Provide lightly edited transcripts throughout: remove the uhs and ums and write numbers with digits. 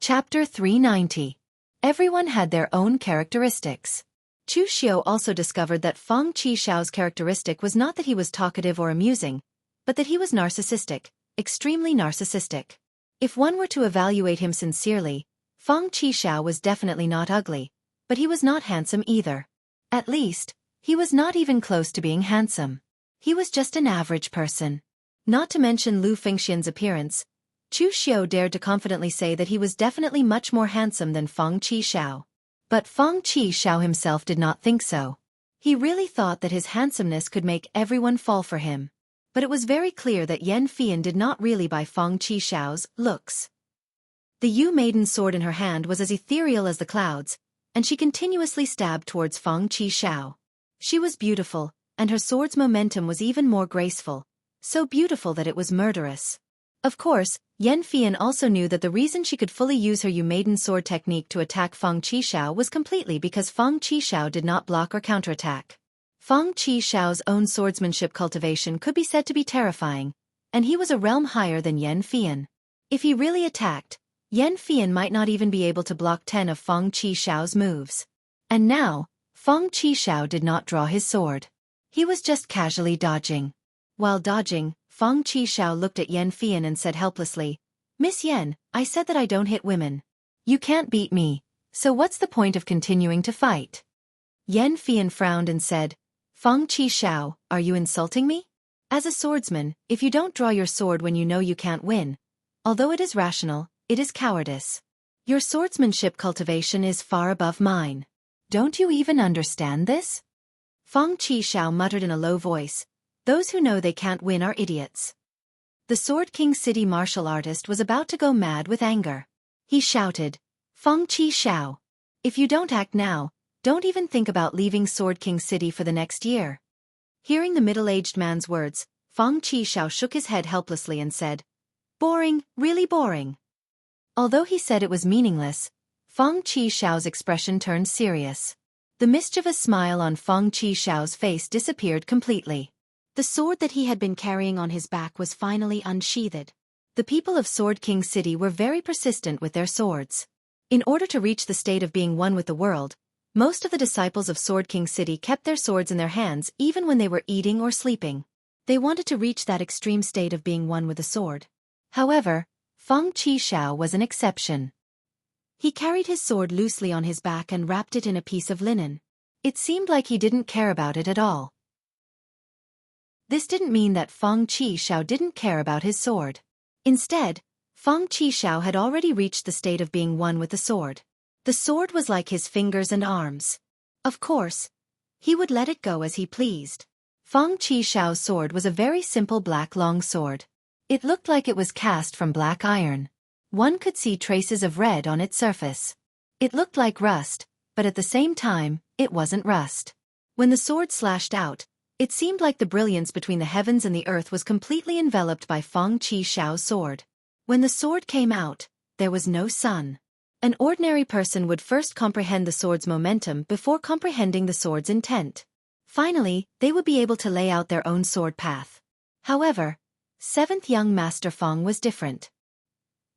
Chapter 390. Everyone had their own characteristics. Chu Xiu also discovered that Feng Qixiao's characteristic was not that he was talkative or amusing, but that he was narcissistic, extremely narcissistic. If one were to evaluate him sincerely, Feng Qixiao was definitely not ugly, but he was not handsome either. At least, he was not even close to being handsome. He was just an average person. Not to mention Lu Fengxian's appearance, Chu Xiu dared to confidently say that he was definitely much more handsome than Feng Qixiao. But Feng Qixiao himself did not think so. He really thought that his handsomeness could make everyone fall for him. But it was very clear that Yan Fian did not really buy Feng Qixiao's looks. The Yu Maiden's sword in her hand was as ethereal as the clouds, and she continuously stabbed towards Feng Qixiao. She was beautiful, and her sword's momentum was even more graceful, so beautiful that it was murderous. Of course, Yan Fian also knew that the reason she could fully use her Yu Maiden sword technique to attack Feng Qixiao was completely because Feng Qixiao did not block or counterattack. Feng Qixiao's own swordsmanship cultivation could be said to be terrifying, and he was a realm higher than Yan Fian. If he really attacked, Yan Fian might not even be able to block 10 of Feng Qixiao's moves. And now, Feng Qixiao did not draw his sword. He was just casually dodging. While dodging, Feng Qixiao looked at Yan Fian and said helplessly, "Miss Yan, I said that I don't hit women. You can't beat me, so what's the point of continuing to fight?" Yan Fian frowned and said, "Feng Qixiao, are you insulting me? As a swordsman, if you don't draw your sword when you know you can't win, although it is rational, it is cowardice. Your swordsmanship cultivation is far above mine. Don't you even understand this?" Feng Qixiao muttered in a low voice, "Those who know they can't win are idiots." The Sword King City martial artist was about to go mad with anger. He shouted, "Feng Qixiao, if you don't act now, don't even think about leaving Sword King City for the next year." Hearing the middle-aged man's words, Feng Qixiao shook his head helplessly and said, "Boring, really boring." Although he said it was meaningless, Feng Qixiao's expression turned serious. The mischievous smile on Feng Qixiao's face disappeared completely. The sword that he had been carrying on his back was finally unsheathed. The people of Sword King City were very persistent with their swords. In order to reach the state of being one with the world, most of the disciples of Sword King City kept their swords in their hands even when they were eating or sleeping. They wanted to reach that extreme state of being one with the sword. However, Feng Qixiao was an exception. He carried his sword loosely on his back and wrapped it in a piece of linen. It seemed like he didn't care about it at all. This didn't mean that Feng Qixiao didn't care about his sword. Instead, Feng Qixiao had already reached the state of being one with the sword. The sword was like his fingers and arms. Of course, he would let it go as he pleased. Feng Qixiao's sword was a very simple black long sword. It looked like it was cast from black iron. One could see traces of red on its surface. It looked like rust, but at the same time, it wasn't rust. When the sword slashed out, it seemed like the brilliance between the heavens and the earth was completely enveloped by Feng Qixiao's sword. When the sword came out, there was no sun. An ordinary person would first comprehend the sword's momentum before comprehending the sword's intent. Finally, they would be able to lay out their own sword path. However, seventh young Master Feng was different.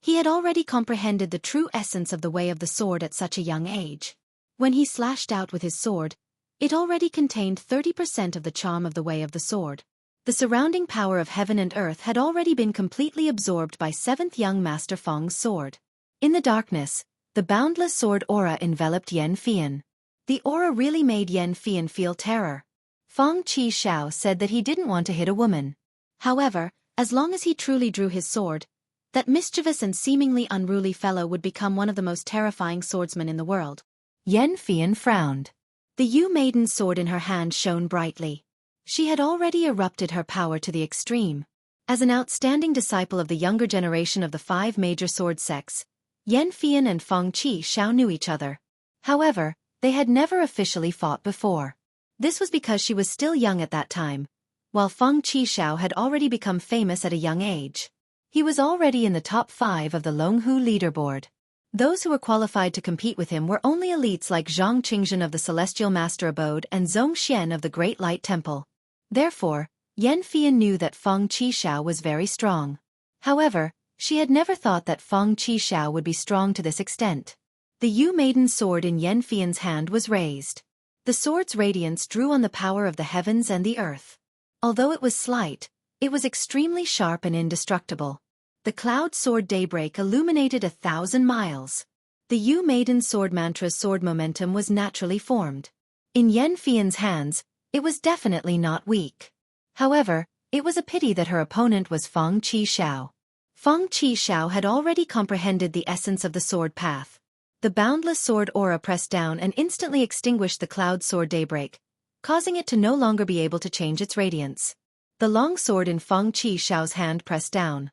He had already comprehended the true essence of the way of the sword at such a young age. When he slashed out with his sword, it already contained 30% of the charm of the way of the sword. The surrounding power of heaven and earth had already been completely absorbed by seventh young Master Feng's sword. In the darkness, the boundless sword aura enveloped Yan Fian. The aura really made Yan Fian feel terror. Feng Qixiao said that he didn't want to hit a woman. However, as long as he truly drew his sword, that mischievous and seemingly unruly fellow would become one of the most terrifying swordsmen in the world. Yan Fian frowned. The Yu Maiden's sword in her hand shone brightly. She had already erupted her power to the extreme. As an outstanding disciple of the younger generation of the 5 major sword sects, Yan Fian and Feng Qixiao knew each other. However, they had never officially fought before. This was because she was still young at that time, while Feng Qixiao had already become famous at a young age. He was already in the top 5 of the Longhu leaderboard. Those who were qualified to compete with him were only elites like Zhang Qingzhen of the Celestial Master Abode and Zhong Xian of the Great Light Temple. Therefore, Yan Fian knew that Feng Qixiao was very strong. However, She had never thought that Feng Qishao would be strong to this extent. The Yu Maiden sword in Yan Fian's hand was raised. The sword's radiance drew on the power of the heavens and the earth. Although it was slight, it was extremely sharp and indestructible. The cloud sword Daybreak illuminated 1,000 miles. The Yu Maiden sword mantra's sword momentum was naturally formed. In Yan Fian's hands, it was definitely not weak. However, it was a pity that her opponent was Feng Qishao. Feng Qishao had already comprehended the essence of the sword path. The boundless sword aura pressed down and instantly extinguished the cloud sword Daybreak, causing it to no longer be able to change its radiance. The long sword in Feng Qishao's hand pressed down.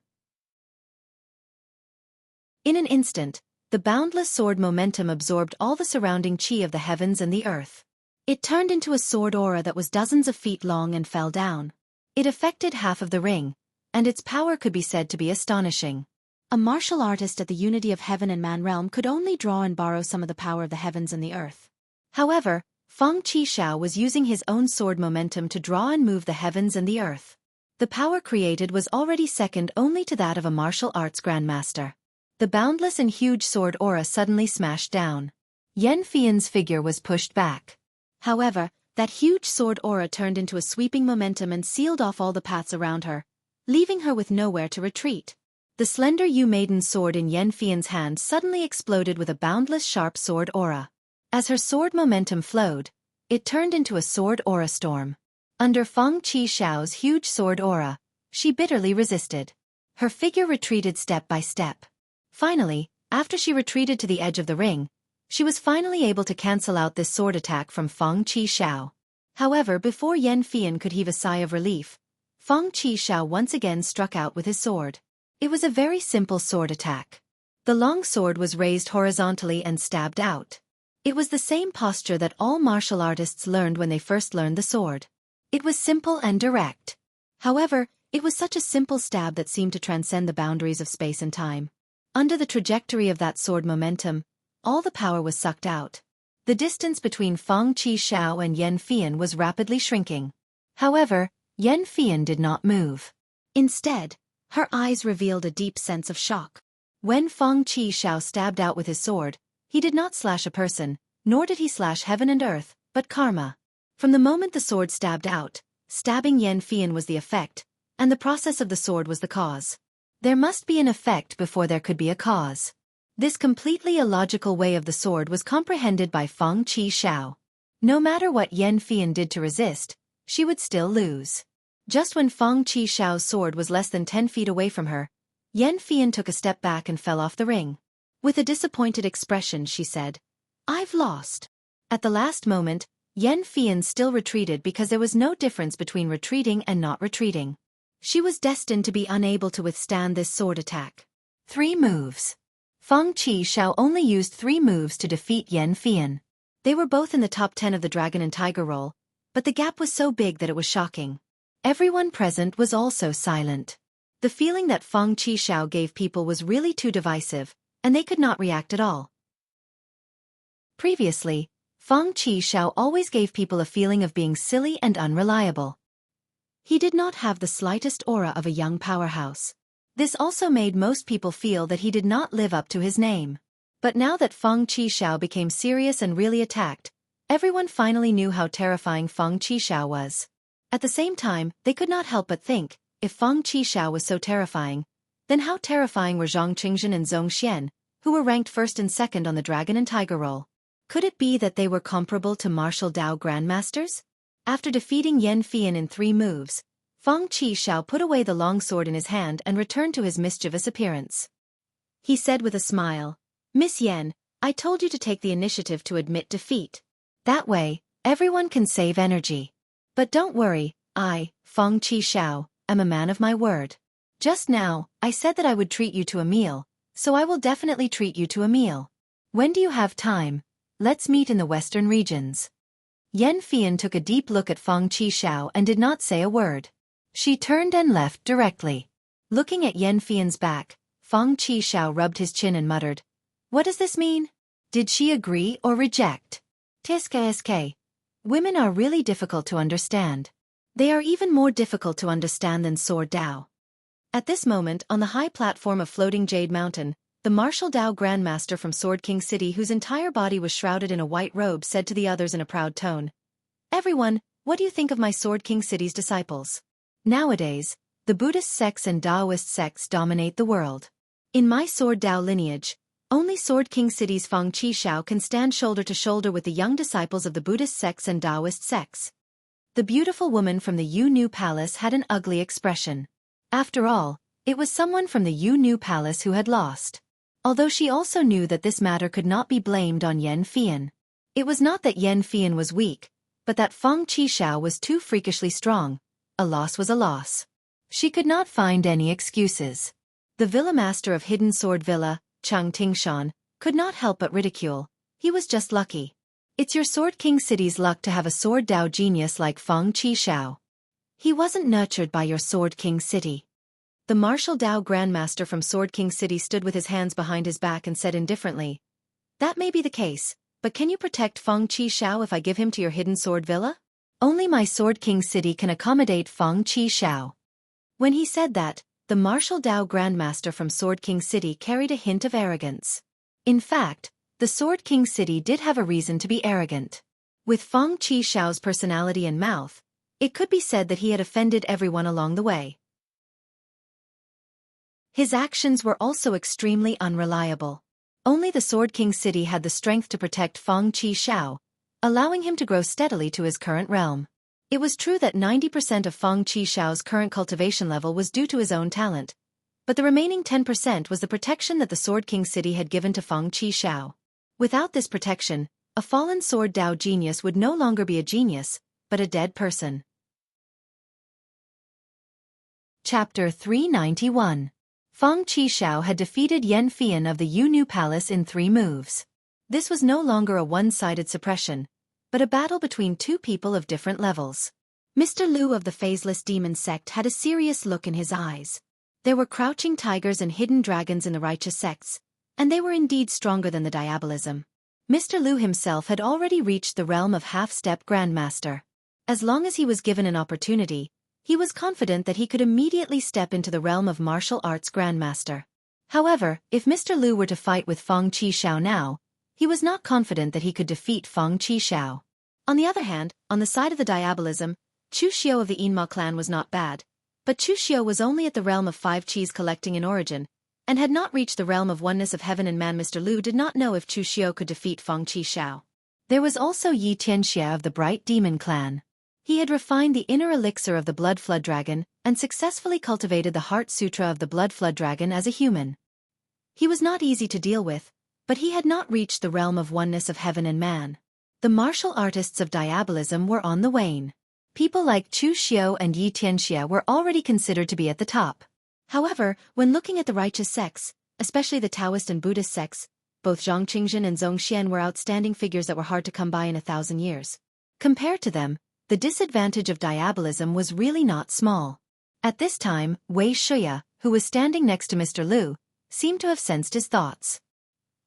In an instant, the boundless sword momentum absorbed all the surrounding qi of the heavens and the earth. It turned into a sword aura that was dozens of feet long and fell down. It affected half of the ring, and its power could be said to be astonishing. A martial artist at the unity of heaven and man realm could only draw and borrow some of the power of the heavens and the earth. However, Feng Qishao was using his own sword momentum to draw and move the heavens and the earth. The power created was already second only to that of a martial arts grandmaster. The boundless and huge sword aura suddenly smashed down. Yan Fian's figure was pushed back. However, that huge sword aura turned into a sweeping momentum and sealed off all the paths around her, leaving her with nowhere to retreat. The slender Yu Maiden sword in Yan Fian's hand suddenly exploded with a boundless sharp sword aura. As her sword momentum flowed, it turned into a sword aura storm. Under Feng Qishao's huge sword aura, she bitterly resisted. Her figure retreated step by step. Finally, after she retreated to the edge of the ring, she was finally able to cancel out this sword attack from Feng Qishao. However, before Yan Fian could heave a sigh of relief, Feng Qishao once again struck out with his sword. It was a very simple sword attack. The long sword was raised horizontally and stabbed out. It was the same posture that all martial artists learned when they first learned the sword. It was simple and direct. However, it was such a simple stab that seemed to transcend the boundaries of space and time. Under the trajectory of that sword momentum, all the power was sucked out. The distance between Feng Qishao and Yan Fian was rapidly shrinking. However, Yan Fian did not move. Instead, her eyes revealed a deep sense of shock. When Feng Qishao stabbed out with his sword, he did not slash a person, nor did he slash heaven and earth, but karma. From the moment the sword stabbed out, stabbing Yan Fian was the effect, and the process of the sword was the cause. There must be an effect before there could be a cause. This completely illogical way of the sword was comprehended by Feng Qishao. No matter what Yan Fian did to resist, she would still lose. Just when Feng Qishao's sword was less than 10 feet away from her, Yan Fian took a step back and fell off the ring. With a disappointed expression, she said, "I've lost." At the last moment, Yan Fian still retreated because there was no difference between retreating and not retreating. She was destined to be unable to withstand this sword attack. 3 moves. Feng Qishao only used 3 moves to defeat Yan Fian. They were both in the top 10 of the Dragon and Tiger role, but the gap was so big that it was shocking. Everyone present was also silent. The feeling that Feng Qishao gave people was really too divisive, and they could not react at all. Previously, Feng Qishao always gave people a feeling of being silly and unreliable. He did not have the slightest aura of a young powerhouse. This also made most people feel that he did not live up to his name. But now that Feng Qishao became serious and really attacked, everyone finally knew how terrifying Feng Qishao was. At the same time, they could not help but think, if Feng Qishao was so terrifying, then how terrifying were Zhang Qingzhen and Zhong Xian, who were ranked first and second on the Dragon and Tiger roll? Could it be that they were comparable to martial Dao grandmasters? After defeating Yan Fian in 3 moves, Feng Qishao put away the long sword in his hand and returned to his mischievous appearance. He said with a smile, "Miss Yan, I told you to take the initiative to admit defeat. That way, everyone can save energy. But don't worry, I, Feng Qishao, am a man of my word. Just now, I said that I would treat you to a meal, so I will definitely treat you to a meal. When do you have time? Let's meet in the western regions." Yan Fian took a deep look at Feng Qishao and did not say a word. She turned and left directly. Looking at Yan Fian's back, Feng Qishao rubbed his chin and muttered, "What does this mean? Did she agree or reject?" TSK. Women are really difficult to understand. They are even more difficult to understand than Sword Dao. At this moment, on the high platform of floating Jade Mountain, the martial Dao Grandmaster from Sword King City, whose entire body was shrouded in a white robe, said to the others in a proud tone, "Everyone, what do you think of my Sword King City's disciples? Nowadays, the Buddhist sects and Taoist sects dominate the world. In my Sword Dao lineage, only Sword King City's Feng Qishao can stand shoulder to shoulder with the young disciples of the Buddhist sects and Taoist sects." The beautiful woman from the Yu Nu Palace had an ugly expression. After all, it was someone from the Yu Nu Palace who had lost. Although she also knew that this matter could not be blamed on Yan Fian. It was not that Yan Fian was weak, but that Feng Qishao was too freakishly strong. A loss was a loss. She could not find any excuses. The villa master of Hidden Sword Villa, Chang Tingshan, could not help but ridicule. He was just lucky. It's your Sword King City's luck to have a Sword Dao genius like Feng Qishao. He wasn't nurtured by your Sword King City. The martial Dao Grandmaster from Sword King City stood with his hands behind his back and said indifferently, "That may be the case, but can you protect Feng Qishao if I give him to your Hidden Sword Villa? Only my Sword King City can accommodate Feng Qishao." When he said that, the martial Dao Grandmaster from Sword King City carried a hint of arrogance. In fact, the Sword King City did have a reason to be arrogant. With Feng Qishao's personality and mouth, it could be said that he had offended everyone along the way. His actions were also extremely unreliable. Only the Sword King City had the strength to protect Feng Qishao, allowing him to grow steadily to his current realm. It was true that 90% of Feng Qishao's current cultivation level was due to his own talent, but the remaining 10% was the protection that the Sword King City had given to Feng Qishao. Without this protection, a fallen Sword Dao genius would no longer be a genius, but a dead person. Chapter 391. Feng Qishao had defeated Yan Fian of the Yu Nu Palace in 3 moves. This was no longer a one-sided suppression, but a battle between two people of different levels. Mr. Liu of the Phaseless Demon Sect had a serious look in his eyes. There were crouching tigers and hidden dragons in the righteous sects, and they were indeed stronger than the Diabolism. Mr. Liu himself had already reached the realm of half-step Grandmaster. As long as he was given an opportunity, he was confident that he could immediately step into the realm of martial arts Grandmaster. However, if Mr. Liu were to fight with Feng Qishao now, he was not confident that he could defeat Feng Qishao. On the other hand, on the side of the Diabolism, Chu Xiao of the Yinma clan was not bad, but Chu Xiao was only at the realm of 5 Qis collecting in origin, and had not reached the realm of oneness of heaven and man. Mr. Liu did not know if Chu Xiao could defeat Feng Qishao. There was also Yi Tianxia of the Bright Demon clan. He had refined the inner elixir of the Blood Flood Dragon, and successfully cultivated the Heart Sutra of the Blood Flood Dragon as a human. He was not easy to deal with, but he had not reached the realm of oneness of heaven and man. The martial artists of Diabolism were on the wane. People like Chu Xiao and Yi Tianxia were already considered to be at the top. However, when looking at the righteous sects, especially the Taoist and Buddhist sects, both Zhang Qingzhen and Zhong Xian were outstanding figures that were hard to come by in 1,000 years. Compared to them, the disadvantage of Diabolism was really not small. At this time, Wei Shuya, who was standing next to Mr. Liu, seemed to have sensed his thoughts.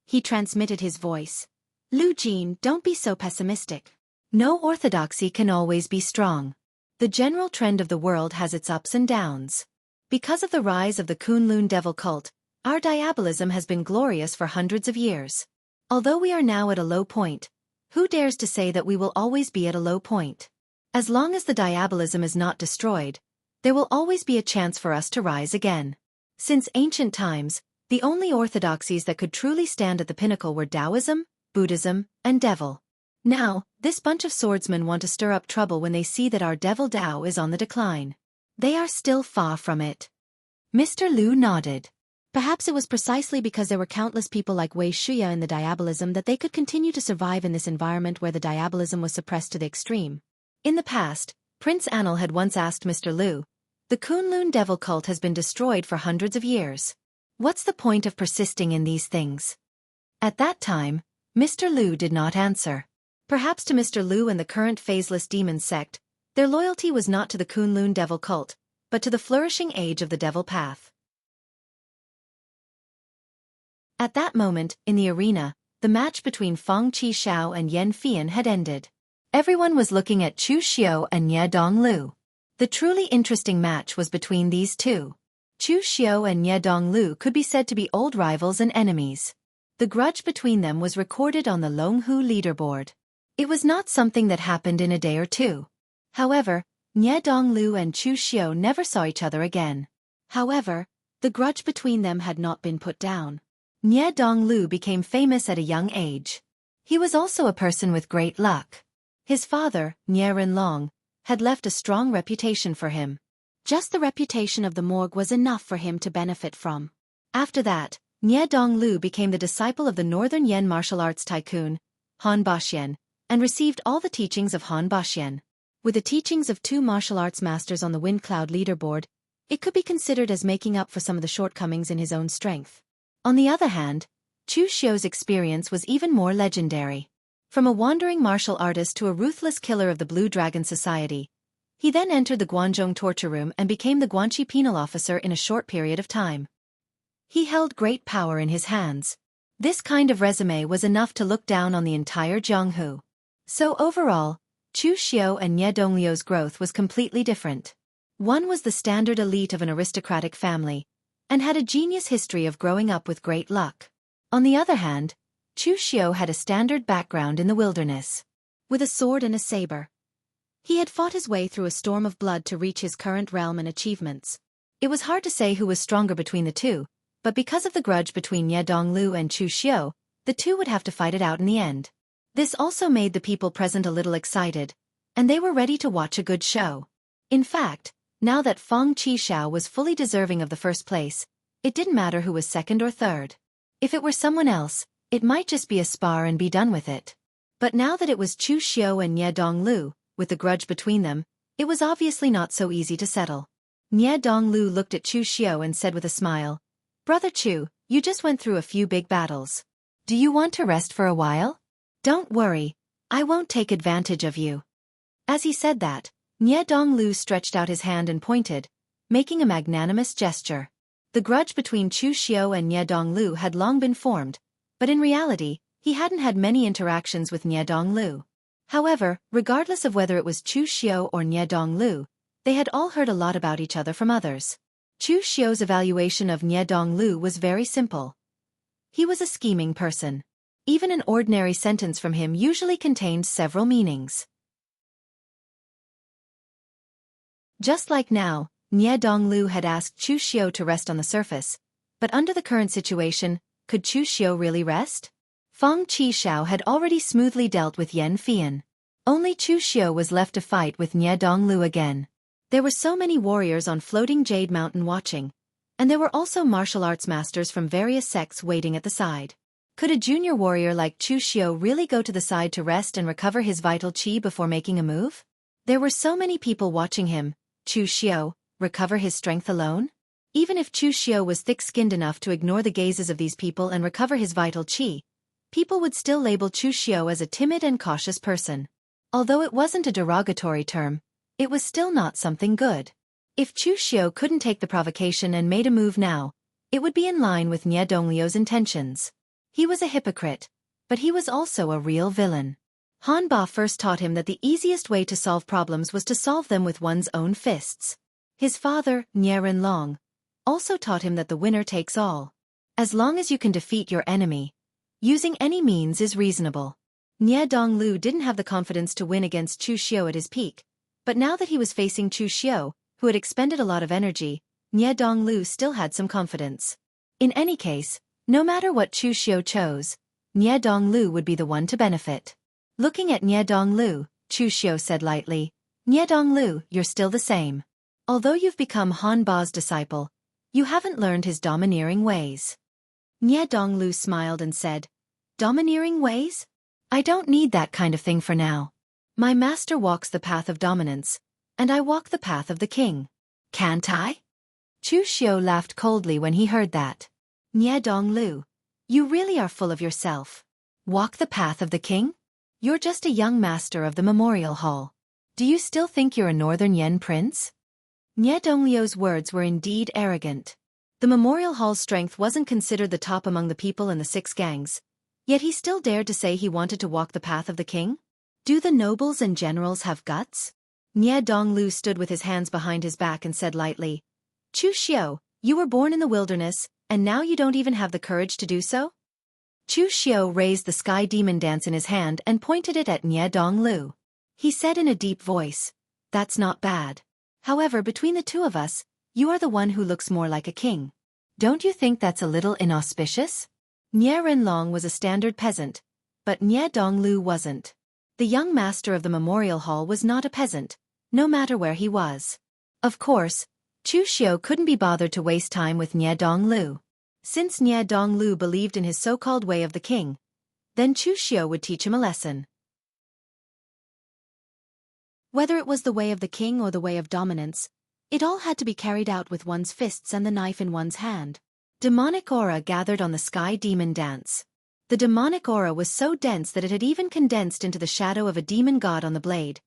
He transmitted his voice. "Liu Jin, don't be so pessimistic. No orthodoxy can always be strong. The general trend of the world has its ups and downs. Because of the rise of the Kunlun devil cult, our Diabolism has been glorious for hundreds of years. Although we are now at a low point, who dares to say that we will always be at a low point? As long as the Diabolism is not destroyed, there will always be a chance for us to rise again. Since ancient times, the only orthodoxies that could truly stand at the pinnacle were Taoism, Buddhism, and Devil. Now, this bunch of swordsmen want to stir up trouble when they see that our Devil Dao is on the decline. They are still far from it." Mr. Liu nodded. Perhaps it was precisely because there were countless people like Wei Shuya in the Diabolism that they could continue to survive in this environment where the Diabolism was suppressed to the extreme. In the past, Prince Anil had once asked Mr. Liu, "The Kunlun devil cult has been destroyed for hundreds of years. What's the point of persisting in these things?" At that time, Mr. Liu did not answer. Perhaps to Mr. Liu and the current Phaseless Demon Sect, their loyalty was not to the Kunlun devil cult, but to the flourishing age of the devil path. At that moment, in the arena, the match between Feng Qishao and Yan Fian had ended. Everyone was looking at Chu Xiao and Ye Donglu. The truly interesting match was between these two. Chu Xiao and Nye Donglu could be said to be old rivals and enemies. The grudge between them was recorded on the Longhu leaderboard. It was not something that happened in a day or two. However, Nye Donglu and Chu Xiao never saw each other again. However, the grudge between them had not been put down. Nye Donglu became famous at a young age. He was also a person with great luck. His father, Nye Renlong, had left a strong reputation for him. Just the reputation of the morgue was enough for him to benefit from. After that, Nye Donglu became the disciple of the Northern Yen martial arts tycoon, Han Baxian, and received all the teachings of Han Baxian. With the teachings of two martial arts masters on the Wind Cloud leaderboard, it could be considered as making up for some of the shortcomings in his own strength. On the other hand, Chu Xiao's experience was even more legendary. From a wandering martial artist to a ruthless killer of the Blue Dragon Society, he then entered the Guanzhong torture room and became the Guanxi penal officer in a short period of time. He held great power in his hands. This kind of resume was enough to look down on the entire Jianghu. So overall, Chu Xiao and Nye Donglio's growth was completely different. One was the standard elite of an aristocratic family, and had a genius history of growing up with great luck. On the other hand, Chu Xiao had a standard background in the wilderness. With a sword and a saber, he had fought his way through a storm of blood to reach his current realm and achievements. It was hard to say who was stronger between the two, but because of the grudge between Nye Donglu and Chu Xiao, the two would have to fight it out in the end. This also made the people present a little excited, and they were ready to watch a good show. In fact, now that Feng Qishao was fully deserving of the first place, it didn't matter who was second or third. If it were someone else, it might just be a spar and be done with it. But now that it was Chu Xiao and Nye Donglu, with the grudge between them, it was obviously not so easy to settle. Nye Donglu looked at Chu Xiao and said with a smile, "Brother Chu, you just went through a few big battles. Do you want to rest for a while? Don't worry, I won't take advantage of you." As he said that, Nye Donglu stretched out his hand and pointed, making a magnanimous gesture. The grudge between Chu Xiao and Nye Donglu had long been formed, but in reality, he hadn't had many interactions with Nye Donglu. However, regardless of whether it was Chu Xiao or Nye Donglu, they had all heard a lot about each other from others. Chu Xiao's evaluation of Nye Donglu was very simple. He was a scheming person. Even an ordinary sentence from him usually contained several meanings. Just like now, Nye Donglu had asked Chu Xiao to rest on the surface, but under the current situation, could Chu Xiao really rest? Feng Qishao had already smoothly dealt with Yan Fian. Only Chu Xiao was left to fight with Nye Donglu again. There were so many warriors on floating Jade Mountain watching, and there were also martial arts masters from various sects waiting at the side. Could a junior warrior like Chu Xiao really go to the side to rest and recover his vital qi before making a move? There were so many people watching him. Chu Xiao, recover his strength alone? Even if Chu Xiao was thick-skinned enough to ignore the gazes of these people and recover his vital qi, people would still label Chu Xiao as a timid and cautious person. Although it wasn't a derogatory term, it was still not something good. If Chu Xiao couldn't take the provocation and made a move now, it would be in line with Nye Donglio's intentions. He was a hypocrite, but he was also a real villain. Han Ba first taught him that the easiest way to solve problems was to solve them with one's own fists. His father, Nye Renlong, also taught him that the winner takes all. As long as you can defeat your enemy, using any means is reasonable. Nye Donglu didn't have the confidence to win against Chu Xiao at his peak, but now that he was facing Chu Xiao, who had expended a lot of energy, Nye Donglu still had some confidence. In any case, no matter what Chu Xiao chose, Nye Donglu would be the one to benefit. Looking at Nye Donglu, Chu Xiao said lightly, "Nye Donglu, you're still the same. Although you've become Han Ba's disciple, you haven't learned his domineering ways." Nye Donglu smiled and said, "Domineering ways? I don't need that kind of thing for now. My master walks the path of dominance, and I walk the path of the king. Can't I?" Chu Xiao laughed coldly when he heard that. "Nye Donglu, you really are full of yourself. Walk the path of the king? You're just a young master of the memorial hall. Do you still think you're a Northern Yen prince?" Nye Donglio's words were indeed arrogant. The memorial hall's strength wasn't considered the top among the people in the 6 gangs, yet he still dared to say he wanted to walk the path of the king? Do the nobles and generals have guts? Nye Donglu stood with his hands behind his back and said lightly, "Chu Xiao, You were born in the wilderness, and now you don't even have the courage to do so? Chu Xiao raised the sky demon dance in his hand and pointed it at Nie Donglu. He said in a deep voice, "That's not bad. However, between the two of us, you are the one who looks more like a king. Don't you think that's a little inauspicious?" Nie Renlong was a standard peasant, but Nie Donglu wasn't. The young master of the memorial hall was not a peasant, no matter where he was. Of course, Chu Xiao couldn't be bothered to waste time with Nie Donglu. Since Nie Donglu believed in his so-called way of the king, then Chu Xiao would teach him a lesson. Whether it was the way of the king or the way of dominance, it all had to be carried out with one's fists and the knife in one's hand. Demonic aura gathered on the sky demon dance. The demonic aura was so dense that it had even condensed into the shadow of a demon god on the blade,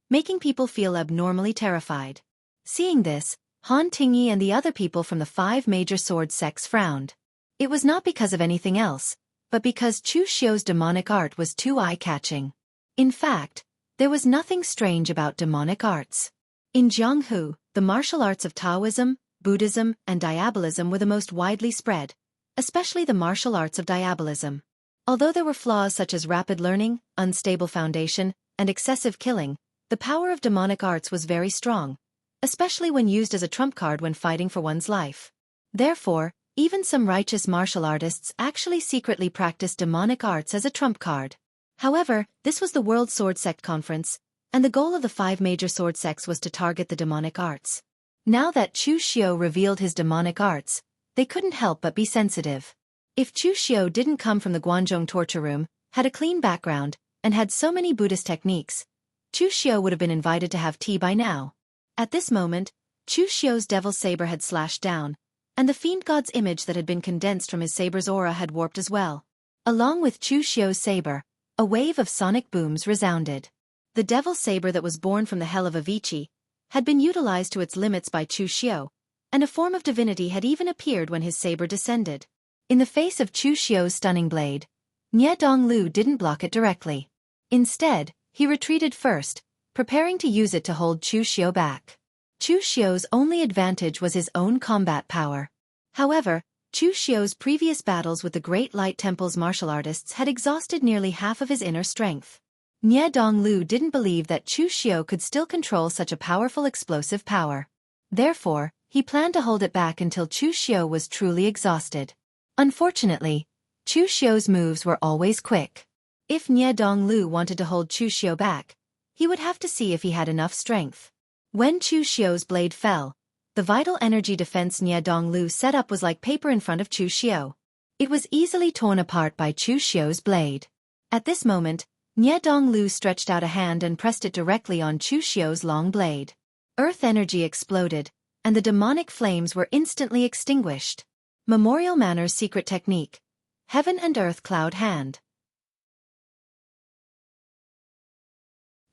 making people feel abnormally terrified. Seeing this, Han Tingyi and the other people from the 5 major sword sects frowned. It was not because of anything else, but because Chu Xiao's demonic art was too eye-catching. In fact, there was nothing strange about demonic arts. In Jianghu, the martial arts of Taoism, Buddhism, and Diabolism were the most widely spread, especially the martial arts of Diabolism. Although there were flaws such as rapid learning, unstable foundation, and excessive killing, the power of demonic arts was very strong, especially when used as a trump card when fighting for one's life. Therefore, even some righteous martial artists actually secretly practiced demonic arts as a trump card. However, this was the World Sword Sect Conference, and the goal of the 5 major sword sects was to target the demonic arts. Now that Chu Xiao revealed his demonic arts, they couldn't help but be sensitive. If Chu Xiao didn't come from the Guanzhong torture room, had a clean background, and had so many Buddhist techniques, Chu Xiao would have been invited to have tea by now. At this moment, Chu Xiao's devil's saber had slashed down, and the fiend god's image that had been condensed from his saber's aura had warped as well. Along with Chu Xiao's saber, a wave of sonic booms resounded. The devil's saber that was born from the hell of Avicii had been utilized to its limits by Chu Xiao, and a form of divinity had even appeared when his saber descended. In the face of Chu Xiao's stunning blade, Nie Donglu didn't block it directly. Instead, he retreated first, preparing to use it to hold Chu Xiao back. Chu Xiao's only advantage was his own combat power. However, Chu Xiao's previous battles with the Great Light Temple's martial artists had exhausted nearly half of his inner strength. Nie Donglu didn't believe that Chu Xiao could still control such a powerful explosive power. Therefore, he planned to hold it back until Chu Xiao was truly exhausted. Unfortunately, Chu Xiao's moves were always quick. If Nie Donglu wanted to hold Chu Xiao back, he would have to see if he had enough strength. When Chu Xiao's blade fell, the vital energy defense Nie Donglu set up was like paper in front of Chu Xiao. It was easily torn apart by Chu Xiao's blade. At this moment, Nie Donglu stretched out a hand and pressed it directly on Chu Xiao's long blade. Earth energy exploded, and the demonic flames were instantly extinguished. Memorial Manor's secret technique. Heaven and Earth Cloud Hand.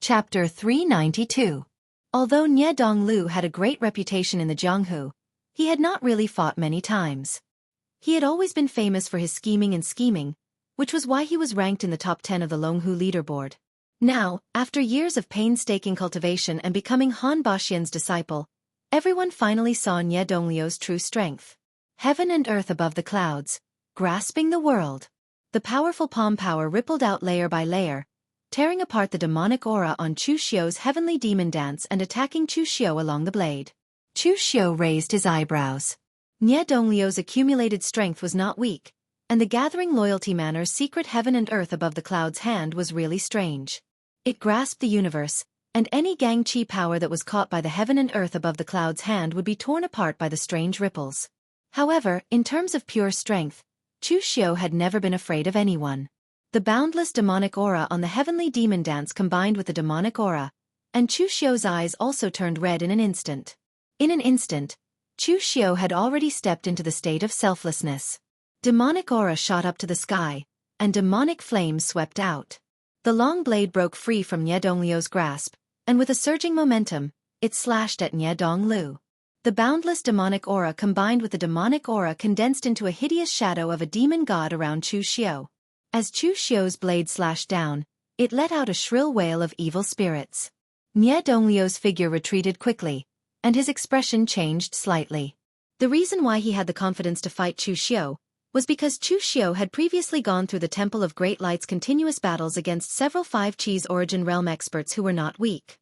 Chapter 392. Although Nie Donglu had a great reputation in the Jianghu, he had not really fought many times. He had always been famous for his scheming, which was why he was ranked in the top 10 of the Longhu leaderboard. Now, after years of painstaking cultivation and becoming Han Baxian's disciple, everyone finally saw Nie Donglu's true strength. Heaven and earth above the clouds, grasping the world. The powerful palm power rippled out layer by layer, tearing apart the demonic aura on Chu Xiao's heavenly demon dance and attacking Chu Xiao along the blade. Chu Xiao raised his eyebrows. Nie Donglu's accumulated strength was not weak, and the gathering loyalty Manor's secret heaven and earth above the clouds hand was really strange. It grasped the universe, and any Gang Chi power that was caught by the heaven and earth above the clouds hand would be torn apart by the strange ripples. However, in terms of pure strength, Chu Xiao had never been afraid of anyone. The boundless demonic aura on the heavenly demon dance combined with the demonic aura, and Chu Xiao's eyes also turned red in an instant. In an instant, Chu Xiao had already stepped into the state of selflessness. Demonic aura shot up to the sky, and demonic flames swept out. The long blade broke free from Nie Donglu's grasp, and with a surging momentum, it slashed at Nie Donglu. The boundless demonic aura combined with the demonic aura condensed into a hideous shadow of a demon god around Chu Xiao. As Chu Xiao's blade slashed down, it let out a shrill wail of evil spirits. Nie Donglu's figure retreated quickly, and his expression changed slightly. The reason why he had the confidence to fight Chu Xiao was because Chu Xiao had previously gone through the Temple of Great Light's continuous battles against several 5Chi's origin realm experts who were not weak.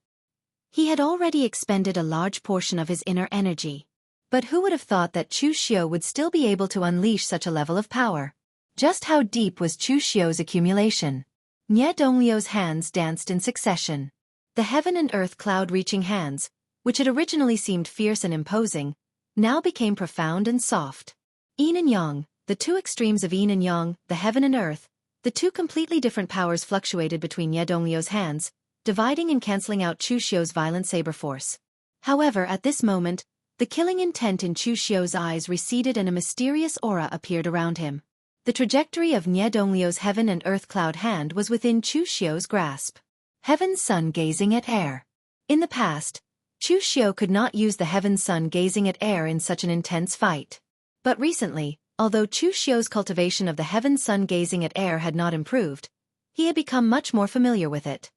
He had already expended a large portion of his inner energy. But who would have thought that Chu Xiao would still be able to unleash such a level of power? Just how deep was Chu Xiao's accumulation? Nie Donglio's hands danced in succession. The heaven and earth cloud-reaching hands, which had originally seemed fierce and imposing, now became profound and soft. Yin and Yang, the two extremes of Yin and Yang, the heaven and earth, the two completely different powers fluctuated between Nie Donglio's hands, dividing and cancelling out Chu Xiao's violent saber force. However, at this moment, the killing intent in Chu Xiao's eyes receded and a mysterious aura appeared around him. The trajectory of Nie Donglio's heaven and earth cloud hand was within Chu Xiao's grasp. Heaven's sun gazing at air. In the past, Chu Xiao could not use the heaven's sun gazing at air in such an intense fight. But recently, although Chu Xiao's cultivation of the heaven's sun gazing at air had not improved, he had become much more familiar with it.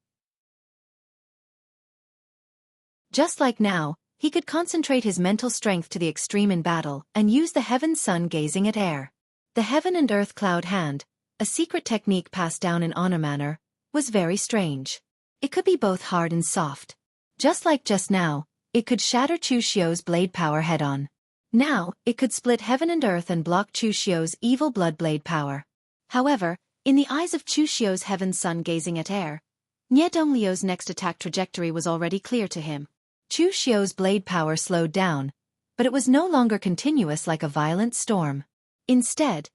Just like now, he could concentrate his mental strength to the extreme in battle and use the heaven's sun gazing at air. The heaven and earth cloud hand, a secret technique passed down in honor manner, was very strange. It could be both hard and soft. Just like just now, it could shatter Chu Xiao's blade power head-on. Now, it could split heaven and earth and block Chu Xiao's evil blood blade power. However, in the eyes of Chu Xiao's heaven's sun gazing at air, Nie Donglio's next attack trajectory was already clear to him. Chu Xiao's blade power slowed down, but it was no longer continuous like a violent storm. Instead,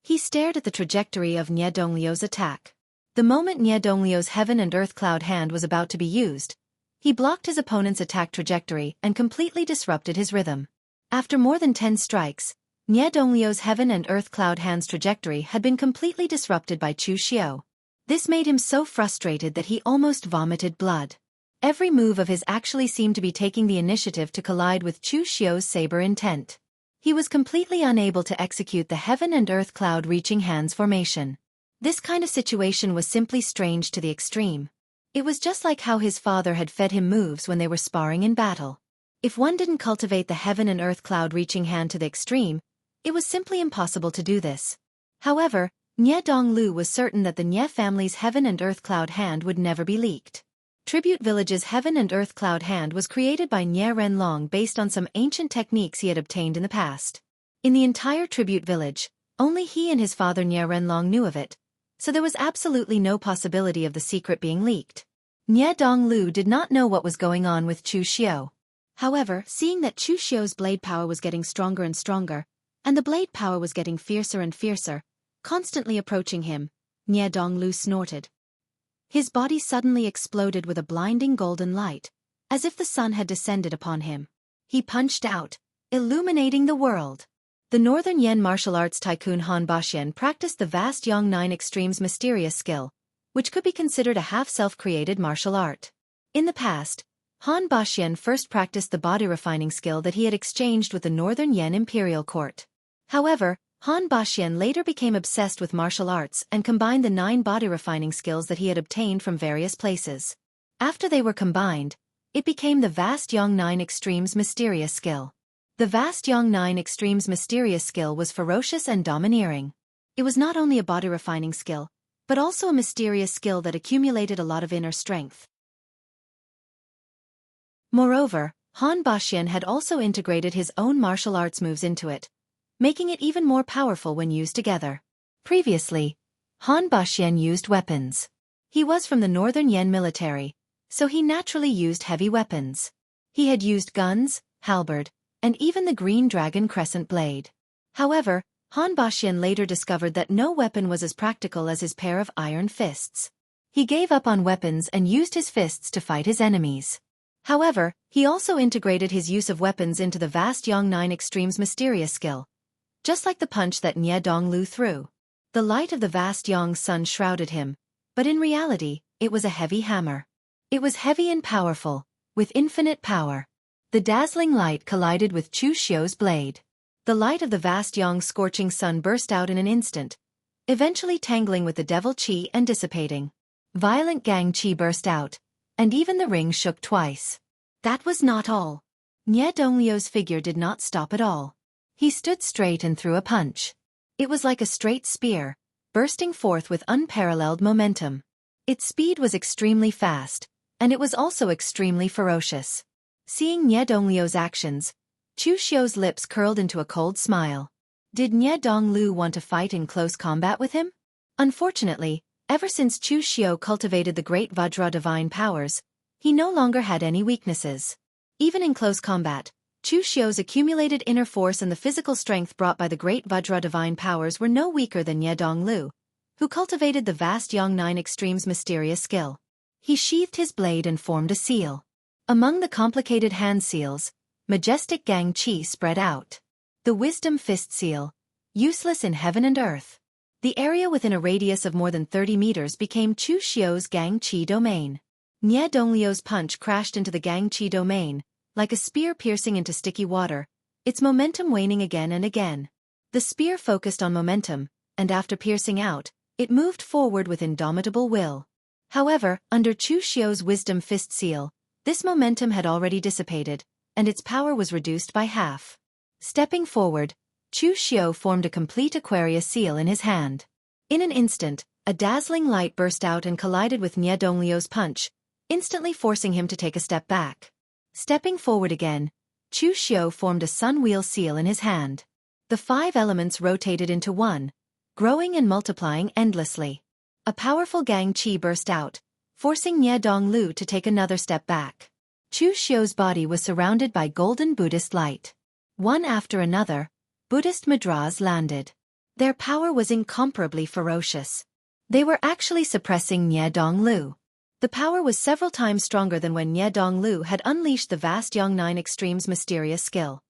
he stared at the trajectory of Nie Donglio's attack. The moment Nie Donglio's heaven and earth cloud hand was about to be used, he blocked his opponent's attack trajectory and completely disrupted his rhythm. After more than 10 strikes, Nie Donglio's heaven and earth cloud hand's trajectory had been completely disrupted by Chu Xiao. This made him so frustrated that he almost vomited blood. Every move of his actually seemed to be taking the initiative to collide with Chu Xiao's saber intent. He was completely unable to execute the heaven and earth cloud reaching hands formation. This kind of situation was simply strange to the extreme. It was just like how his father had fed him moves when they were sparring in battle. If one didn't cultivate the heaven and earth cloud reaching hand to the extreme, it was simply impossible to do this. However, Nie Donglu was certain that the Nie family's heaven and earth cloud hand would never be leaked. Tribute Village's heaven and earth cloud hand was created by Nie Renlong based on some ancient techniques he had obtained in the past. In the entire Tribute Village, only he and his father Nie Renlong knew of it, so there was absolutely no possibility of the secret being leaked. Nie Donglu did not know what was going on with Chu Xiao. However, seeing that Chu Xiao's blade power was getting stronger and stronger, and the blade power was getting fiercer and fiercer, constantly approaching him, Nie Donglu snorted. His body suddenly exploded with a blinding golden light, as if the sun had descended upon him. He punched out, illuminating the world. The Northern Yen martial arts tycoon Han Baxian practiced the vast Yang 9 Extremes mysterious skill, which could be considered a half-self-created martial art. In the past, Han Baxian first practiced the body refining skill that he had exchanged with the Northern Yen imperial court. However, Han Baxian later became obsessed with martial arts and combined the 9 body refining skills that he had obtained from various places. After they were combined, it became the vast Yang 9 Extremes mysterious skill. The vast Yang 9 Extremes mysterious skill was ferocious and domineering. It was not only a body refining skill, but also a mysterious skill that accumulated a lot of inner strength. Moreover, Han Baxian had also integrated his own martial arts moves into it, making it even more powerful when used together. Previously, Han Baxian used weapons. He was from the Northern Yen military, so he naturally used heavy weapons. He had used guns, halberd, and even the green dragon crescent blade. However, Han Baxian later discovered that no weapon was as practical as his pair of iron fists. He gave up on weapons and used his fists to fight his enemies. However, he also integrated his use of weapons into the vast Yang 9 Extremes mysterious skill, just like the punch that Nie Donglu threw. The light of the vast Yang sun shrouded him, but in reality, it was a heavy hammer. It was heavy and powerful, with infinite power. The dazzling light collided with Chu Xiao's blade. The light of the vast Yang scorching sun burst out in an instant, eventually tangling with the devil qi and dissipating. Violent gang qi burst out, and even the ring shook twice. That was not all. Nie Donglio's figure did not stop at all. He stood straight and threw a punch. It was like a straight spear, bursting forth with unparalleled momentum. Its speed was extremely fast, and it was also extremely ferocious. Seeing Nie Donglio's actions, Chu Xiu's lips curled into a cold smile. Did Nie Donglu want to fight in close combat with him? Unfortunately, ever since Chu Xiu cultivated the great Vajra divine powers, he no longer had any weaknesses. Even in close combat, Chu Xiu's accumulated inner force and the physical strength brought by the great Vajra divine powers were no weaker than Nie Donglu, who cultivated the vast Yang-9 Extreme's mysterious skill. He sheathed his blade and formed a seal. Among the complicated hand seals, majestic Gang Qi spread out. The Wisdom Fist Seal, useless in heaven and earth. The area within a radius of more than 30 meters became Chu Xiu's Gang Qi domain. Nie Donglio's punch crashed into the Gang Qi domain, like a spear piercing into sticky water, its momentum waning again and again. The spear focused on momentum, and after piercing out, it moved forward with indomitable will. However, under Chu Xiu's Wisdom Fist Seal, this momentum had already dissipated, and its power was reduced by half. Stepping forward, Chu Xiu formed a complete Aquarius seal in his hand. In an instant, a dazzling light burst out and collided with Nie Donglio's punch, instantly forcing him to take a step back. Stepping forward again, Chu Xiu formed a sun wheel seal in his hand. The 5 elements rotated into one, growing and multiplying endlessly. A powerful Gang Qi burst out, forcing Nie Donglu to take another step back. Chu Xiu's body was surrounded by golden Buddhist light. One after another, Buddhist mudras landed. Their power was incomparably ferocious. They were actually suppressing Nie Donglu. The power was several times stronger than when Nie Donglu had unleashed the vast Yang-9 Extreme's mysterious skill.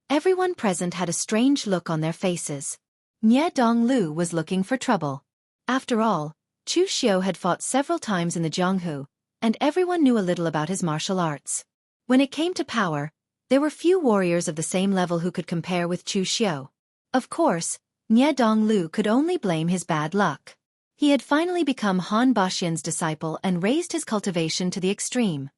Everyone present had a strange look on their faces. Nie Donglu was looking for trouble. After all, Chu Xiu had fought several times in the Jianghu, and everyone knew a little about his martial arts. When it came to power, there were few warriors of the same level who could compare with Chu Xiu. Of course, Nie Donglu could only blame his bad luck. He had finally become Han Baxian's disciple and raised his cultivation to the extreme.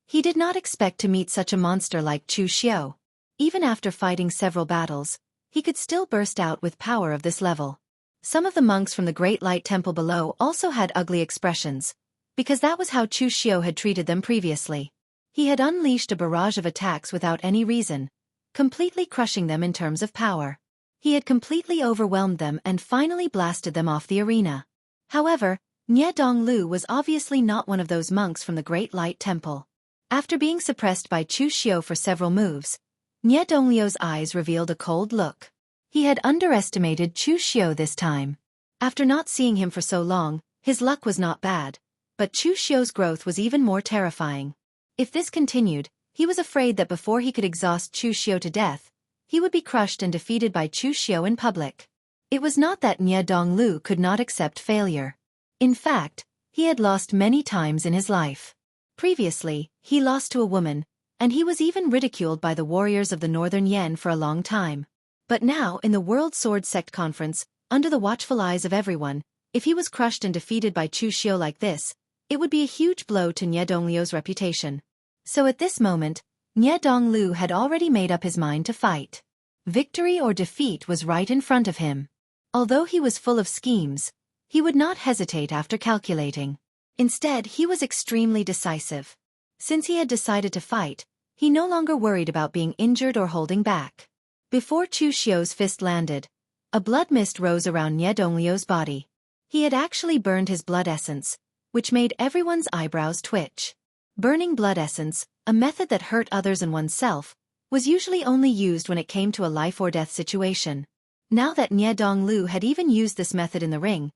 He did not expect to meet such a monster like Chu Xiu. Even after fighting several battles, he could still burst out with power of this level. Some of the monks from the Great Light Temple below also had ugly expressions, because that was how Chu Xiu had treated them previously. He had unleashed a barrage of attacks without any reason, completely crushing them in terms of power. He had completely overwhelmed them and finally blasted them off the arena. However, Nie Donglu was obviously not one of those monks from the Great Light Temple. After being suppressed by Chu Xiu for several moves, Nie Donglio's eyes revealed a cold look. He had underestimated Chu Xiu this time. After not seeing him for so long, his luck was not bad, but Chu Xiu's growth was even more terrifying. If this continued, he was afraid that before he could exhaust Chu Xiu to death, he would be crushed and defeated by Chu Xiu in public. It was not that Nie Donglu could not accept failure. In fact, he had lost many times in his life. Previously, he lost to a woman, and he was even ridiculed by the warriors of the Northern Yan for a long time. But now, in the World Sword Sect Conference, under the watchful eyes of everyone, if he was crushed and defeated by Chu Xiu like this, it would be a huge blow to Nie Donglio's reputation. So at this moment, Nie Donglu had already made up his mind to fight. Victory or defeat was right in front of him. Although he was full of schemes, he would not hesitate after calculating. Instead, he was extremely decisive. Since he had decided to fight, he no longer worried about being injured or holding back. Before Chu Xiu's fist landed, a blood mist rose around Nie Donglio's body. He had actually burned his blood essence, which made everyone's eyebrows twitch. Burning blood essence, a method that hurt others and oneself, was usually only used when it came to a life-or-death situation. Now that Nie Donglu had even used this method in the ring,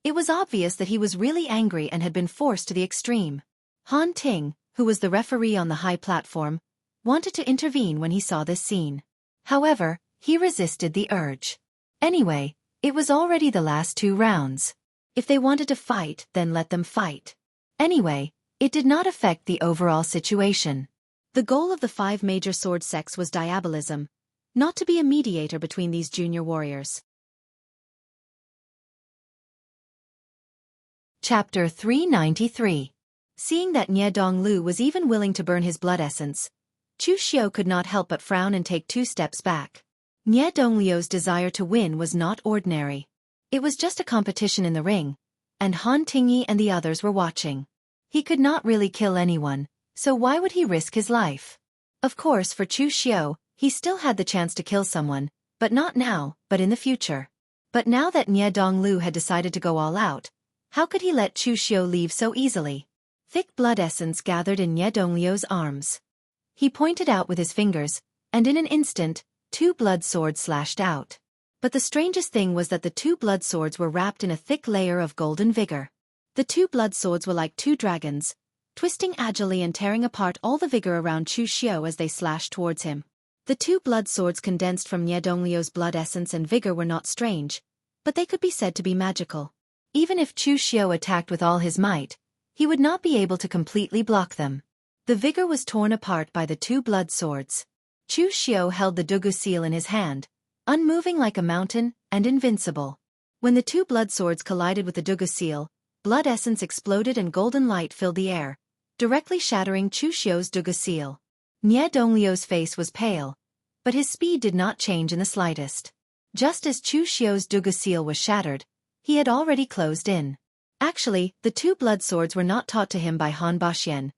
it was obvious that he was really angry and had been forced to the extreme. Han Ting, who was the referee on the high platform, wanted to intervene when he saw this scene. However, he resisted the urge. Anyway, it was already the last 2 rounds. If they wanted to fight, then let them fight. Anyway, it did not affect the overall situation. The goal of the 5 major sword sects was diabolism, not to be a mediator between these junior warriors. Chapter 393. Seeing that Nie Donglu was even willing to burn his blood essence, Chu Xiao could not help but frown and take 2 steps back. Nie Donglio's desire to win was not ordinary. It was just a competition in the ring, and Han Tingyi and the others were watching. He could not really kill anyone, so why would he risk his life? Of course, for Chu Xiao, he still had the chance to kill someone, but not now, but in the future. But now that Nie Donglu had decided to go all out, how could he let Chu Xiao leave so easily? Thick blood essence gathered in Nie Donglio's arms. He pointed out with his fingers, and in an instant, 2 blood swords slashed out. But the strangest thing was that the 2 blood swords were wrapped in a thick layer of golden vigor. The 2 blood swords were like 2 dragons, twisting agilely and tearing apart all the vigor around Chu Xiao as they slashed towards him. The 2 blood swords condensed from Nie Donglio's blood essence and vigor were not strange, but they could be said to be magical. Even if Chu Xiao attacked with all his might, he would not be able to completely block them. The vigor was torn apart by the 2 blood swords. Chu Xiao held the Dugu seal in his hand, unmoving like a mountain, and invincible. When the 2 blood swords collided with the Dugu seal, blood essence exploded and golden light filled the air, directly shattering Chu Xiao's Dugu seal. Nie Donglio's face was pale, but his speed did not change in the slightest. Just as Chu Xiao's Dugu seal was shattered, he had already closed in. Actually, the 2 blood swords were not taught to him by Han Baxian,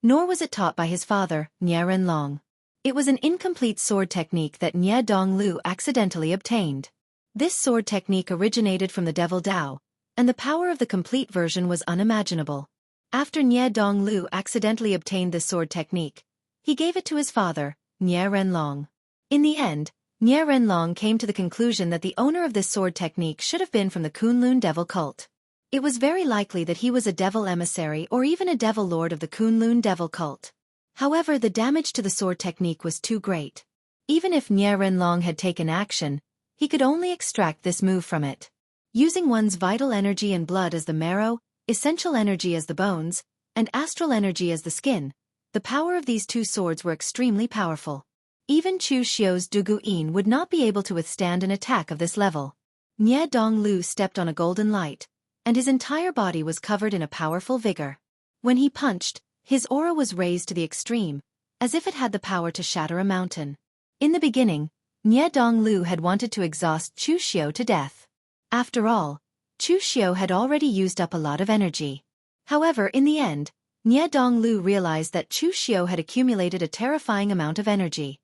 nor was it taught by his father, Nie Renlong. It was an incomplete sword technique that Nie Donglu accidentally obtained. This sword technique originated from the Devil Dao, and the power of the complete version was unimaginable. After Nie Donglu accidentally obtained this sword technique, he gave it to his father, Nie Renlong. In the end, Nie Renlong came to the conclusion that the owner of this sword technique should have been from the Kunlun devil cult. It was very likely that he was a devil emissary or even a devil lord of the Kunlun devil cult. However, the damage to the sword technique was too great. Even if Nie Renlong had taken action, he could only extract this move from it. Using one's vital energy and blood as the marrow, essential energy as the bones, and astral energy as the skin, the power of these 2 swords were extremely powerful. Even Chu Xiao's Dugu Yin would not be able to withstand an attack of this level. Nie Donglu stepped on a golden light, and his entire body was covered in a powerful vigor. When he punched, his aura was raised to the extreme, as if it had the power to shatter a mountain. In the beginning, Nie Donglu had wanted to exhaust Chu Xiao to death. After all, Chu Xiao had already used up a lot of energy. However, in the end, Nie Donglu realized that Chu Xiao had accumulated a terrifying amount of energy.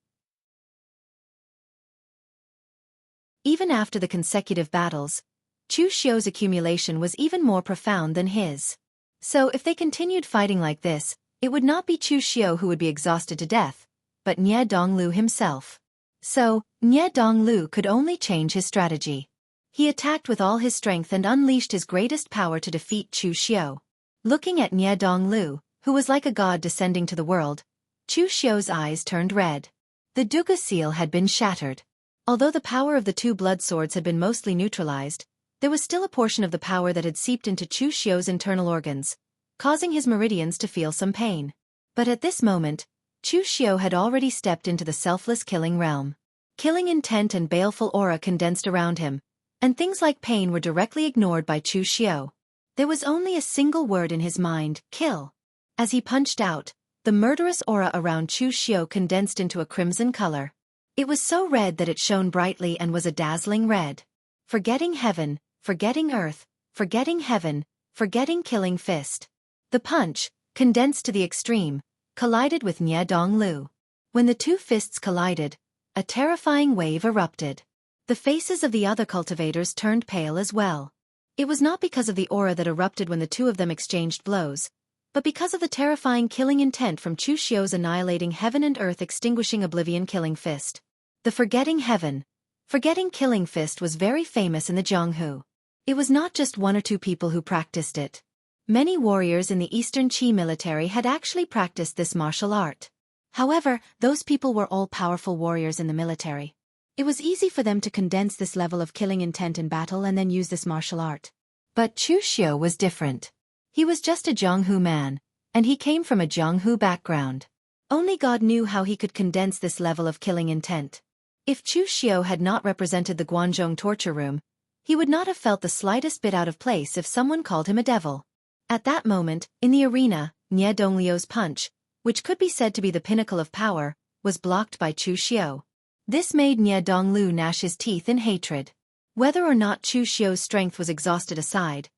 Even after the consecutive battles, Chu Xiao's accumulation was even more profound than his. So if they continued fighting like this, it would not be Chu Xiao who would be exhausted to death, but Nie Donglu himself. So, Nie Donglu could only change his strategy. He attacked with all his strength and unleashed his greatest power to defeat Chu Xiao. Looking at Nie Donglu, who was like a god descending to the world, Chu Xiao's eyes turned red. The Dugu seal had been shattered. Although the power of the 2 blood swords had been mostly neutralized, there was still a portion of the power that had seeped into Chu Xiao's internal organs, causing his meridians to feel some pain. But at this moment, Chu Xiao had already stepped into the selfless killing realm. Killing intent and baleful aura condensed around him, and things like pain were directly ignored by Chu Xiao. There was only a single word in his mind, kill. As he punched out, the murderous aura around Chu Xiao condensed into a crimson color. It was so red that it shone brightly and was a dazzling red. Forgetting heaven, forgetting earth, forgetting heaven, forgetting killing fist. The punch, condensed to the extreme, collided with Nie Donglu. When the 2 fists collided, a terrifying wave erupted. The faces of the other cultivators turned pale as well. It was not because of the aura that erupted when the 2 of them exchanged blows, but because of the terrifying killing intent from Chu Xiao's annihilating heaven and earth extinguishing oblivion killing fist. The forgetting heaven, forgetting killing fist was very famous in the Jianghu. It was not just 1 or 2 people who practiced it. Many warriors in the Eastern Qi military had actually practiced this martial art. However, those people were all powerful warriors in the military. It was easy for them to condense this level of killing intent in battle and then use this martial art. But Chu Xiao was different. He was just a Jianghu man, and he came from a Jianghu background. Only God knew how he could condense this level of killing intent. If Chu Xiao had not represented the Guanzhong torture room, he would not have felt the slightest bit out of place if someone called him a devil. At that moment, in the arena, Nie Donglio's punch, which could be said to be the pinnacle of power, was blocked by Chu Xiu. This made Nie Donglu gnash his teeth in hatred. Whether or not Chu Xiu's strength was exhausted aside,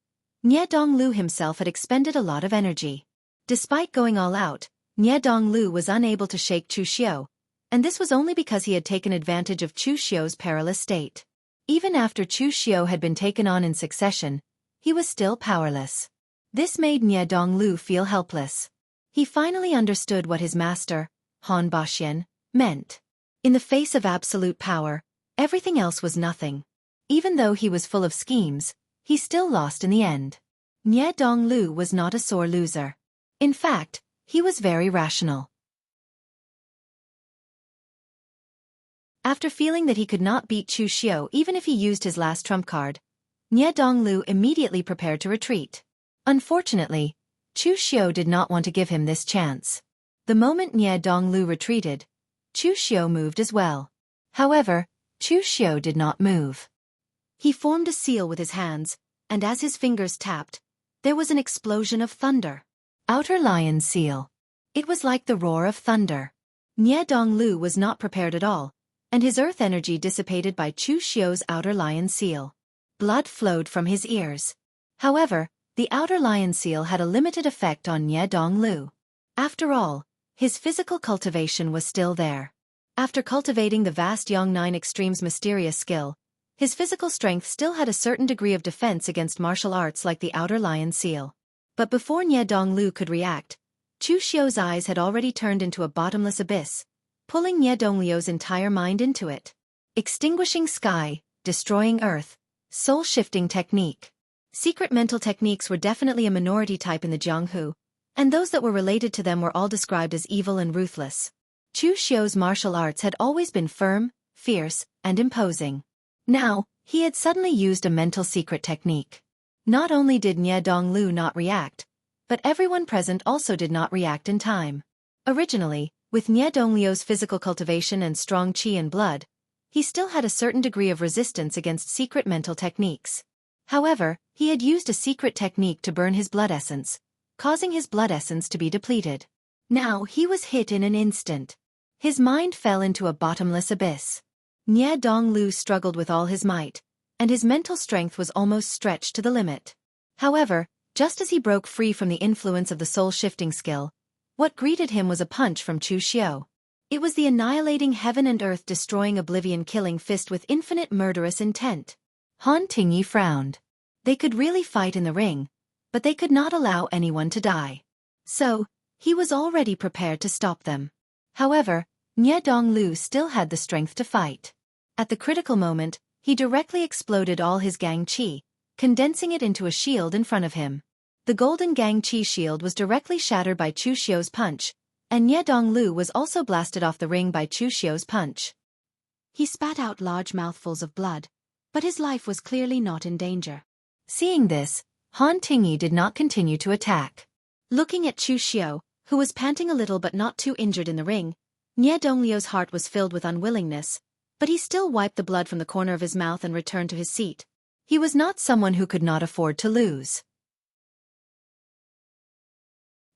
Nie Donglu himself had expended a lot of energy. Despite going all out, Nie Donglu was unable to shake Chu Xiu, and this was only because he had taken advantage of Chu Xiu's perilous state. Even after Chu Xiu had been taken on in succession, he was still powerless. This made Nie Donglu feel helpless. He finally understood what his master, Han Baxian, meant. In the face of absolute power, everything else was nothing. Even though he was full of schemes, he still lost in the end. Nie Donglu was not a sore loser. In fact, he was very rational. After feeling that he could not beat Chu Xiu even if he used his last trump card, Nie Donglu immediately prepared to retreat. Unfortunately, Chu Xiu did not want to give him this chance. The moment Nie Donglu retreated, Chu Xiu moved as well. However, Chu Xiu did not move. He formed a seal with his hands, and as his fingers tapped, there was an explosion of thunder. Outer Lion Seal. It was like the roar of thunder. Nie Donglu was not prepared at all, and his earth energy dissipated by Chu Xiu's Outer Lion Seal. Blood flowed from his ears. However, the Outer Lion Seal had a limited effect on Nie Donglu. After all, his physical cultivation was still there. After cultivating the vast Yang9 Extreme's mysterious skill, his physical strength still had a certain degree of defense against martial arts like the Outer Lion Seal. But before Nie Donglu could react, Chu Xiu's eyes had already turned into a bottomless abyss, pulling Nie Donglu's entire mind into it. Extinguishing sky, destroying earth, soul-shifting technique. Secret mental techniques were definitely a minority type in the Jianghu, and those that were related to them were all described as evil and ruthless. Chu Xiu's martial arts had always been firm, fierce, and imposing. Now, he had suddenly used a mental secret technique. Not only did Nie Donglu not react, but everyone present also did not react in time. Originally, with Nie Donglu's physical cultivation and strong qi and blood, he still had a certain degree of resistance against secret mental techniques. However, he had used a secret technique to burn his blood essence, causing his blood essence to be depleted. Now he was hit in an instant. His mind fell into a bottomless abyss. Nie Donglu struggled with all his might, and his mental strength was almost stretched to the limit. However, just as he broke free from the influence of the soul-shifting skill, what greeted him was a punch from Chu Xiu. It was the annihilating heaven and earth destroying oblivion killing fist with infinite murderous intent. Han Tingyi frowned. They could really fight in the ring, but they could not allow anyone to die. So, he was already prepared to stop them. However, Nie Donglu still had the strength to fight. At the critical moment, he directly exploded all his Gang Qi, condensing it into a shield in front of him. The golden Gang Qi shield was directly shattered by Chu Xiu's punch, and Nie Donglu was also blasted off the ring by Chu Xiu's punch. He spat out large mouthfuls of blood, but his life was clearly not in danger. Seeing this, Han Tingyi did not continue to attack. Looking at Chu Xiu, who was panting a little but not too injured in the ring, Nie Donglu's heart was filled with unwillingness, but he still wiped the blood from the corner of his mouth and returned to his seat. He was not someone who could not afford to lose.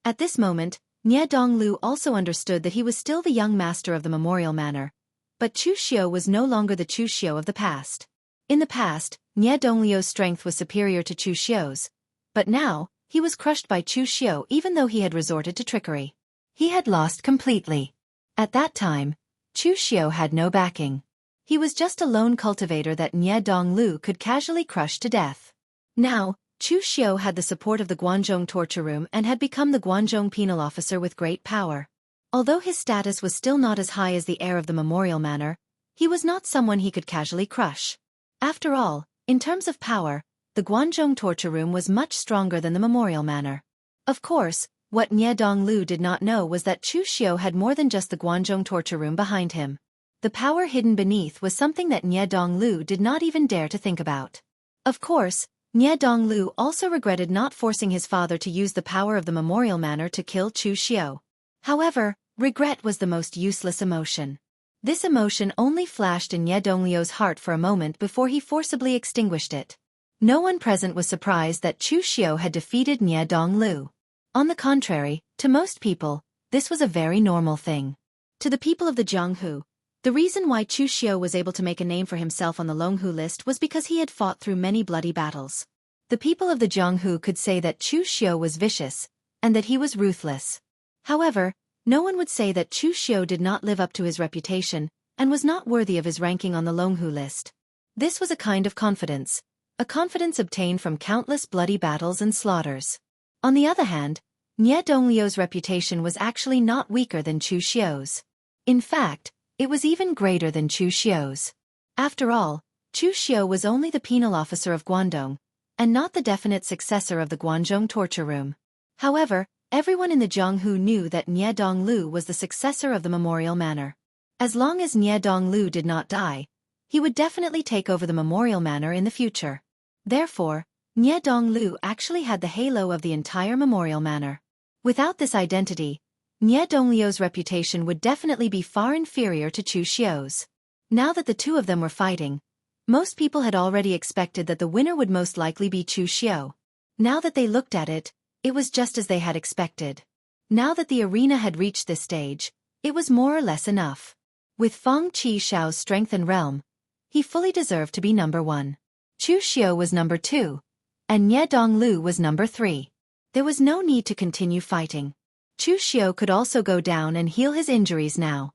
At this moment, Nie Donglu also understood that he was still the young master of the Memorial Manor, but Chu Xiu was no longer the Chu Xiu of the past. In the past, Nie Donglu's strength was superior to Chu Xiu's, but now, he was crushed by Chu Xiu even though he had resorted to trickery. He had lost completely. At that time, Chu Xiu had no backing. He was just a lone cultivator that Nie Donglu could casually crush to death. Now, Chu Xiu had the support of the Guanzhong torture room and had become the Guanzhong penal officer with great power. Although his status was still not as high as the heir of the Memorial Manor, he was not someone he could casually crush. After all, in terms of power, the Guanzhong torture room was much stronger than the Memorial Manor. Of course, what Nie Donglu did not know was that Chu Xiu had more than just the Guanzhong torture room behind him. The power hidden beneath was something that Nie Donglu did not even dare to think about. Of course, Nie Donglu also regretted not forcing his father to use the power of the Memorial Manor to kill Chu Xiu. However, regret was the most useless emotion. This emotion only flashed in Nie Donglu's heart for a moment before he forcibly extinguished it. No one present was surprised that Chu Xiu had defeated Nie Donglu. On the contrary, to most people, this was a very normal thing. To the people of the Jianghu, the reason why Chu Xiu was able to make a name for himself on the Longhu list was because he had fought through many bloody battles. The people of the Jianghu could say that Chu Xiu was vicious, and that he was ruthless. However, no one would say that Chu Xiu did not live up to his reputation, and was not worthy of his ranking on the Longhu list. This was a kind of confidence, a confidence obtained from countless bloody battles and slaughters. On the other hand, Nie Dongliu's reputation was actually not weaker than Chu Xiu's. In fact, it was even greater than Chu Xiu's. After all, Chu Xiu was only the penal officer of Guangdong, and not the definite successor of the Guangzhou torture room. However, everyone in the Jianghu knew that Nie Donglu was the successor of the memorial manor. As long as Nie Donglu did not die, he would definitely take over the memorial manor in the future. Therefore, Nie Donglu actually had the halo of the entire memorial manor. Without this identity, Nie Dongliu's reputation would definitely be far inferior to Chu Xiu's. Now that the two of them were fighting, most people had already expected that the winner would most likely be Chu Xiu. Now that they looked at it, it was just as they had expected. Now that the arena had reached this stage, it was more or less enough. With Feng Qixiao's strength and realm, he fully deserved to be number 1. Chu Xiu was number 2, and Nie Donglu was number 3. There was no need to continue fighting. Chu Xiu could also go down and heal his injuries now.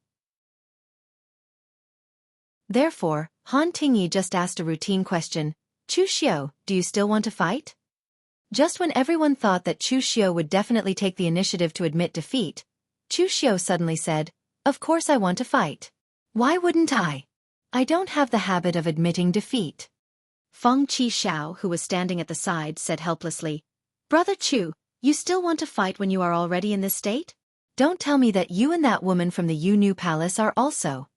Therefore, Han Tingyi just asked a routine question, Chu Xiu, do you still want to fight? Just when everyone thought that Chu Xiu would definitely take the initiative to admit defeat, Chu Xiu suddenly said, of course I want to fight. Why wouldn't I? I don't have the habit of admitting defeat. Feng Qixiao, who was standing at the side, said helplessly, Brother Chu, you still want to fight when you are already in this state? Don't tell me that you and that woman from the Yunu Palace are also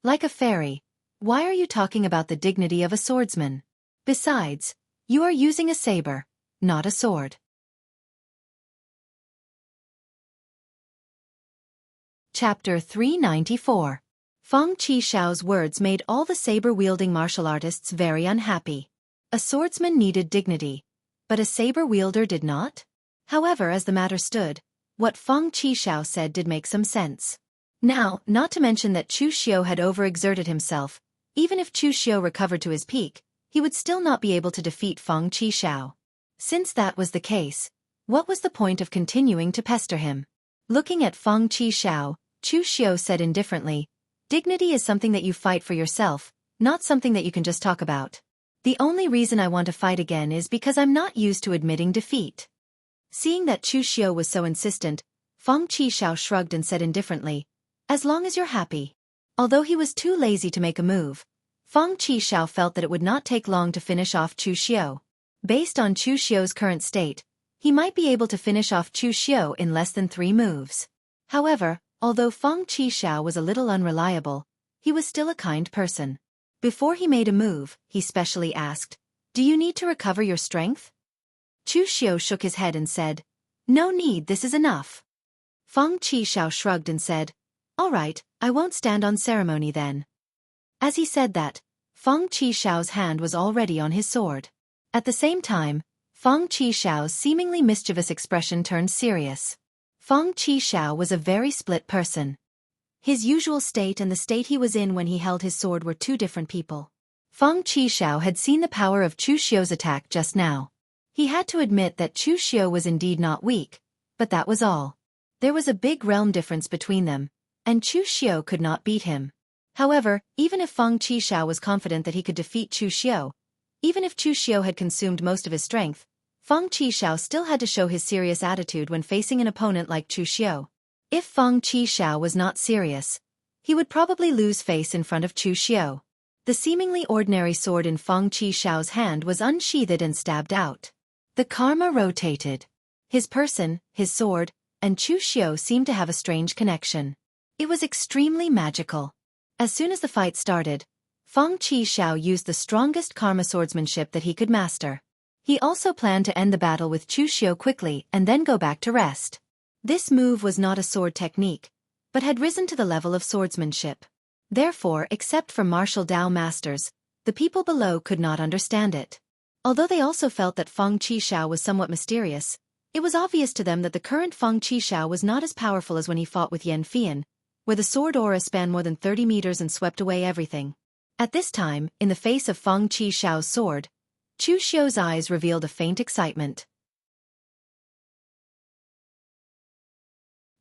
like a fairy. Why are you talking about the dignity of a swordsman? Besides, you are using a saber, not a sword. Chapter 394. Feng Qixiao's words made all the saber-wielding martial artists very unhappy. A swordsman needed dignity, but a saber-wielder did not? However, as the matter stood, what Feng Qixiao said did make some sense. Now, not to mention that Chu Xiu had overexerted himself, even if Chu Xiu recovered to his peak, he would still not be able to defeat Feng Qixiao. Since that was the case, what was the point of continuing to pester him? Looking at Feng Qixiao, Chu Xiu said indifferently, dignity is something that you fight for yourself, not something that you can just talk about. The only reason I want to fight again is because I'm not used to admitting defeat. Seeing that Chu Xiu was so insistent, Feng Qixiao shrugged and said indifferently, as long as you're happy. Although he was too lazy to make a move, Feng Qixiao felt that it would not take long to finish off Chu Xiu. Based on Chu Xiu's current state, he might be able to finish off Chu Xiu in less than 3 moves. However, although Feng Qixiao was a little unreliable, he was still a kind person. Before he made a move, he specially asked, do you need to recover your strength? Chu Xiu shook his head and said, no need, this is enough. Feng Qixiao shrugged and said, all right, I won't stand on ceremony then. As he said that, Feng Qixiao's hand was already on his sword. At the same time, Feng Qixiao's seemingly mischievous expression turned serious. Feng Qixiao was a very split person. His usual state and the state he was in when he held his sword were two different people. Feng Qixiao had seen the power of Chu Xiu's attack just now. He had to admit that Chu Xiu was indeed not weak, but that was all. There was a big realm difference between them, and Chu Xiu could not beat him. However, even if Feng Qixiao was confident that he could defeat Chu Xiu, even if Chu Xiu had consumed most of his strength, Feng Qixiao still had to show his serious attitude when facing an opponent like Chu Xiu. If Feng Qixiao was not serious, he would probably lose face in front of Chu Xiu. The seemingly ordinary sword in Feng Qixiao's hand was unsheathed and stabbed out. The karma rotated. His person, his sword, and Chu Xiu seemed to have a strange connection. It was extremely magical. As soon as the fight started, Feng Qixiao used the strongest karma swordsmanship that he could master. He also planned to end the battle with Chu Xiu quickly and then go back to rest. This move was not a sword technique, but had risen to the level of swordsmanship. Therefore, except for martial Dao masters, the people below could not understand it. Although they also felt that Feng Qixiao was somewhat mysterious, it was obvious to them that the current Feng Qixiao was not as powerful as when he fought with Yan Fian, where the sword aura spanned more than 30 meters and swept away everything. At this time, in the face of Fang Qixiao's sword, Chu Xiu's eyes revealed a faint excitement.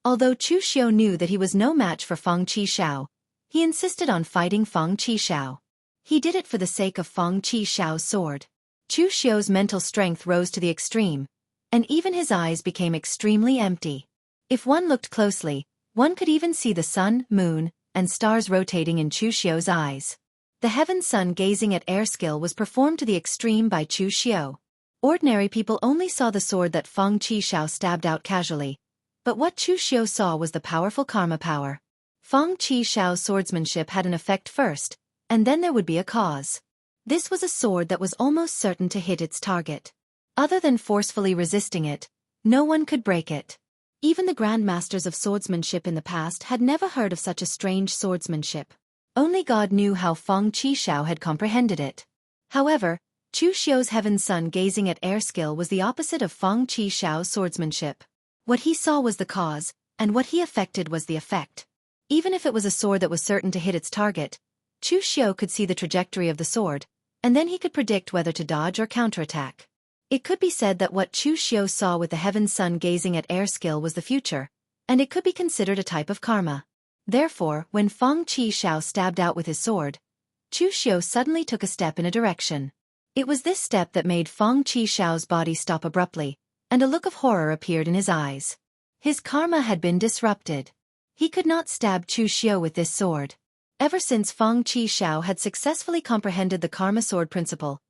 Although Chu Xiu knew that he was no match for Fang Qixiao, he insisted on fighting Fang Qixiao. He did it for the sake of Fang Qixiao's sword. Chu Xiu's mental strength rose to the extreme, and even his eyes became extremely empty. If one looked closely, one could even see the sun, moon, and stars rotating in Chu Xiu's eyes. The heaven sun gazing at air skill was performed to the extreme by Chu Xiu. Ordinary people only saw the sword that Fang Qixiao stabbed out casually, but what Chu Xiu saw was the powerful karma power. Fang Qixiao's swordsmanship had an effect first, and then there would be a cause. This was a sword that was almost certain to hit its target. Other than forcefully resisting it, no one could break it. Even the grandmasters of swordsmanship in the past had never heard of such a strange swordsmanship. Only God knew how Fang Qixiao had comprehended it. However, Chu Xiu's heaven sun gazing at air skill was the opposite of Fang Qixiao's swordsmanship. What he saw was the cause, and what he affected was the effect. Even if it was a sword that was certain to hit its target, Chu Xiu could see the trajectory of the sword, and then he could predict whether to dodge or counterattack. It could be said that what Chu Xiu saw with the heaven sun gazing at air skill was the future, and it could be considered a type of karma. Therefore, when Fang Qixiao stabbed out with his sword, Chu Xiu suddenly took a step in a direction. It was this step that made Fang Qixiao's body stop abruptly, and a look of horror appeared in his eyes. His karma had been disrupted. He could not stab Chu Xiu with this sword. Ever since Fang Qixiao had successfully comprehended the karma sword principle,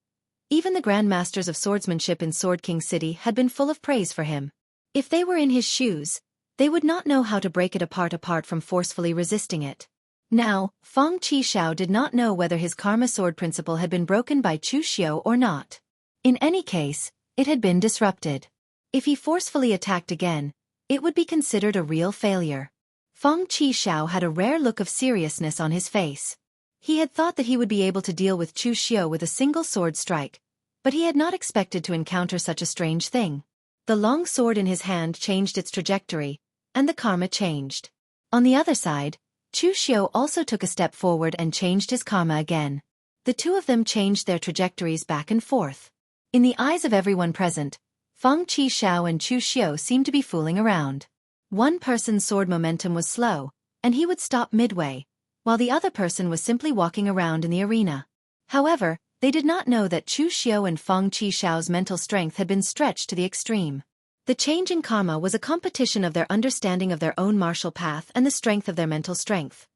even the grandmasters of swordsmanship in Sword King City had been full of praise for him. If they were in his shoes, they would not know how to break it apart from forcefully resisting it. Now, Fang Qixiao did not know whether his karma sword principle had been broken by Chu Xiu or not. In any case, it had been disrupted. If he forcefully attacked again, it would be considered a real failure. Fang Qixiao had a rare look of seriousness on his face. He had thought that he would be able to deal with Chu Xiu with a single sword strike, but he had not expected to encounter such a strange thing. The long sword in his hand changed its trajectory, and the karma changed. On the other side, Chu Xiu also took a step forward and changed his karma again. The two of them changed their trajectories back and forth. In the eyes of everyone present, Fang Qixiao and Chu Xiu seemed to be fooling around. One person's sword momentum was slow, and he would stop midway, while the other person was simply walking around in the arena. However, they did not know that Chu Xiu and Fang Qixiao's mental strength had been stretched to the extreme. The change in karma was a competition of their understanding of their own martial path and the strength of their mental strength.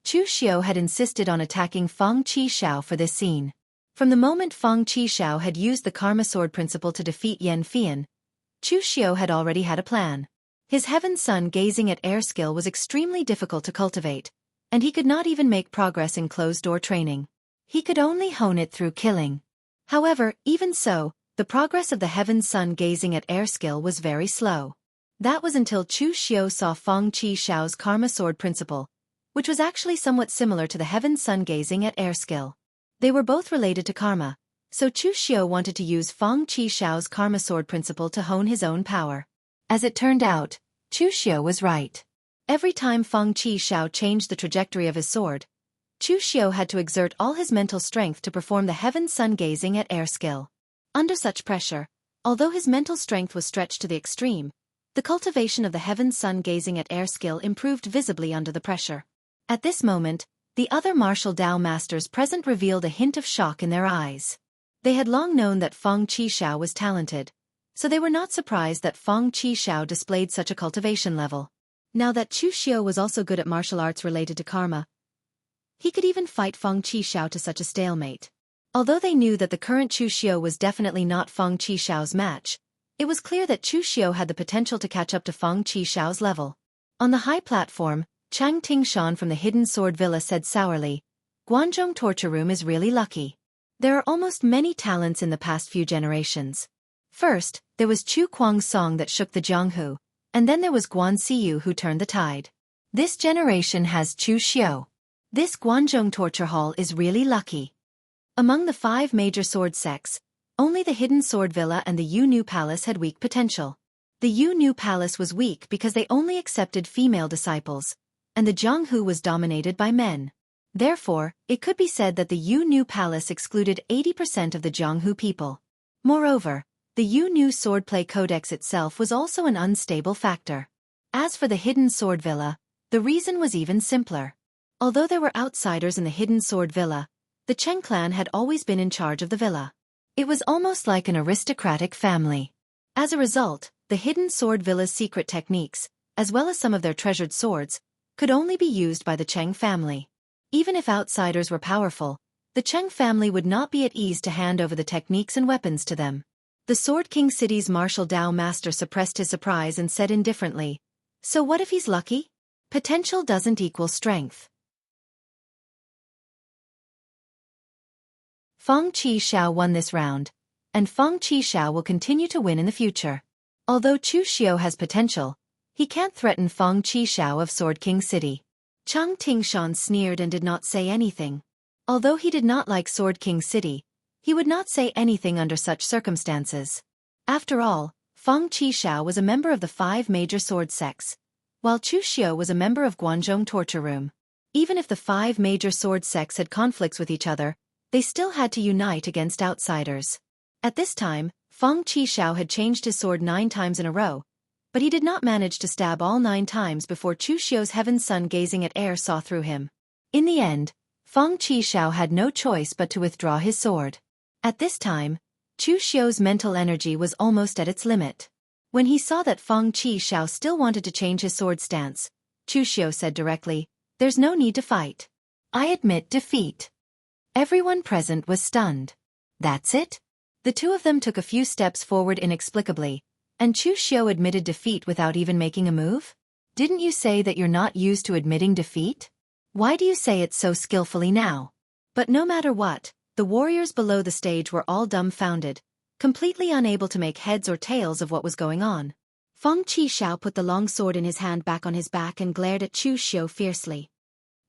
Chu Xiu had insisted on attacking Fang Qixiao for this scene. From the moment Fang Qixiao had used the karma sword principle to defeat Yan Fian, Chu Xiu had already had a plan. His heaven sun gazing at air skill was extremely difficult to cultivate, and he could not even make progress in closed-door training. He could only hone it through killing. However, even so, the progress of the heaven sun gazing at air skill was very slow. That was until Chu Xiu saw Fang Qixiao's karma sword principle, which was actually somewhat similar to the heaven sun gazing at air skill. They were both related to karma, so Chu Xiu wanted to use Fang Qixiao's karma sword principle to hone his own power. As it turned out, Chu Xiu was right. Every time Fang Qixiao changed the trajectory of his sword, Chu Xiu had to exert all his mental strength to perform the heaven sun gazing at air skill. Under such pressure, although his mental strength was stretched to the extreme, the cultivation of the heaven sun gazing at air skill improved visibly under the pressure. At this moment, the other martial Dao masters present revealed a hint of shock in their eyes. They had long known that Fang Qixiao was talented, so they were not surprised that Fang Qixiao displayed such a cultivation level. Now that Chu Xiu was also good at martial arts related to karma, he could even fight Fang Qixiao to such a stalemate. Although they knew that the current Chu Xiu was definitely not Fang Qixiao's match, it was clear that Chu Xiu had the potential to catch up to Fang Qixiao's level. On the high platform, Chang Tingshan from the Hidden Sword Villa said sourly, "Guanzhong Torture Room is really lucky. There are almost many talents in the past few generations. First, there was Chu Kuang's song that shook the Jianghu, and then there was Guan Siyu who turned the tide. This generation has Chu Xiu. This Guanzhong Torture Hall is really lucky." Among the 5 major sword sects, only the Hidden Sword Villa and the Yu Nu Palace had weak potential. The Yu Nu Palace was weak because they only accepted female disciples, and the Jianghu was dominated by men. Therefore, it could be said that the Yu Nu Palace excluded 80% of the Jianghu people. Moreover, the Yu Nu swordplay codex itself was also an unstable factor. As for the hidden sword villa, the reason was even simpler. Although there were outsiders in the hidden sword villa, the Cheng clan had always been in charge of the villa. It was almost like an aristocratic family. As a result, the hidden sword villa's secret techniques, as well as some of their treasured swords, could only be used by the Cheng family. Even if outsiders were powerful, the Cheng family would not be at ease to hand over the techniques and weapons to them. The Sword King City's martial Dao master suppressed his surprise and said indifferently, "So what if he's lucky? Potential doesn't equal strength." Feng Qixiao won this round, and Feng Qixiao will continue to win in the future. Although Chu Xiao has potential, he can't threaten Feng Qixiao of Sword King City. Chang Tingshan sneered and did not say anything. Although he did not like Sword King City, he would not say anything under such circumstances. After all, Feng Qixiao was a member of the 5 major sword sects, while Chu Xiao was a member of Guanzhong Torture Room. Even if the 5 major sword sects had conflicts with each other, they still had to unite against outsiders. At this time, Feng Qixiao had changed his sword 9 times in a row, but he did not manage to stab all 9 times before Chu Xiao's heaven sun gazing at air saw through him. In the end, Feng Qixiao had no choice but to withdraw his sword. At this time, Chu Xiao's mental energy was almost at its limit. When he saw that Feng Qixiao still wanted to change his sword stance, Chu Xiao said directly, "There's no need to fight. I admit defeat." Everyone present was stunned. That's it? The two of them took a few steps forward inexplicably, and Chu Xiao admitted defeat without even making a move? Didn't you say that you're not used to admitting defeat? Why do you say it so skillfully now? But no matter what, the warriors below the stage were all dumbfounded, completely unable to make heads or tails of what was going on. Feng Qixiao put the long sword in his hand back on his back and glared at Chu Xiao fiercely.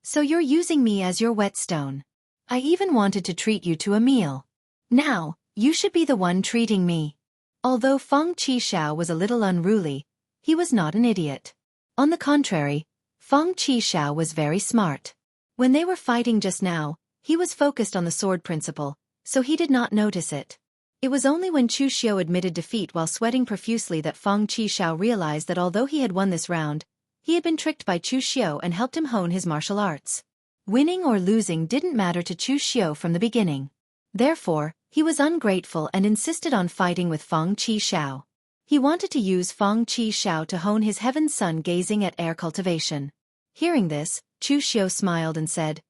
"So you're using me as your whetstone. I even wanted to treat you to a meal. Now, you should be the one treating me." Although Feng Qixiao was a little unruly, he was not an idiot. On the contrary, Feng Qixiao was very smart. When they were fighting just now, he was focused on the sword principle, so he did not notice it. It was only when Chu Xiao admitted defeat while sweating profusely that Feng Qixiao realized that although he had won this round, he had been tricked by Chu Xiao and helped him hone his martial arts. Winning or losing didn't matter to Chu Xiao from the beginning. Therefore, he was ungrateful and insisted on fighting with Feng Qixiao. He wanted to use Feng Qixiao to hone his heaven sun gazing at air cultivation. Hearing this, Chu Xiao smiled and said,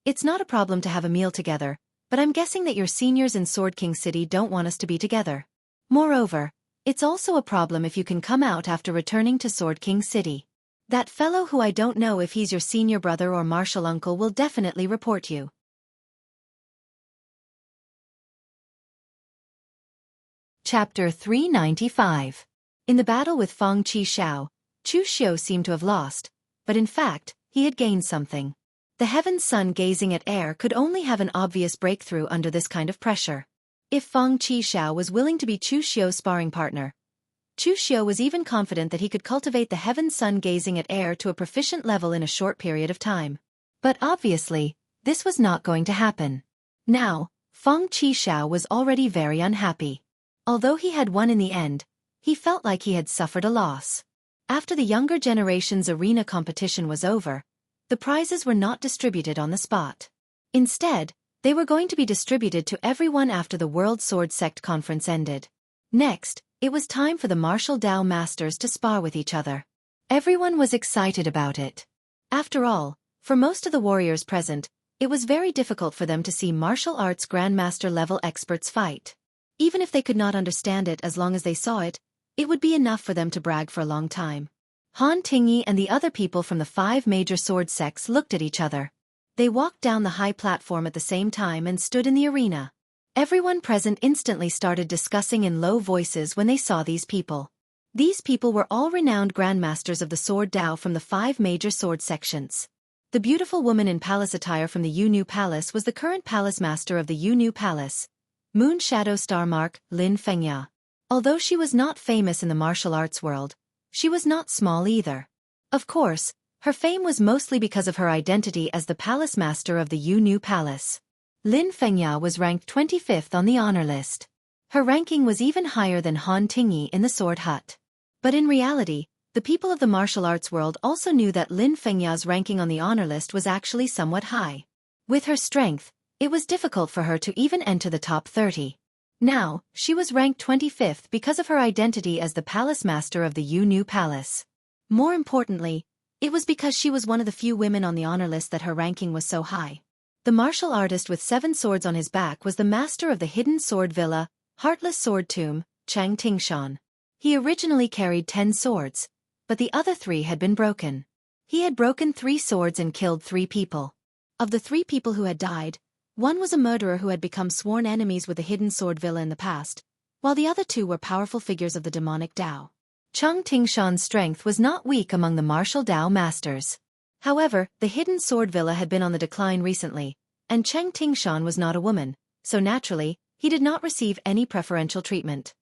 "It's not a problem to have a meal together, but I'm guessing that your seniors in Sword King City don't want us to be together. Moreover, it's also a problem if you can come out after returning to Sword King City. That fellow who I don't know if he's your senior brother or martial uncle will definitely report you." Chapter 395. In the battle with Feng Qixiao, Chu Xiao seemed to have lost, but in fact, he had gained something. The heaven sun gazing at air could only have an obvious breakthrough under this kind of pressure. If Feng Qixiao was willing to be Chu Xiao's sparring partner, Chu Xiao was even confident that he could cultivate the heaven sun gazing at air to a proficient level in a short period of time. But obviously, this was not going to happen. Now, Feng Qixiao was already very unhappy. Although he had won in the end, he felt like he had suffered a loss. After the younger generation's arena competition was over, the prizes were not distributed on the spot. Instead, they were going to be distributed to everyone after the World Sword Sect Conference ended. Next, it was time for the martial Dao masters to spar with each other. Everyone was excited about it. After all, for most of the warriors present, it was very difficult for them to see martial arts grandmaster-level experts fight. Even if they could not understand it as long as they saw it, it would be enough for them to brag for a long time. Han Tingyi and the other people from the 5 major sword sects looked at each other. They walked down the high platform at the same time and stood in the arena. Everyone present instantly started discussing in low voices when they saw these people. These people were all renowned grandmasters of the sword Dao from the 5 major sword sections. The beautiful woman in palace attire from the Yu Nu Palace was the current palace master of the Yu Nu Palace, Moon Shadow Star Mark, Lin Fengya. Although she was not famous in the martial arts world, she was not small either. Of course, her fame was mostly because of her identity as the palace master of the Yu Palace. Lin Fengya was ranked 25th on the honor list. Her ranking was even higher than Han Tingyi in the Sword Hut. But in reality, the people of the martial arts world also knew that Lin Fengya's ranking on the honor list was actually somewhat high. With her strength, it was difficult for her to even enter the top 30. Now, she was ranked 25th because of her identity as the palace master of the Yu Palace. More importantly, it was because she was one of the few women on the honor list that her ranking was so high. The martial artist with 7 swords on his back was the master of the Hidden Sword Villa, Heartless Sword Tomb, Chang Tingshan. He originally carried 10 swords, but the other 3 had been broken. He had broken 3 swords and killed 3 people. Of the 3 people who had died, one was a murderer who had become sworn enemies with the Hidden Sword Villa in the past, while the other 2 were powerful figures of the demonic Dao. Chang Tingshan's strength was not weak among the martial Dao masters. However, the Hidden Sword Villa had been on the decline recently, and Chang Tingshan was not a woman, so naturally, he did not receive any preferential treatment.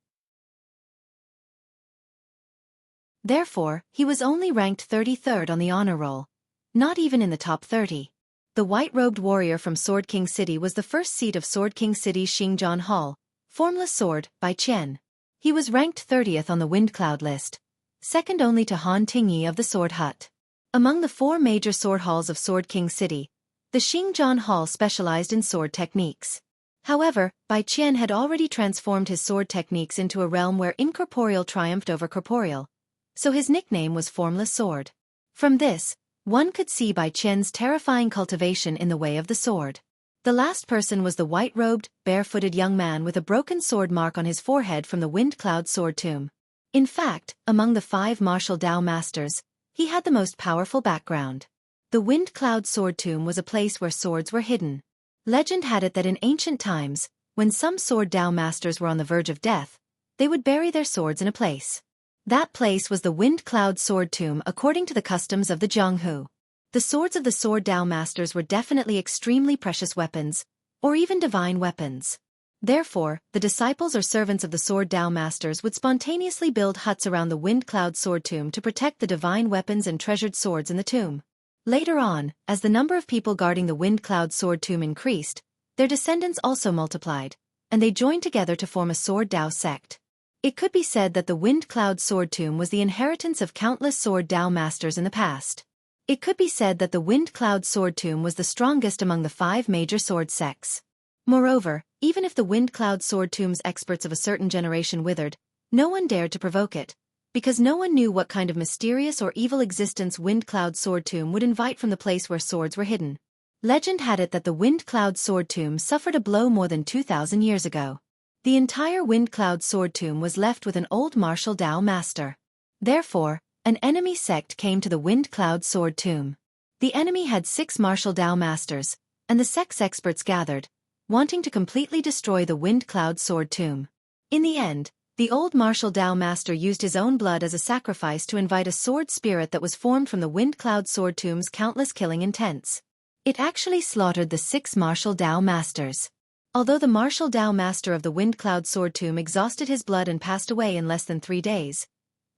Therefore, he was only ranked 33rd on the honor roll, not even in the top 30. The white-robed warrior from Sword King City was the first seat of Sword King City's Xingjian Hall, Formless Sword, by Qian. He was ranked 30th on the Wind Cloud list, second only to Han Tingyi of the Sword Hut. Among the 4 major sword halls of Sword King City, the Xingjian Hall specialized in sword techniques. However, Bai Qian had already transformed his sword techniques into a realm where incorporeal triumphed over corporeal, so his nickname was Formless Sword. From this, one could see Bai Qian's terrifying cultivation in the way of the sword. The last person was the white-robed, barefooted young man with a broken sword mark on his forehead from the Wind Cloud Sword Tomb. In fact, among the 5 martial Dao masters, he had the most powerful background. The Wind Cloud Sword Tomb was a place where swords were hidden. Legend had it that in ancient times, when some sword Dao masters were on the verge of death, they would bury their swords in a place. That place was the Wind Cloud Sword Tomb according to the customs of the Jianghu. The swords of the sword Dao masters were definitely extremely precious weapons, or even divine weapons. Therefore, the disciples or servants of the sword Dao masters would spontaneously build huts around the Wind Cloud Sword Tomb to protect the divine weapons and treasured swords in the tomb. Later on, as the number of people guarding the Wind Cloud Sword Tomb increased, their descendants also multiplied, and they joined together to form a sword Dao sect. It could be said that the Wind Cloud Sword Tomb was the inheritance of countless sword Dao masters in the past. It could be said that the Wind Cloud Sword Tomb was the strongest among the 5 major sword sects. Moreover, even if the Wind Cloud Sword Tomb's experts of a certain generation withered, no one dared to provoke it, because no one knew what kind of mysterious or evil existence Wind Cloud Sword Tomb would invite from the place where swords were hidden. Legend had it that the Wind Cloud Sword Tomb suffered a blow more than 2,000 years ago. The entire Wind Cloud Sword Tomb was left with an old martial Dao master. Therefore, an enemy sect came to the Wind Cloud Sword Tomb. The enemy had 6 martial Dao masters, and the sect's experts gathered, wanting to completely destroy the Wind Cloud Sword Tomb. In the end, the old martial Dao master used his own blood as a sacrifice to invite a sword spirit that was formed from the Wind Cloud Sword Tomb's countless killing intents. It actually slaughtered the 6 martial Dao masters. Although the martial Dao master of the Wind Cloud Sword Tomb exhausted his blood and passed away in less than 3 days,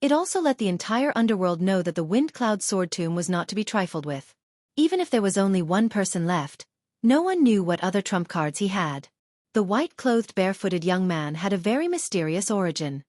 it also let the entire underworld know that the Wind Cloud Sword Tomb was not to be trifled with. Even if there was only one person left, no one knew what other trump cards he had. The white-clothed barefooted young man had a very mysterious origin.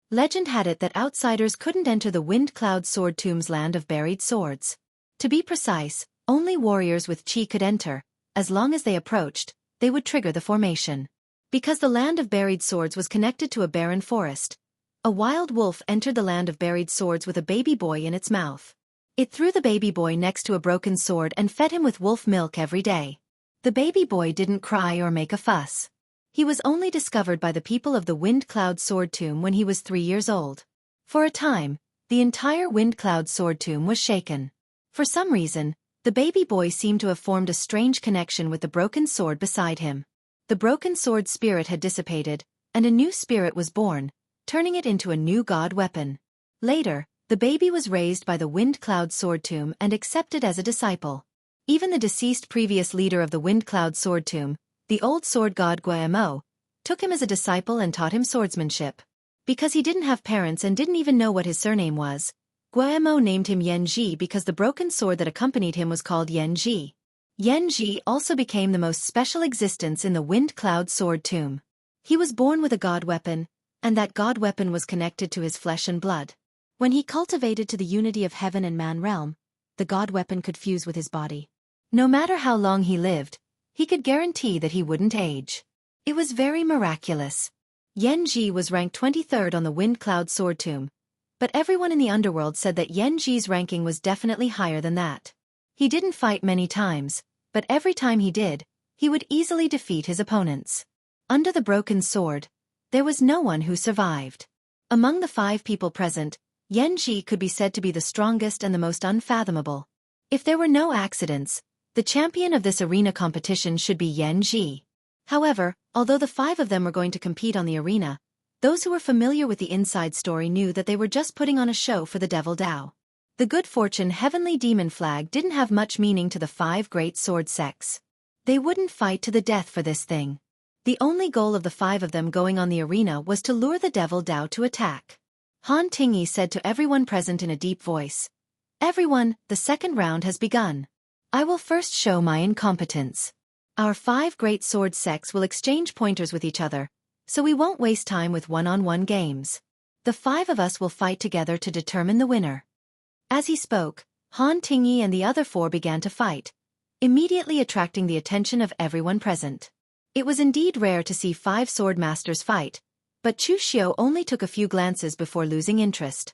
Legend had it that outsiders couldn't enter the Wind Cloud Sword Tomb's land of buried swords. To be precise, only warriors with chi could enter. As long as they approached, they would trigger the formation. Because the land of buried swords was connected to a barren forest, a wild wolf entered the land of buried swords with a baby boy in its mouth. It threw the baby boy next to a broken sword and fed him with wolf milk every day. The baby boy didn't cry or make a fuss. He was only discovered by the people of the Wind Cloud Sword Tomb when he was 3 years old. For a time, the entire Wind Cloud Sword Tomb was shaken. For some reason, the baby boy seemed to have formed a strange connection with the broken sword beside him. The broken sword spirit had dissipated, and a new spirit was born, turning it into a new god weapon. Later, the baby was raised by the Wind Cloud Sword Tomb and accepted as a disciple. Even the deceased previous leader of the Wind Cloud Sword Tomb, the old sword god Guillemot, took him as a disciple and taught him swordsmanship. Because he didn't have parents and didn't even know what his surname was, Guillermo named him Yanji because the broken sword that accompanied him was called Yanji. Yanji also became the most special existence in the Wind Cloud Sword Tomb. He was born with a god weapon, and that god weapon was connected to his flesh and blood. When he cultivated to the unity of heaven and man realm, the god weapon could fuse with his body. No matter how long he lived, he could guarantee that he wouldn't age. It was very miraculous. Yanji was ranked 23rd on the Wind Cloud Sword Tomb, but everyone in the underworld said that Yanji's ranking was definitely higher than that. He didn't fight many times, but every time he did, he would easily defeat his opponents. Under the broken sword, there was no one who survived. Among the 5 people present, Yanji could be said to be the strongest and the most unfathomable. If there were no accidents, the champion of this arena competition should be Yanji. However, although the 5 of them were going to compete on the arena, those who were familiar with the inside story knew that they were just putting on a show for the Devil Dao. The Good Fortune Heavenly Demon flag didn't have much meaning to the 5 great sword sects. They wouldn't fight to the death for this thing. The only goal of the 5 of them going on the arena was to lure the Devil Dao to attack. Han Tingyi said to everyone present in a deep voice, "Everyone, the second round has begun. I will first show my incompetence. Our 5 great sword sects will exchange pointers with each other, so we won't waste time with one-on-one games. The 5 of us will fight together to determine the winner." As he spoke, Han Tingyi and the other 4 began to fight, immediately attracting the attention of everyone present. It was indeed rare to see 5 sword masters fight, but Chu Xiao only took a few glances before losing interest.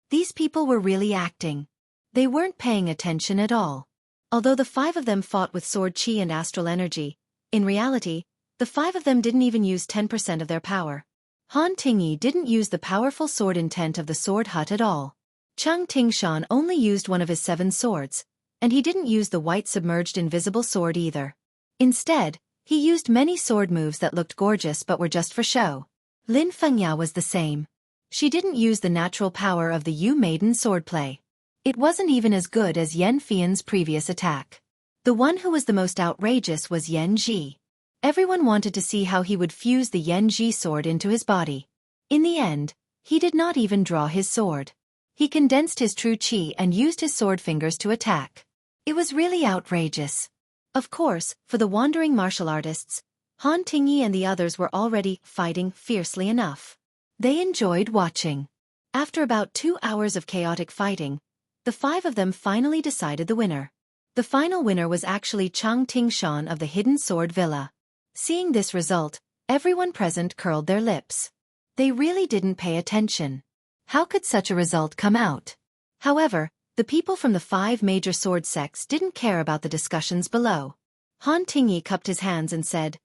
These people were really acting. They weren't paying attention at all. Although the 5 of them fought with sword chi and astral energy, in reality, the 5 of them didn't even use 10% of their power. Han Tingyi didn't use the powerful sword intent of the sword hut at all. Cheng Tingshan only used one of his 7 swords, and he didn't use the white submerged invisible sword either. Instead, he used many sword moves that looked gorgeous but were just for show. Lin Fengya was the same. She didn't use the natural power of the Yu Maiden swordplay. It wasn't even as good as Yan Fian's previous attack. The one who was the most outrageous was Yanji. Everyone wanted to see how he would fuse the Yanji sword into his body. In the end, he did not even draw his sword. He condensed his true chi and used his sword fingers to attack. It was really outrageous. Of course, for the wandering martial artists, Han Tingyi and the others were already fighting fiercely enough. They enjoyed watching. After about 2 hours of chaotic fighting, the 5 of them finally decided the winner. The final winner was actually Cheng Tingshan of the Hidden Sword Villa. Seeing this result, everyone present curled their lips. They really didn't pay attention. How could such a result come out? However, the people from the 5 major sword sects didn't care about the discussions below. Han Tingyi cupped his hands and said,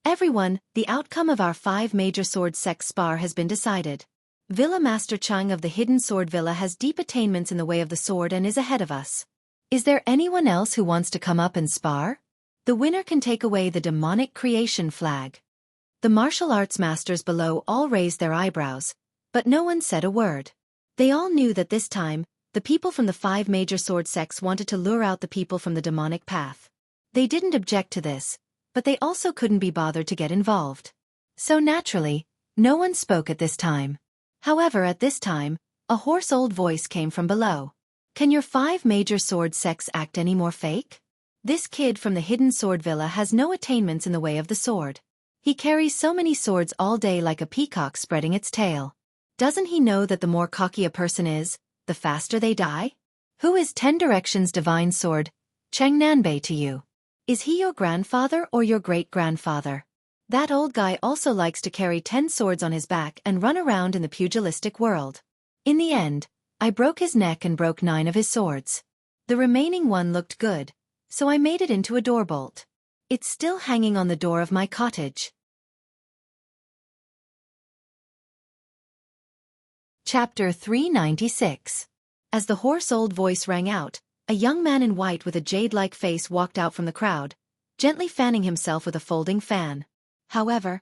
"Everyone, the outcome of our 5 major sword sects spar has been decided. Villa Master Cheng of the Hidden Sword Villa has deep attainments in the way of the sword and is ahead of us. Is there anyone else who wants to come up and spar? The winner can take away the demonic creation flag." The martial arts masters below all raised their eyebrows, but no one said a word. They all knew that this time, the people from the 5 major sword sects wanted to lure out the people from the demonic path. They didn't object to this, but they also couldn't be bothered to get involved. So naturally, no one spoke at this time. However, at this time, a hoarse old voice came from below. "Can your 5 major sword sects act any more fake? This kid from the Hidden Sword Villa has no attainments in the way of the sword. He carries so many swords all day like a peacock spreading its tail. Doesn't he know that the more cocky a person is, the faster they die? Who is 10 Directions Divine Sword, Cheng Nanbei to you? Is he your grandfather or your great-grandfather? That old guy also likes to carry 10 swords on his back and run around in the pugilistic world. In the end, I broke his neck and broke 9 of his swords. The remaining one looked good, so I made it into a door bolt. It's still hanging on the door of my cottage." Chapter 396. As the hoarse old voice rang out, a young man in white with a jade-like face walked out from the crowd, gently fanning himself with a folding fan. However,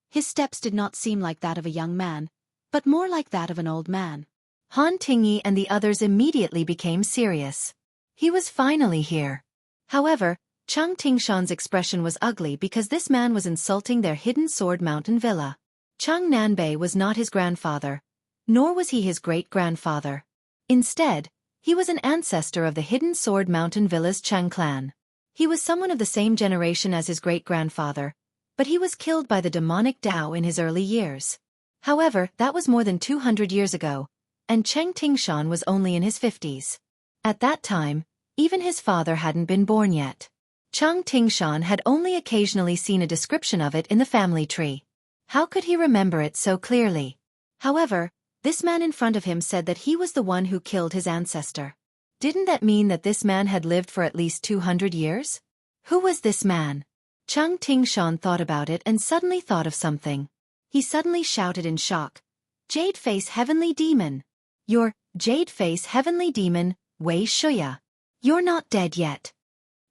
his steps did not seem like that of a young man, but more like that of an old man. Han Tingyi and the others immediately became serious. He was finally here. However, Chang Tingshan's expression was ugly because this man was insulting their hidden sword mountain villa. Chang Nanbei was not his grandfather, nor was he his great-grandfather. Instead, he was an ancestor of the hidden sword mountain villa's Chang clan. He was someone of the same generation as his great-grandfather, but he was killed by the demonic Dao in his early years. However, that was more than 200 years ago, and Chang Tingshan was only in his 50s. At that time, even his father hadn't been born yet. Chang Tingshan had only occasionally seen a description of it in the family tree. How could he remember it so clearly? However, this man in front of him said that he was the one who killed his ancestor. Didn't that mean that this man had lived for at least 200 years? Who was this man? Chang Tingshan thought about it and suddenly thought of something. He suddenly shouted in shock, "Jade Face Heavenly Demon! You're Jade Face Heavenly Demon, Wei Shuya. You're not dead yet."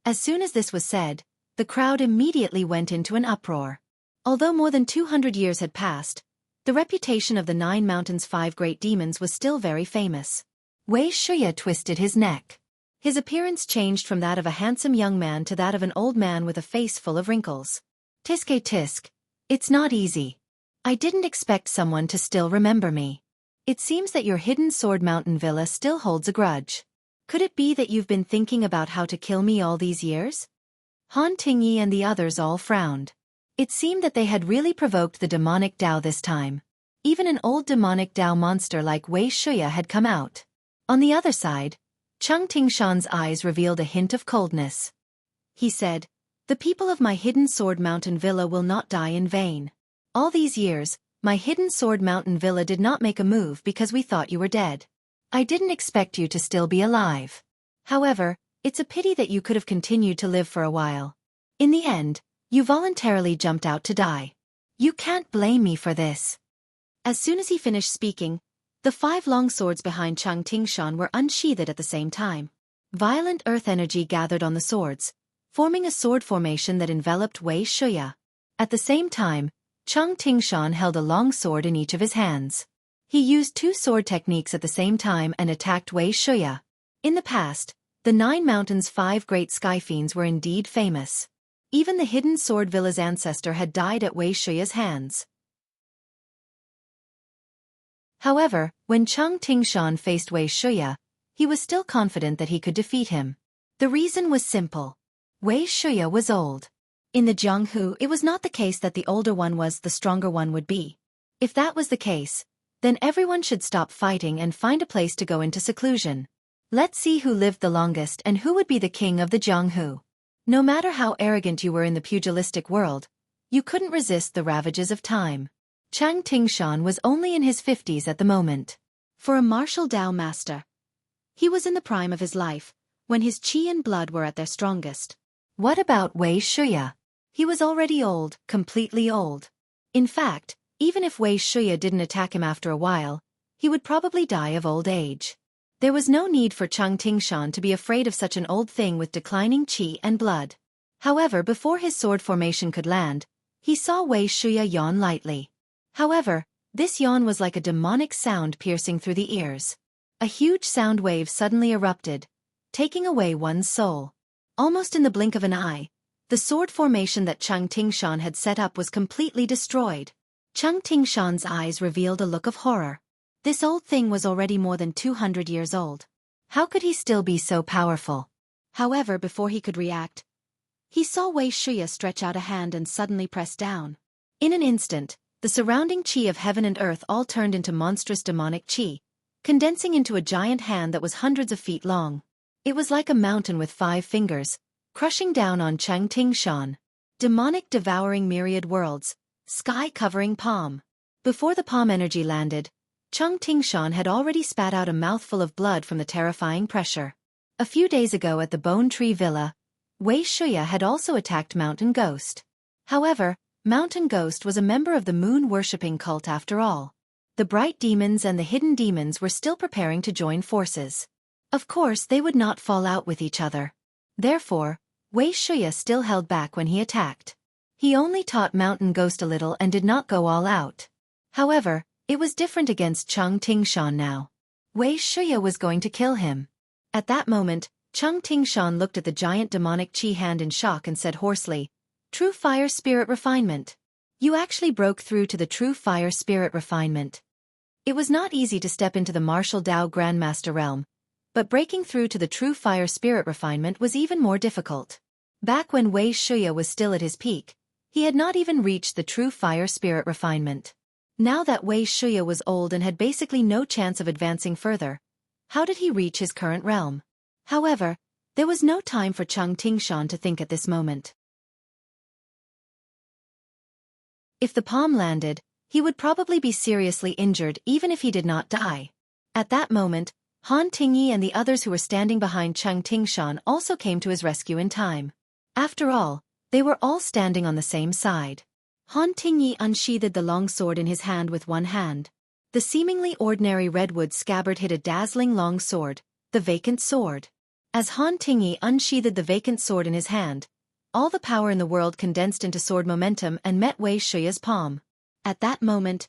As soon as this was said, the crowd immediately went into an uproar. Although more than 200 years had passed, the reputation of the Nine Mountains' 5 great demons was still very famous. Wei Shuya twisted his neck. His appearance changed from that of a handsome young man to that of an old man with a face full of wrinkles. "Tiske tisk. It's not easy. I didn't expect someone to still remember me. It seems that your hidden Sword Mountain villa still holds a grudge. Could it be that you've been thinking about how to kill me all these years?" Han Tingyi and the others all frowned. It seemed that they had really provoked the demonic Dao this time. Even an old demonic Dao monster like Wei Shuya had come out. On the other side, Chang Tingshan's eyes revealed a hint of coldness. He said, "The people of my hidden Sword Mountain villa will not die in vain. All these years, my hidden Sword Mountain villa did not make a move because we thought you were dead. I didn't expect you to still be alive. However, it's a pity that you could have continued to live for a while. In the end, you voluntarily jumped out to die. You can't blame me for this." As soon as he finished speaking, the 5 long swords behind Chang Tingshan were unsheathed at the same time. Violent earth energy gathered on the swords, forming a sword formation that enveloped Wei Shuya. At the same time, Chang Tingshan held a long sword in each of his hands. He used 2 sword techniques at the same time and attacked Wei Shuya. In the past, the Nine Mountains' 5 great sky fiends were indeed famous. Even the hidden sword villa's ancestor had died at Wei Shuya's hands. However, when Chang Tingshan faced Wei Shuya, he was still confident that he could defeat him. The reason was simple. Wei Shuya was old. In the Jianghu, it was not the case that the older one was the stronger one would be. If that was the case, then everyone should stop fighting and find a place to go into seclusion. Let's see who lived the longest and who would be the king of the Jianghu. No matter how arrogant you were in the pugilistic world, you couldn't resist the ravages of time. Chang Tingshan was only in his 50s at the moment. For a martial Dao master, he was in the prime of his life, when his qi and blood were at their strongest. What about Wei Shuya? He was already old, completely old. In fact, even if Wei Shuya didn't attack him after a while, he would probably die of old age. There was no need for Chang Tingshan to be afraid of such an old thing with declining qi and blood. However, before his sword formation could land, he saw Wei Shuya yawn lightly. However, this yawn was like a demonic sound piercing through the ears. A huge sound wave suddenly erupted, taking away one's soul. Almost in the blink of an eye, the sword formation that Chang Tingshan had set up was completely destroyed. Chang Tingshan's eyes revealed a look of horror. This old thing was already more than 200 years old. How could he still be so powerful? However, before he could react, he saw Wei Shuya stretch out a hand and suddenly press down. In an instant, the surrounding qi of heaven and earth all turned into monstrous demonic qi, condensing into a giant hand that was hundreds of feet long. It was like a mountain with 5 fingers, crushing down on Chang Tingshan. Demonic devouring myriad worlds, sky-covering palm. Before the palm energy landed, Chang Tingshan had already spat out a mouthful of blood from the terrifying pressure. A few days ago at the Bone Tree Villa, Wei Shuya had also attacked Mountain Ghost. However, Mountain Ghost was a member of the moon-worshipping cult after all. The bright demons and the hidden demons were still preparing to join forces. Of course, they would not fall out with each other. Therefore, Wei Shuya still held back when he attacked. He only taught Mountain Ghost a little and did not go all out. However, it was different against Chang Tingshan now. Wei Shuya was going to kill him. At that moment, Chung Tingshan looked at the giant demonic chi hand in shock and said hoarsely, "True fire spirit refinement. You actually broke through to the true fire spirit refinement." It was not easy to step into the martial Dao Grandmaster realm, but breaking through to the true fire spirit refinement was even more difficult. Back when Wei Shuya was still at his peak, he had not even reached the true fire spirit refinement. Now that Wei Shuya was old and had basically no chance of advancing further, how did he reach his current realm? However, there was no time for Chung Tingshan to think at this moment. If the palm landed, he would probably be seriously injured even if he did not die. At that moment, Han Tingyi and the others who were standing behind Chung Tingshan also came to his rescue in time. After all, they were all standing on the same side. Han Tingyi unsheathed the long sword in his hand with one hand. The seemingly ordinary redwood scabbard hid a dazzling long sword, the vacant sword. As Han Tingyi unsheathed the vacant sword in his hand, all the power in the world condensed into sword momentum and met Wei Shuya's palm. At that moment,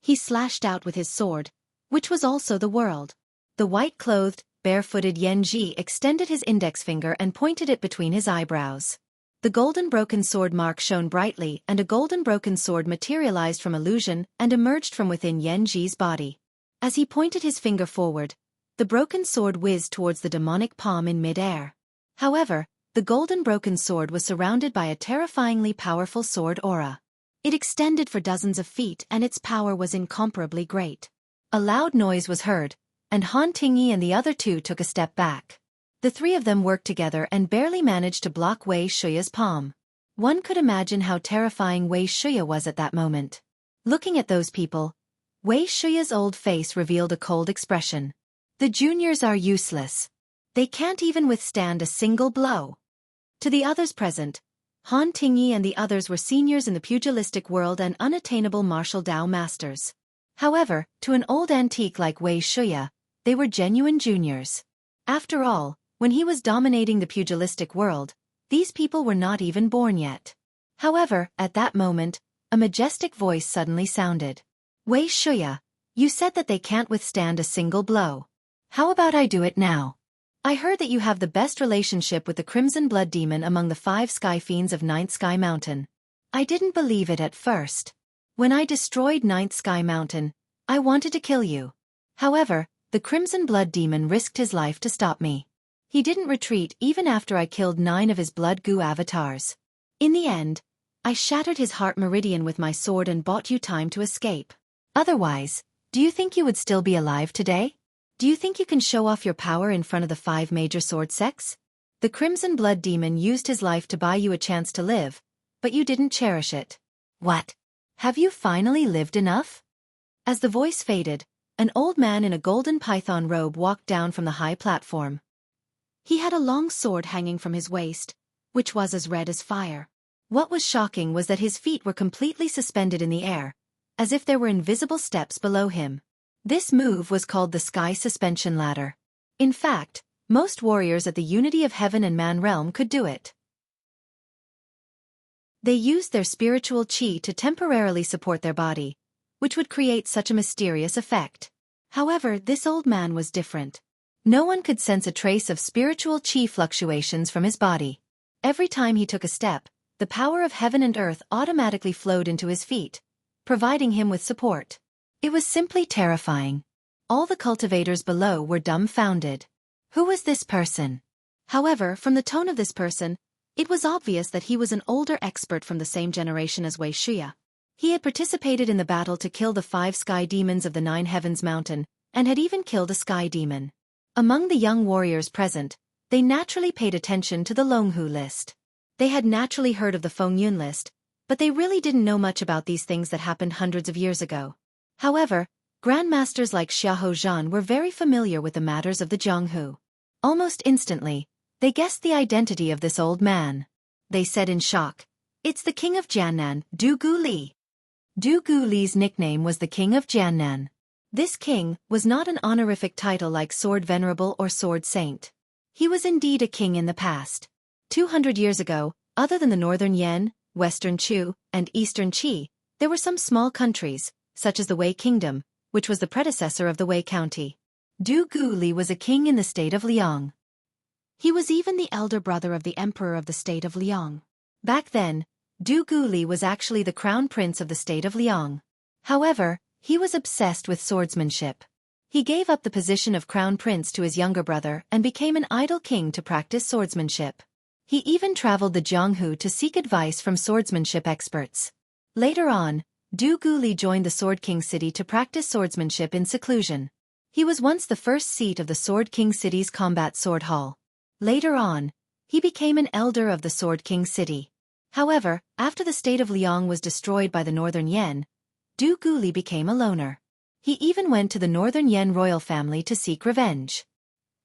he slashed out with his sword, which was also the world. The white-clothed, barefooted Yan Ji extended his index finger and pointed it between his eyebrows. The golden broken sword mark shone brightly and a golden broken sword materialized from illusion and emerged from within Yan Ji's body. As he pointed his finger forward, the broken sword whizzed towards the demonic palm in mid-air. However, the golden broken sword was surrounded by a terrifyingly powerful sword aura. It extended for dozens of feet and its power was incomparably great. A loud noise was heard, and Han Tingyi and the other two took a step back. The three of them worked together and barely managed to block Wei Shuya's palm. One could imagine how terrifying Wei Shuya was at that moment. Looking at those people, Wei Shuya's old face revealed a cold expression. The juniors are useless. They can't even withstand a single blow. To the others present, Han Tingyi and the others were seniors in the pugilistic world and unattainable martial Dao masters. However, to an old antique like Wei Shuya, they were genuine juniors. After all, when he was dominating the pugilistic world, these people were not even born yet. However, at that moment, a majestic voice suddenly sounded. Wei Shuya, you said that they can't withstand a single blow. How about I do it now? I heard that you have the best relationship with the Crimson Blood Demon among the 5 Sky Fiends of Ninth Sky Mountain. I didn't believe it at first. When I destroyed Ninth Sky Mountain, I wanted to kill you. However, the Crimson Blood Demon risked his life to stop me. He didn't retreat even after I killed 9 of his blood goo avatars. In the end, I shattered his heart meridian with my sword and bought you time to escape. Otherwise, do you think you would still be alive today? Do you think you can show off your power in front of the 5 major sword sects? The Crimson Blood Demon used his life to buy you a chance to live, but you didn't cherish it. What? Have you finally lived enough? As the voice faded, an old man in a golden python robe walked down from the high platform. He had a long sword hanging from his waist, which was as red as fire. What was shocking was that his feet were completely suspended in the air, as if there were invisible steps below him. This move was called the Sky Suspension Ladder. In fact, most warriors at the Unity of Heaven and Man realm could do it. They used their spiritual chi to temporarily support their body, which would create such a mysterious effect. However, this old man was different. No one could sense a trace of spiritual chi fluctuations from his body. Every time he took a step, the power of heaven and earth automatically flowed into his feet, providing him with support. It was simply terrifying. All the cultivators below were dumbfounded. Who was this person? However, from the tone of this person, it was obvious that he was an older expert from the same generation as Wei Shuya. He had participated in the battle to kill the 5 sky demons of the 9 Heavens Mountain, and had even killed a sky demon. Among the young warriors present, they naturally paid attention to the Longhu list. They had naturally heard of the Fengyun list, but they really didn't know much about these things that happened hundreds of years ago. However, grandmasters like Xiaofan were very familiar with the matters of the Zhonghu. Almost instantly, they guessed the identity of this old man. They said in shock, "It's the king of Jiannan, Du Gu Li." Du Gu Li's nickname was the king of Jiannan. This king was not an honorific title like Sword Venerable or Sword Saint. He was indeed a king in the past. 200 years ago, other than the northern Yan, western Chu, and eastern Qi, there were some small countries, such as the Wei Kingdom, which was the predecessor of the Wei County. Du Gu Li was a king in the state of Liang. He was even the elder brother of the emperor of the state of Liang. Back then, Du Guli was actually the crown prince of the state of Liang. However, he was obsessed with swordsmanship. He gave up the position of crown prince to his younger brother and became an idle king to practice swordsmanship. He even traveled the Jianghu to seek advice from swordsmanship experts. Later on, Du Guli joined the Sword King city to practice swordsmanship in seclusion. He was once the first seat of the Sword King city's combat sword hall. Later on, he became an elder of the Sword King city. However, after the state of Liang was destroyed by the Northern Yan, Du Guli became a loner. He even went to the Northern Yan royal family to seek revenge.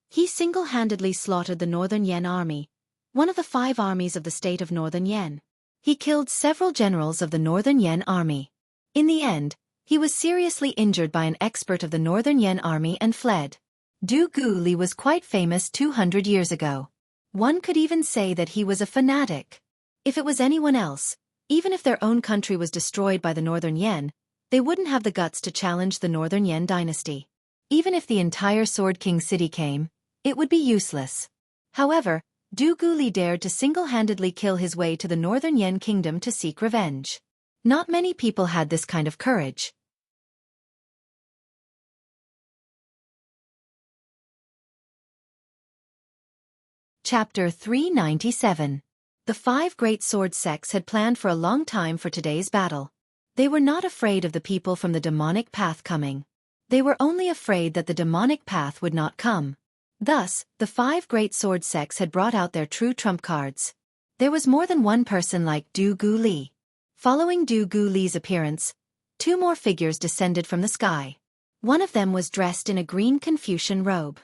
He single-handedly slaughtered the Northern Yan army, one of the 5 armies of the state of Northern Yan. He killed several generals of the Northern Yan army. In the end, he was seriously injured by an expert of the Northern Yan army and fled. Du Guli was quite famous 200 years ago. One could even say that he was a fanatic. If it was anyone else, even if their own country was destroyed by the Northern Yan, they wouldn't have the guts to challenge the Northern Yan dynasty. Even if the entire Sword King city came, it would be useless. However, Du Guli dared to single-handedly kill his way to the Northern Yan kingdom to seek revenge. Not many people had this kind of courage. Chapter 397. The 5 great sword sects had planned for a long time for today's battle. They were not afraid of the people from the demonic path coming. They were only afraid that the demonic path would not come. Thus, the 5 great sword sects had brought out their true trump cards. There was more than one person like Du Guli. Following Du Guli's appearance, 2 more figures descended from the sky. One of them was dressed in a green Confucian robe.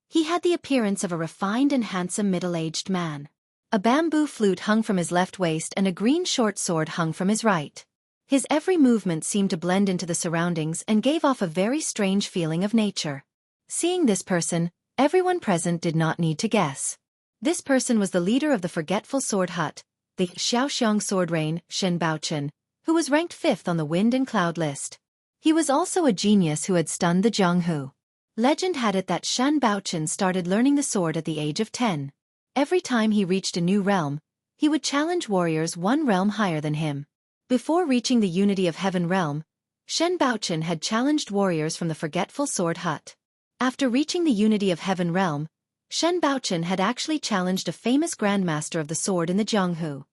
He had the appearance of a refined and handsome middle-aged man. A bamboo flute hung from his left waist and a green short sword hung from his right. His every movement seemed to blend into the surroundings and gave off a very strange feeling of nature. Seeing this person, everyone present did not need to guess. This person was the leader of the Forgetful Sword Hut, the Xiaoxiang Sword Rain, Shen Baochen, who was ranked 5th on the Wind and Cloud list. He was also a genius who had stunned the Jianghu. Legend had it that Shen Baochen started learning the sword at the age of 10. Every time he reached a new realm, he would challenge warriors 1 realm higher than him. Before reaching the Unity of Heaven realm, Shen Baochen had challenged warriors from the Forgetful Sword Hut. After reaching the Unity of Heaven realm, Shen Baochen had actually challenged a famous grandmaster of the sword in the Jianghu.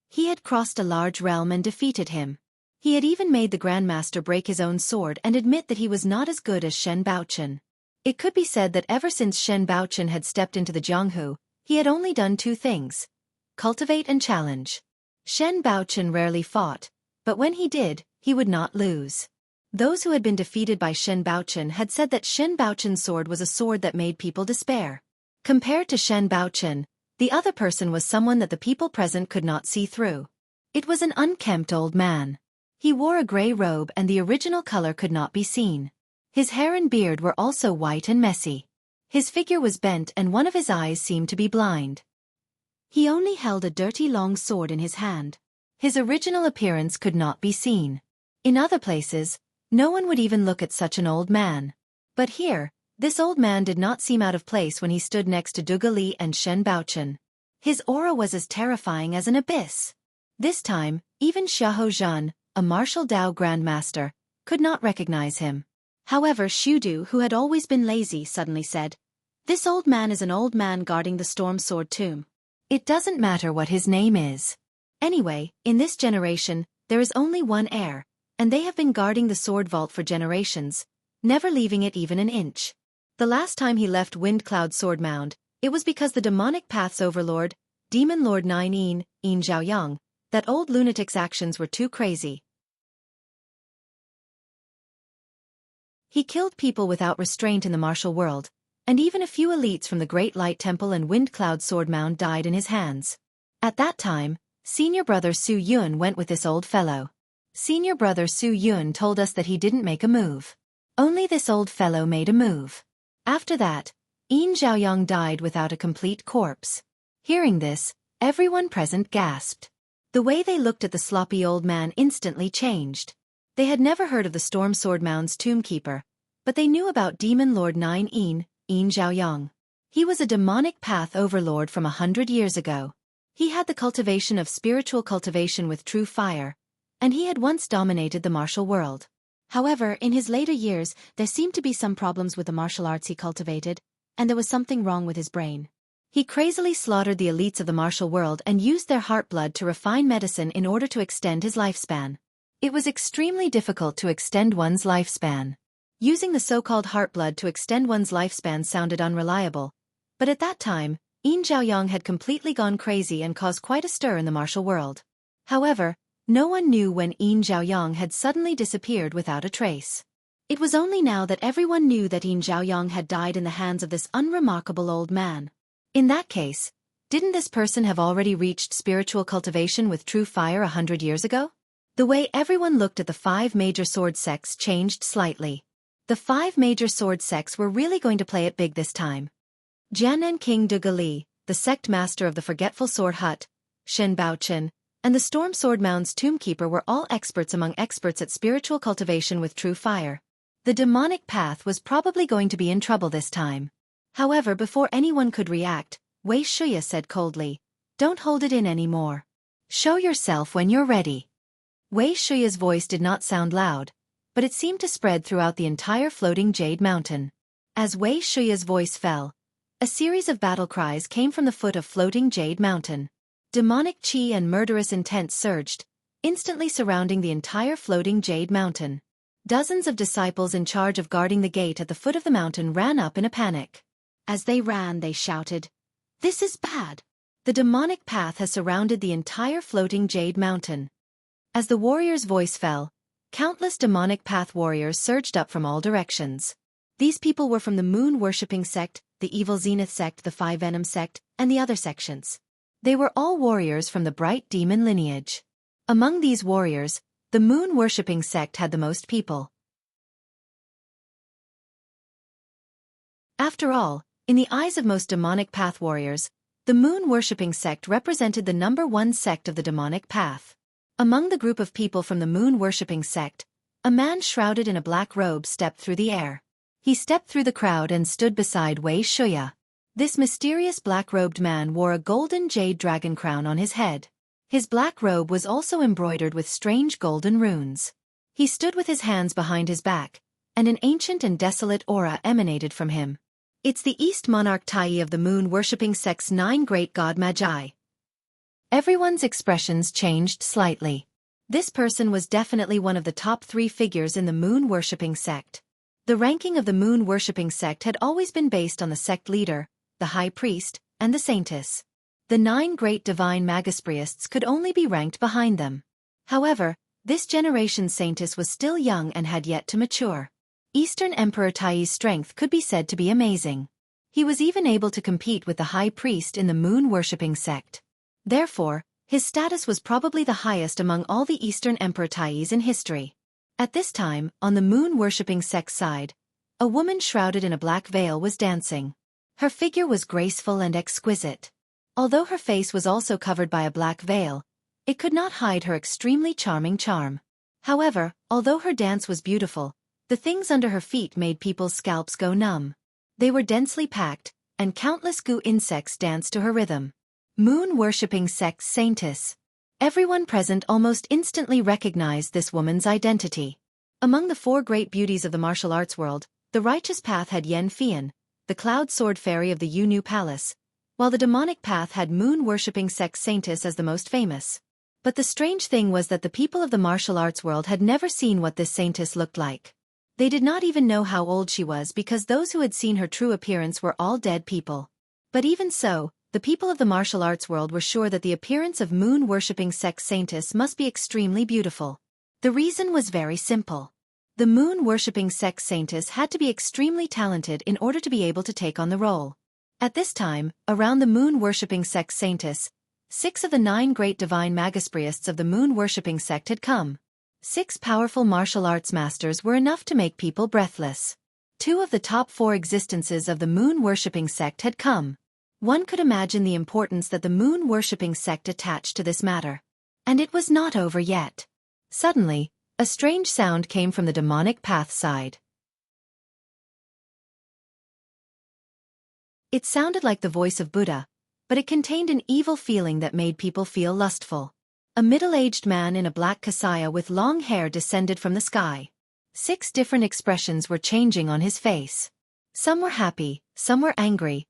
He had crossed a large realm and defeated him. He had even made the grandmaster break his own sword and admit that he was not as good as Shen Baochen. It could be said that ever since Shen Baochen had stepped into the Jianghu, he had only done 2 things: cultivate and challenge. Shen Baochen rarely fought, but when he did, he would not lose. Those who had been defeated by Shen Baochen had said that Shen Baochen's sword was a sword that made people despair. Compared to Shen Baochen, the other person was someone that the people present could not see through. It was an unkempt old man. He wore a gray robe and the original color could not be seen. His hair and beard were also white and messy. His figure was bent and one of his eyes seemed to be blind. He only held a dirty long sword in his hand. His original appearance could not be seen. In other places, no one would even look at such an old man. But here, this old man did not seem out of place when he stood next to Du Guli and Shen Baochen. His aura was as terrifying as an abyss. This time, even Xiahou Zhan, a martial Dao grandmaster, could not recognize him. However, Shudu, who had always been lazy, suddenly said, "This old man is an old man guarding the Storm Sword Tomb. It doesn't matter what his name is. Anyway, in this generation, there is only one heir, and they have been guarding the sword vault for generations, never leaving it even an inch. The last time he left Wind Cloud Sword Mound, it was because the demonic path's overlord, Demon Lord 9 Yin Zhaoyang, that old lunatic's actions were too crazy. He killed people without restraint in the martial world, and even a few elites from the Great Light Temple and Wind Cloud Sword Mound died in his hands. At that time, senior brother Su Yun went with this old fellow. Senior brother Su Yun told us that he didn't make a move. Only this old fellow made a move. After that, Yin Zhaoyang died without a complete corpse. Hearing this, everyone present gasped. The way they looked at the sloppy old man instantly changed. They had never heard of the Storm Sword Mound's tombkeeper, but they knew about Demon Lord 9 Yin Zhaoyang. He was a demonic path overlord from 100 years ago. He had the cultivation of spiritual cultivation with true fire, and he had once dominated the martial world. However, in his later years, there seemed to be some problems with the martial arts he cultivated, and there was something wrong with his brain. He crazily slaughtered the elites of the martial world and used their heart blood to refine medicine in order to extend his lifespan. It was extremely difficult to extend one's lifespan. Using the so-called heart blood to extend one's lifespan sounded unreliable, but at that time, Yin Zhaoyang had completely gone crazy and caused quite a stir in the martial world. However, no one knew when Yin Zhaoyang had suddenly disappeared without a trace. It was only now that everyone knew that Yin Zhaoyang had died in the hands of this unremarkable old man. In that case, didn't this person have already reached spiritual cultivation with true fire 100 years ago? The way everyone looked at the 5 major sword sects changed slightly. The 5 major sword sects were really going to play it big this time. Jianan King de Gali, the sect master of the Forgetful Sword Hut, Shen Baochen, and the Storm Sword Mound's Tombkeeper were all experts among experts at spiritual cultivation with true fire. The demonic path was probably going to be in trouble this time. However, before anyone could react, Wei Shuya said coldly, "Don't hold it in anymore. Show yourself when you're ready." Wei Shuya's voice did not sound loud, but it seemed to spread throughout the entire floating jade mountain. As Wei Shuya's voice fell, a series of battle cries came from the foot of floating jade mountain. Demonic chi and murderous intent surged, instantly surrounding the entire floating jade mountain. Dozens of disciples in charge of guarding the gate at the foot of the mountain ran up in a panic. As they ran, they shouted, "This is bad! The demonic path has surrounded the entire floating jade mountain." As the warrior's voice fell, countless demonic path warriors surged up from all directions. These people were from the moon-worshipping sect, the evil Zenith sect, the Five Venom sect, and the other sections. They were all warriors from the bright demon lineage. Among these warriors, the moon-worshipping sect had the most people. After all, in the eyes of most demonic path warriors, the moon-worshipping sect represented the #1 sect of the demonic path. Among the group of people from the moon-worshipping sect, a man shrouded in a black robe stepped through the air. He stepped through the crowd and stood beside Wei Shuya. This mysterious black-robed man wore a golden jade dragon crown on his head. His black robe was also embroidered with strange golden runes. He stood with his hands behind his back, and an ancient and desolate aura emanated from him. It's the East Monarch Tai of the moon-worshipping sect's 9 great god magi. Everyone's expressions changed slightly. This person was definitely one of the top 3 figures in the moon-worshipping sect. The ranking of the moon-worshipping sect had always been based on the sect leader, the high priest, and the saintess. The 9 great divine magispriests could only be ranked behind them. However, this generation's saintess was still young and had yet to mature. Eastern Emperor Tai's strength could be said to be amazing. He was even able to compete with the high priest in the moon-worshipping sect. Therefore, his status was probably the highest among all the Eastern Emperor Tai's in history. At this time, on the moon-worshipping sect side, a woman shrouded in a black veil was dancing. Her figure was graceful and exquisite. Although her face was also covered by a black veil, it could not hide her extremely charming charm. However, although her dance was beautiful, the things under her feet made people's scalps go numb. They were densely packed, and countless goo insects danced to her rhythm. Moon-worshipping sect saintess. Everyone present almost instantly recognized this woman's identity. Among the 4 great beauties of the martial arts world, the righteous path had Yen Fian, the cloud sword fairy of the Yu Palace, while the demonic path had moon-worshipping sect saintess as the most famous. But the strange thing was that the people of the martial arts world had never seen what this saintess looked like. They did not even know how old she was because those who had seen her true appearance were all dead people. But even so, the people of the martial arts world were sure that the appearance of moon-worshipping sect saintess must be extremely beautiful. The reason was very simple. The moon-worshipping sect saintess had to be extremely talented in order to be able to take on the role. At this time, around the moon-worshipping sect saintess, 6 of the 9 great divine magispriests of the moon-worshipping sect had come. 6 powerful martial arts masters were enough to make people breathless. 2 of the top 4 existences of the moon-worshipping sect had come. One could imagine the importance that the moon-worshipping sect attached to this matter. And it was not over yet. Suddenly, a strange sound came from the demonic path side. It sounded like the voice of Buddha, but it contained an evil feeling that made people feel lustful. A middle-aged man in a black kasaya with long hair descended from the sky. 6 different expressions were changing on his face. Some were happy, some were angry,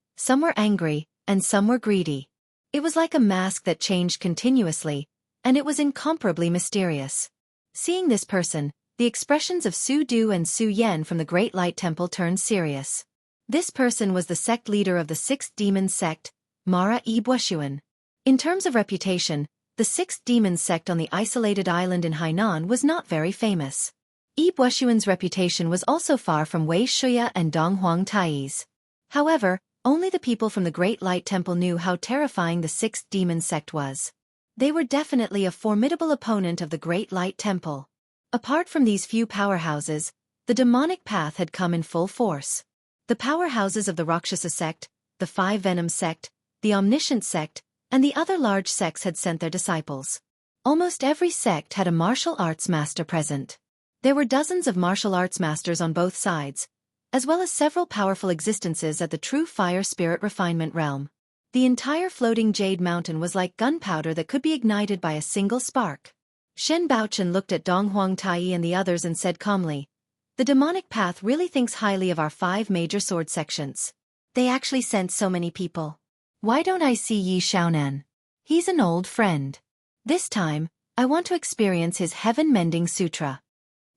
and some were greedy. It was like a mask that changed continuously, and it was incomparably mysterious. Seeing this person, the expressions of Su Du and Su Yen from the Great Light Temple turned serious. This person was the sect leader of the 6th demon sect, Mara-e Bueshuan. In terms of reputation, the 6th demon sect on the isolated island in Hainan was not very famous. Yi Bueshuan's reputation was also far from Wei Shuya and Donghuang Tai's. However, only the people from the Great Light Temple knew how terrifying the 6th demon sect was. They were definitely a formidable opponent of the Great Light Temple. Apart from these few powerhouses, the demonic path had come in full force. The powerhouses of the Rakshasa sect, the 5 Venom sect, the Omniscient sect, and the other large sects had sent their disciples. Almost every sect had a martial arts master present. There were dozens of martial arts masters on both sides, as well as several powerful existences at the true fire spirit refinement realm. The entire floating jade mountain was like gunpowder that could be ignited by a single spark. Shen Baochen looked at Donghuang Tai and the others and said calmly, "The demonic path really thinks highly of our 5 major sword sections. They actually sent so many people. Why don't I see Yi Xiaonan? He's an old friend. This time, I want to experience his heaven-mending sutra."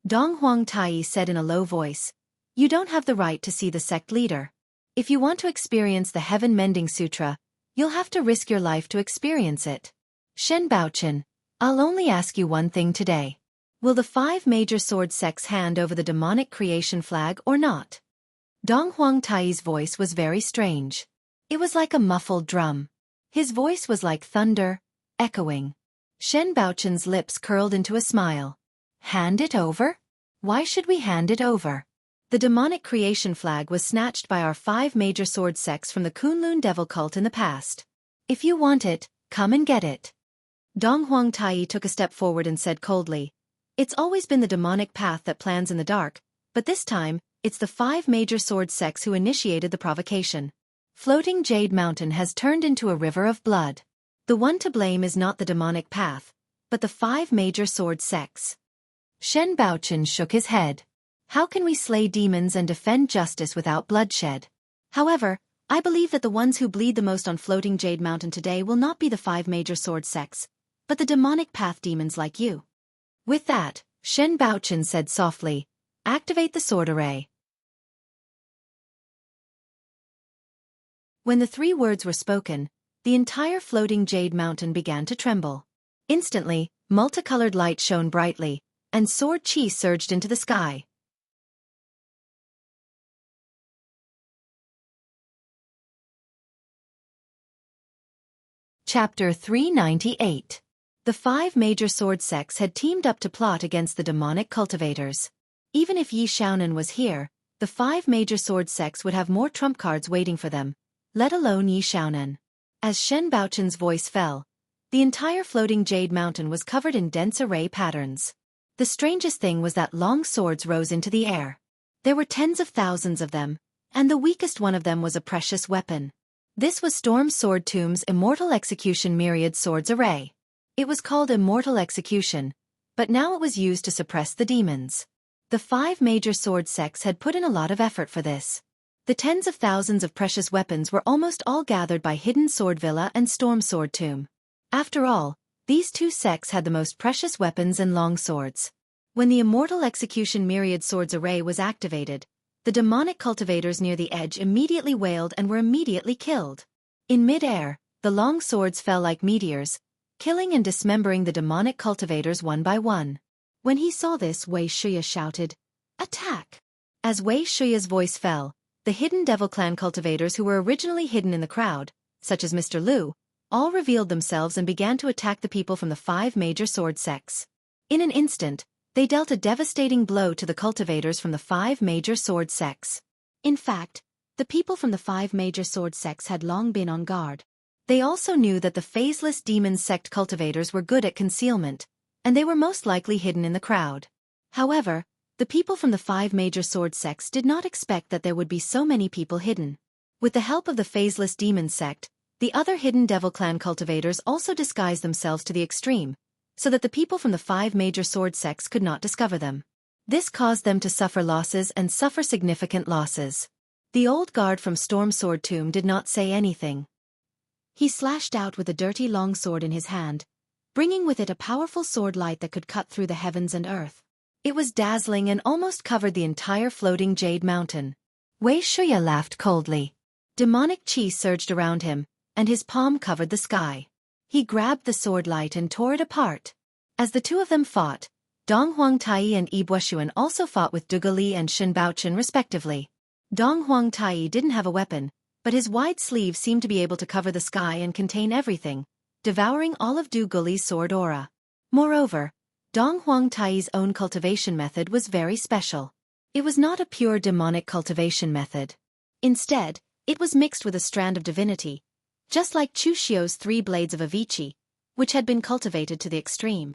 Donghuang Tai said in a low voice, "You don't have the right to see the sect leader. If you want to experience the heaven-mending sutra, you'll have to risk your life to experience it. Shen Baochen, I'll only ask you one thing today. Will the 5 major sword sects hand over the demonic creation flag or not?" Donghuang Tai's voice was very strange. It was like a muffled drum. His voice was like thunder, echoing. Shen Baochen's lips curled into a smile. "Hand it over? Why should we hand it over? The demonic creation flag was snatched by our 5 major sword sects from the Kunlun devil cult in the past. If you want it, come and get it." Donghuang Tai took a step forward and said coldly, "It's always been the demonic path that plans in the dark, but this time, it's the 5 major sword sects who initiated the provocation. Floating Jade Mountain has turned into a river of blood. The one to blame is not the demonic path, but the 5 major sword sects." Shen Baochen shook his head. "How can we slay demons and defend justice without bloodshed? However, I believe that the ones who bleed the most on Floating Jade Mountain today will not be the 5 major sword sects, but the demonic path demons like you." With that, Shen Baochen said softly, "Activate the sword array." When the 3 words were spoken, the entire Floating Jade Mountain began to tremble. Instantly, multicolored light shone brightly, and sword chi surged into the sky. Chapter 398. The 5 major sword sects had teamed up to plot against the demonic cultivators. Even if Yi Xiaonan was here, the 5 major sword sects would have more trump cards waiting for them, let alone Yi Xiaonan. As Shen Baochen's voice fell, the entire Floating Jade Mountain was covered in dense array patterns. The strangest thing was that long swords rose into the air. There were tens of thousands of them, and the weakest one of them was a precious weapon. This was Storm Sword Tomb's Immortal Execution Myriad Swords Array. It was called Immortal Execution, but now it was used to suppress the demons. The 5 major sword sects had put in a lot of effort for this. The tens of thousands of precious weapons were almost all gathered by Hidden Sword Villa and Storm Sword Tomb. After all, these 2 sects had the most precious weapons and long swords. When the Immortal Execution Myriad Swords Array was activated, the demonic cultivators near the edge immediately wailed and were immediately killed. In mid-air, the long swords fell like meteors, killing and dismembering the demonic cultivators one by one. When he saw this, Wei Shuya shouted, "Attack!" As Wei Shuya's voice fell, the hidden Devil Clan cultivators who were originally hidden in the crowd, such as Mr. Liu, all revealed themselves and began to attack the people from the 5 major sword sects. In an instant, they dealt a devastating blow to the cultivators from the 5 major sword sects. In fact, the people from the 5 major sword sects had long been on guard. They also knew that the phaseless demon sect cultivators were good at concealment, and they were most likely hidden in the crowd. However, the people from the 5 major sword sects did not expect that there would be so many people hidden. With the help of the phaseless demon sect, the other hidden devil clan cultivators also disguised themselves to the extreme, so that the people from the 5 major sword sects could not discover them. This caused them to suffer losses and suffer significant losses. The old guard from Storm Sword Tomb did not say anything. He slashed out with a dirty long sword in his hand, bringing with it a powerful sword light that could cut through the heavens and earth. It was dazzling and almost covered the entire floating jade mountain. Wei Shuya laughed coldly. Demonic qi surged around him, and his palm covered the sky. He grabbed the sword light and tore it apart. As the two of them fought, Dong Huangtai and Yi Buoxuan also fought with Duge Li and Shen Baochen respectively. Dong Huangtai didn't have a weapon, but his wide sleeve seemed to be able to cover the sky and contain everything, devouring all of Duge Li's sword aura. Moreover, Dong Huangtai's own cultivation method was very special. It was not a pure demonic cultivation method. Instead, it was mixed with a strand of divinity, just like Chu Xiu's 3 blades of Avicii, which had been cultivated to the extreme.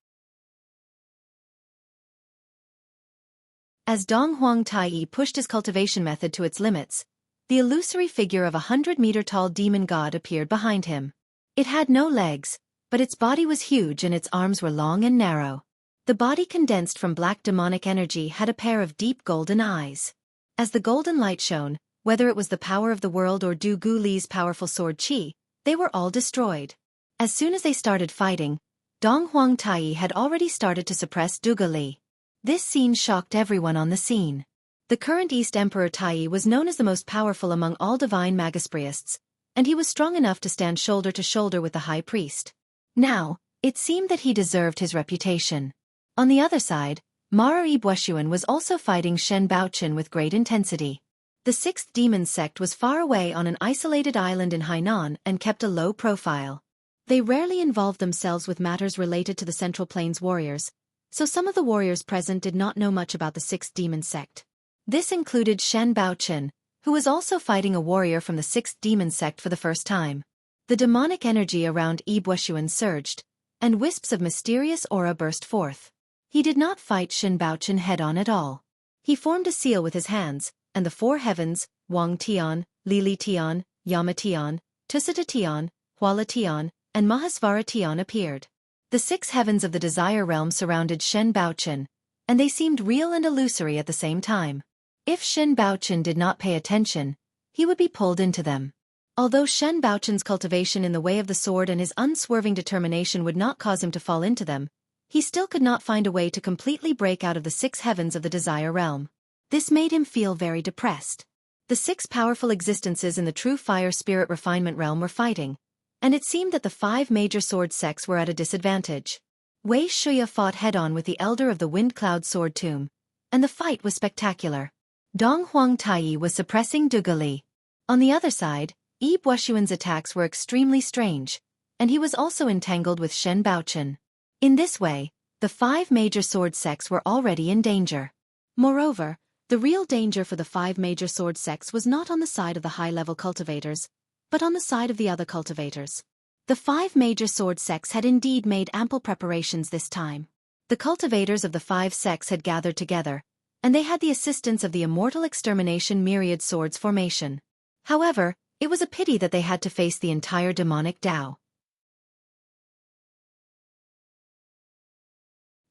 As Dong Huangtai pushed his cultivation method to its limits, the illusory figure of a 100-meter-tall demon god appeared behind him. It had no legs, but its body was huge and its arms were long and narrow. The body condensed from black demonic energy had a pair of deep golden eyes. As the golden light shone, whether it was the power of the world or Duge Li's powerful sword qi, they were all destroyed. As soon as they started fighting, Dong Huangtai had already started to suppress Duge Li. This scene shocked everyone on the scene. The current East Emperor Tai was known as the most powerful among all divine Magispriests, and he was strong enough to stand shoulder to shoulder with the High Priest. Now, it seemed that he deserved his reputation. On the other side, Mara Yi Buoxuan was also fighting Shen Baochen with great intensity. The 6th demon sect was far away on an isolated island in Hainan and kept a low profile. They rarely involved themselves with matters related to the Central Plains warriors, so some of the warriors present did not know much about the 6th demon sect. This included Shen Baochen, who was also fighting a warrior from the 6th demon sect for the first time. The demonic energy around Yi Buoxuan surged, and wisps of mysterious aura burst forth. He did not fight Shen Baochen head-on at all. He formed a seal with his hands, and the 4 heavens, Wang Tian, Lili Tian, Yama Tian, Tusita Tian, Huala Tian, and Mahasvara Tian appeared. The 6 heavens of the Desire Realm surrounded Shen Baochen, and they seemed real and illusory at the same time. If Shen Baochen did not pay attention, he would be pulled into them. Although Shen Baochen's cultivation in the way of the sword and his unswerving determination would not cause him to fall into them, he still could not find a way to completely break out of the 6 heavens of the Desire Realm. This made him feel very depressed. The 6 powerful existences in the true fire spirit refinement realm were fighting, and it seemed that the 5 major sword sects were at a disadvantage. Wei Shuya fought head-on with the elder of the Wind Cloud Sword Tomb, and the fight was spectacular. Dong Huangtai was suppressing Duge Li. On the other side, Yi Buoxuan's attacks were extremely strange, and he was also entangled with Shen Baochen. In this way, the 5 major sword sects were already in danger. Moreover, the real danger for the 5 major sword sects was not on the side of the high-level cultivators, but on the side of the other cultivators. The 5 major sword sects had indeed made ample preparations this time. The cultivators of the 5 sects had gathered together, and they had the assistance of the immortal extermination myriad swords formation. However, it was a pity that they had to face the entire demonic Dao.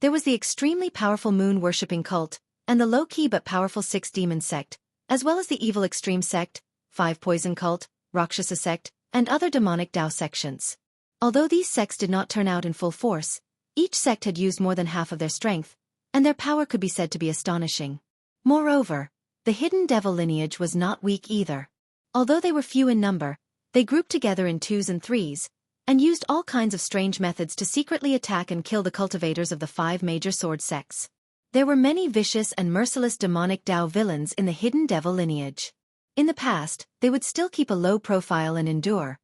There was the extremely powerful moon-worshipping cult, and the low-key but powerful 6 demon sect, as well as the evil extreme sect, 5 poison cult, Rakshasa sect, and other demonic Dao sections. Although these sects did not turn out in full force, each sect had used more than half of their strength, and their power could be said to be astonishing. Moreover, the hidden devil lineage was not weak either. Although they were few in number, they grouped together in 2s and 3s, and used all kinds of strange methods to secretly attack and kill the cultivators of the 5 major sword sects. There were many vicious and merciless demonic Dao villains in the hidden devil lineage. In the past, they would still keep a low profile and endure,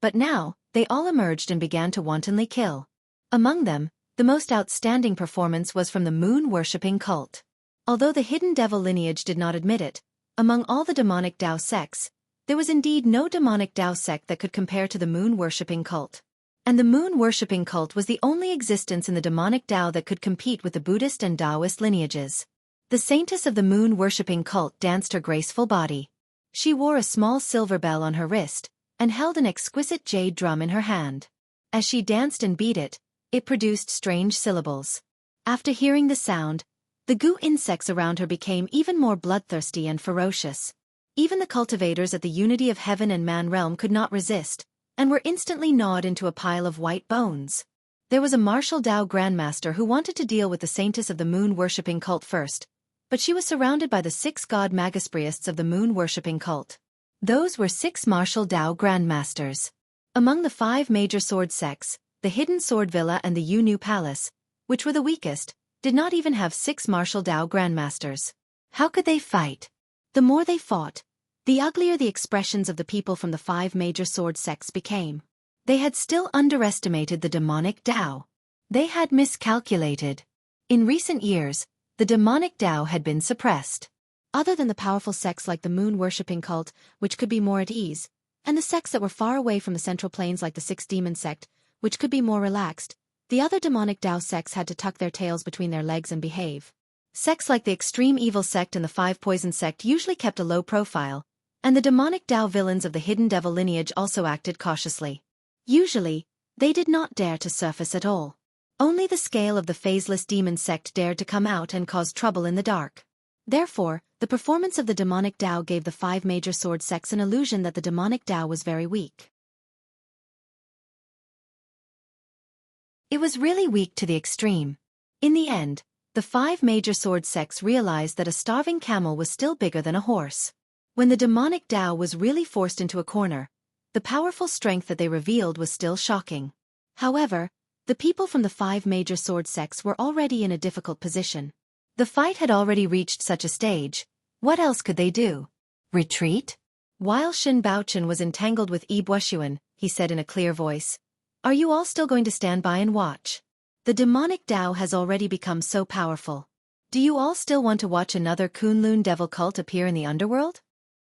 but now, they all emerged and began to wantonly kill. Among them, the most outstanding performance was from the moon-worshipping cult. Although the hidden devil lineage did not admit it, among all the demonic Dao sects, there was indeed no demonic Dao sect that could compare to the moon-worshipping cult. And the moon-worshipping cult was the only existence in the demonic Dao that could compete with the Buddhist and Taoist lineages. The saintess of the moon-worshipping cult danced her graceful body. She wore a small silver bell on her wrist, and held an exquisite jade drum in her hand. As she danced and beat it, it produced strange syllables. After hearing the sound, the goo insects around her became even more bloodthirsty and ferocious. Even the cultivators at the Unity of Heaven and Man realm could not resist, and were instantly gnawed into a pile of white bones. There was a martial Dao grandmaster who wanted to deal with the saintess of the moon-worshipping cult first, but she was surrounded by the 6 god magispriests of the moon-worshipping cult. Those were 6 martial Dao grandmasters. Among the 5 major sword sects, the Hidden Sword Villa and the Yu Palace, which were the weakest, did not even have 6 martial Dao grandmasters. How could they fight? The more they fought, the uglier the expressions of the people from the 5 major sword sects became. They had still underestimated the demonic Dao. They had miscalculated. In recent years, the demonic Dao had been suppressed. Other than the powerful sects like the moon-worshipping cult, which could be more at ease, and the sects that were far away from the central plains like the 6 demon sect, which could be more relaxed, the other demonic Dao sects had to tuck their tails between their legs and behave. Sects like the extreme evil sect and the 5 poison sect usually kept a low profile, and the demonic Dao villains of the hidden devil lineage also acted cautiously. Usually, they did not dare to surface at all. Only the scale of the phaseless demon sect dared to come out and cause trouble in the dark. Therefore, the performance of the demonic Dao gave the 5 major sword sects an illusion that the demonic Dao was very weak. It was really weak to the extreme. In the end, the 5 major sword sects realized that a starving camel was still bigger than a horse. When the demonic Dao was really forced into a corner, the powerful strength that they revealed was still shocking. However, the people from the 5 major sword sects were already in a difficult position. The fight had already reached such a stage. What else could they do? Retreat? While Shen Baochen was entangled with Yi Buoxuan, he said in a clear voice, "Are you all still going to stand by and watch? The demonic Dao has already become so powerful. Do you all still want to watch another Kunlun devil cult appear in the underworld?"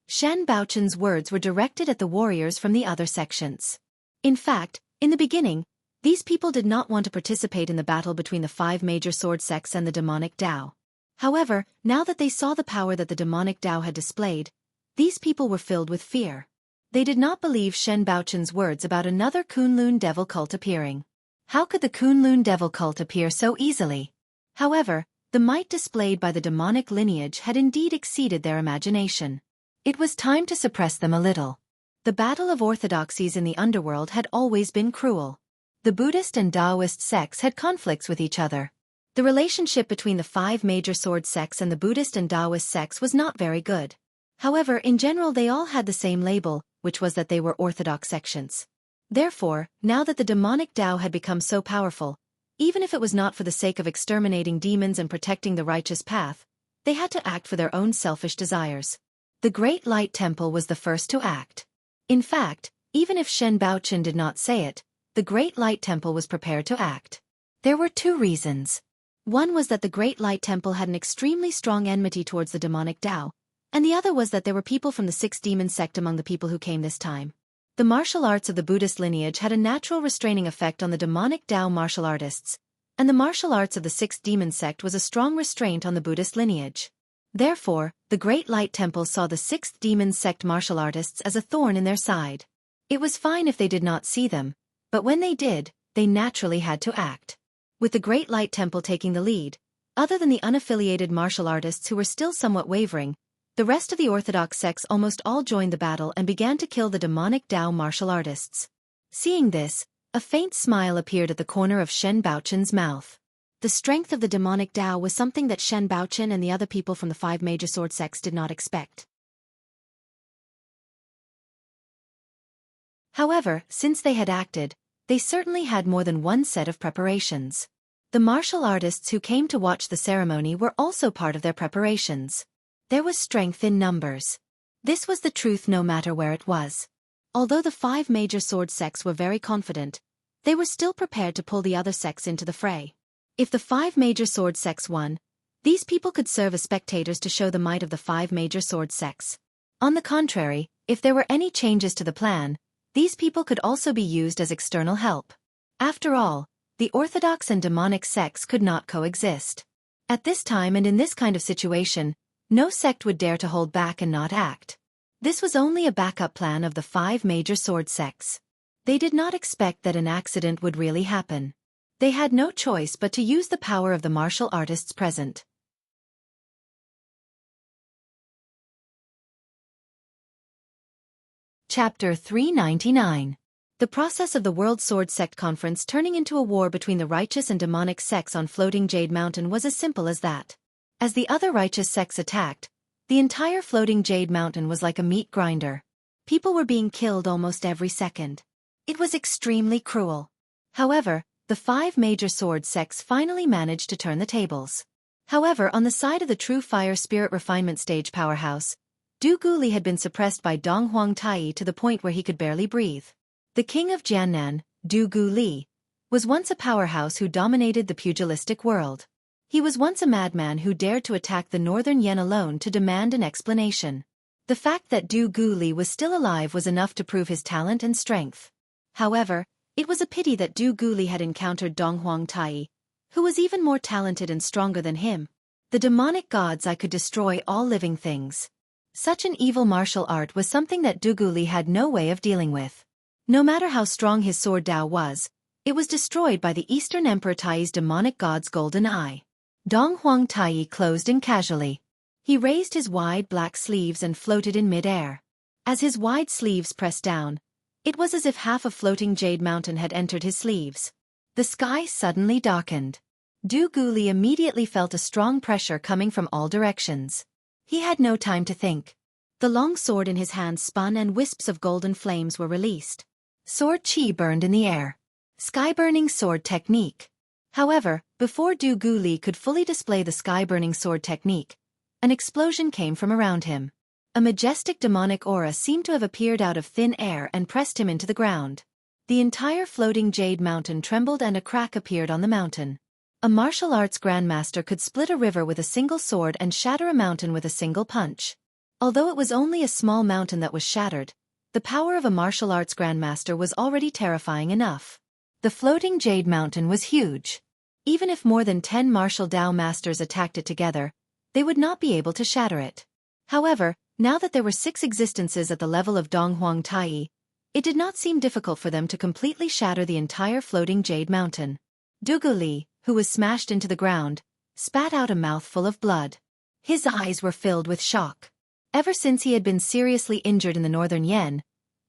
Shen Baochen's words were directed at the warriors from the other sections. In fact, in the beginning, these people did not want to participate in the battle between the 5 major sword sects and the demonic Dao. However, now that they saw the power that the demonic Dao had displayed, these people were filled with fear. They did not believe Shen Baochen's words about another Kunlun devil cult appearing. How could the Kunlun devil cult appear so easily? However, the might displayed by the demonic lineage had indeed exceeded their imagination. It was time to suppress them a little. The battle of orthodoxies in the underworld had always been cruel. The Buddhist and Taoist sects had conflicts with each other. The relationship between the 5 major sword sects and the Buddhist and Taoist sects was not very good. However, in general they all had the same label, which was that they were orthodox sections. Therefore, now that the demonic Dao had become so powerful, even if it was not for the sake of exterminating demons and protecting the righteous path, they had to act for their own selfish desires. The Great Light Temple was the first to act. In fact, even if Shen Baochen did not say it, the Great Light Temple was prepared to act. There were 2 reasons. One was that the Great Light Temple had an extremely strong enmity towards the demonic Dao, and the other was that there were people from the 6 demon sect among the people who came this time. The martial arts of the Buddhist lineage had a natural restraining effect on the demonic Dao martial artists, and the martial arts of the 6 demon sect was a strong restraint on the Buddhist lineage. Therefore, the Great Light Temple saw the 6th demon sect martial artists as a thorn in their side. It was fine if they did not see them, but when they did, they naturally had to act. With the Great Light Temple taking the lead, other than the unaffiliated martial artists who were still somewhat wavering, the rest of the orthodox sects almost all joined the battle and began to kill the demonic Dao martial artists. Seeing this, a faint smile appeared at the corner of Shen Baochen's mouth. The strength of the demonic Dao was something that Shen Baochen and the other people from the 5 major sword sects did not expect. However, since they had acted, they certainly had more than one set of preparations. The martial artists who came to watch the ceremony were also part of their preparations. There was strength in numbers. This was the truth no matter where it was. Although the 5 major sword sects were very confident, they were still prepared to pull the other sects into the fray. If the 5 major sword sects won, these people could serve as spectators to show the might of the 5 major sword sects. On the contrary, if there were any changes to the plan, these people could also be used as external help. After all, the orthodox and demonic sects could not coexist. At this time and in this kind of situation, no sect would dare to hold back and not act. This was only a backup plan of the 5 major sword sects. They did not expect that an accident would really happen. They had no choice but to use the power of the martial artists present. Chapter 399. The process of the World Sword Sect Conference turning into a war between the righteous and demonic sects on floating Jade Mountain was as simple as that. As the other righteous sects attacked, the entire floating Jade Mountain was like a meat grinder. People were being killed almost every second. It was extremely cruel. However, the 5 major sword sects finally managed to turn the tables. However, on the side of the true fire spirit refinement stage powerhouse, Du Guli had been suppressed by Dong Huang Tai to the point where he could barely breathe. The king of Jiannan, Du Guli, was once a powerhouse who dominated the pugilistic world. He was once a madman who dared to attack the northern Yen alone to demand an explanation. The fact that Du Guli was still alive was enough to prove his talent and strength. However, it was a pity that Du Guli had encountered Dong Huang Tai, who was even more talented and stronger than him. The demonic gods, I could destroy all living things. Such an evil martial art was something that Du Guli had no way of dealing with. No matter how strong his sword Dao was, it was destroyed by the Eastern Emperor Tai's demonic god's golden eye. Dong Huang Tai closed in casually. He raised his wide black sleeves and floated in mid-air. As his wide sleeves pressed down, it was as if half a floating Jade Mountain had entered his sleeves. The sky suddenly darkened. Du Guli immediately felt a strong pressure coming from all directions. He had no time to think. The long sword in his hand spun and wisps of golden flames were released. Sword chi burned in the air. Sky-burning sword technique. However, before Du Guli could fully display the sky-burning sword technique, an explosion came from around him. A majestic demonic aura seemed to have appeared out of thin air and pressed him into the ground. The entire floating Jade Mountain trembled and a crack appeared on the mountain. A martial arts grandmaster could split a river with a single sword and shatter a mountain with a single punch. Although it was only a small mountain that was shattered, the power of a martial arts grandmaster was already terrifying enough. The floating Jade Mountain was huge. Even if more than 10 martial Dao masters attacked it together, they would not be able to shatter it. However, now that there were 6 existences at the level of Dong Huang Tai, it did not seem difficult for them to completely shatter the entire floating Jade Mountain. Du Guli, who was smashed into the ground, spat out a mouthful of blood. His eyes were filled with shock. Ever since he had been seriously injured in the northern Yen,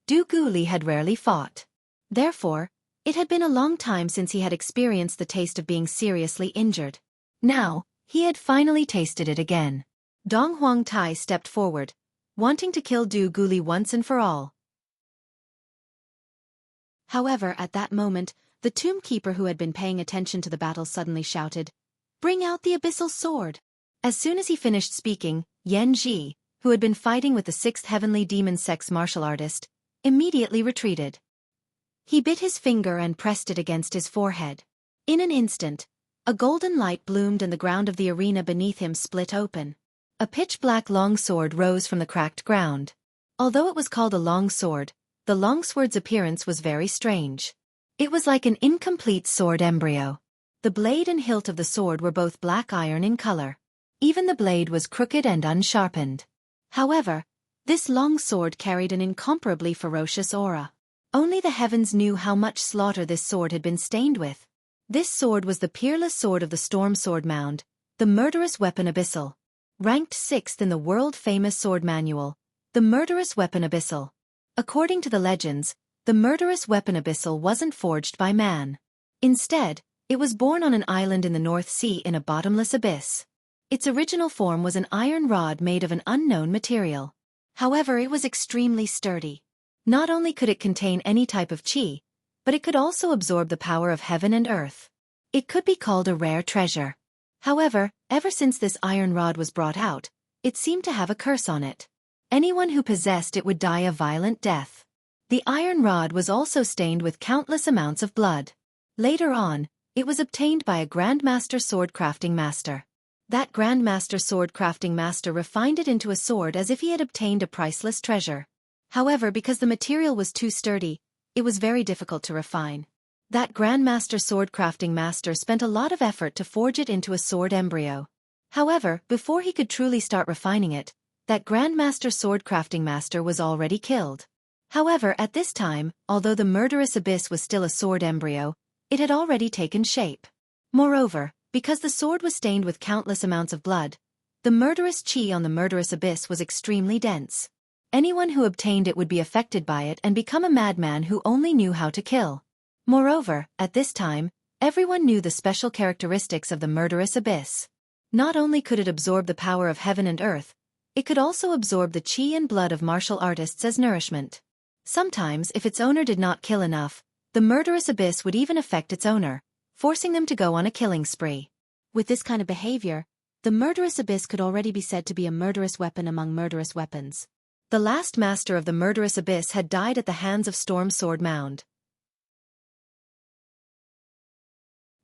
Du Guli had rarely fought. Therefore, it had been a long time since he had experienced the taste of being seriously injured. Now, he had finally tasted it again. Dong Huang Tai stepped forward, wanting to kill Du Guli once and for all. However, at that moment, the tomb keeper who had been paying attention to the battle suddenly shouted, "Bring out the abyssal sword!" As soon as he finished speaking, Yan Ji, who had been fighting with the 6th Heavenly Demon Sect's martial artist, immediately retreated. He bit his finger and pressed it against his forehead. In an instant, a golden light bloomed and the ground of the arena beneath him split open. A pitch-black longsword rose from the cracked ground. Although it was called a longsword, the longsword's appearance was very strange. It was like an incomplete sword embryo. The blade and hilt of the sword were both black iron in color. Even the blade was crooked and unsharpened. However, this long sword carried an incomparably ferocious aura. Only the heavens knew how much slaughter this sword had been stained with. This sword was the peerless sword of the Storm Sword Mound, the murderous weapon abyssal. Ranked 6th in the world-famous sword manual, the murderous weapon abyssal. According to the legends, the murderous weapon abyssal wasn't forged by man. Instead, it was born on an island in the North Sea in a bottomless abyss. Its original form was an iron rod made of an unknown material. However, it was extremely sturdy. Not only could it contain any type of chi, but it could also absorb the power of heaven and earth. It could be called a rare treasure. However, ever since this iron rod was brought out, it seemed to have a curse on it. Anyone who possessed it would die a violent death. The iron rod was also stained with countless amounts of blood. Later on, it was obtained by a Grandmaster sword crafting master. That Grandmaster sword crafting master refined it into a sword as if he had obtained a priceless treasure. However, because the material was too sturdy, it was very difficult to refine. That Grandmaster sword crafting master spent a lot of effort to forge it into a sword embryo. However, before he could truly start refining it, that Grandmaster Sword Crafting Master was already killed. However, at this time, although the murderous abyss was still a sword embryo, it had already taken shape. Moreover, because the sword was stained with countless amounts of blood, the murderous chi on the murderous abyss was extremely dense. Anyone who obtained it would be affected by it and become a madman who only knew how to kill. Moreover, at this time, everyone knew the special characteristics of the murderous abyss. Not only could it absorb the power of heaven and earth, it could also absorb the chi and blood of martial artists as nourishment. Sometimes, if its owner did not kill enough, the murderous abyss would even affect its owner, forcing them to go on a killing spree. With this kind of behavior, the murderous abyss could already be said to be a murderous weapon among murderous weapons. The last master of the murderous abyss had died at the hands of Storm Sword Mound.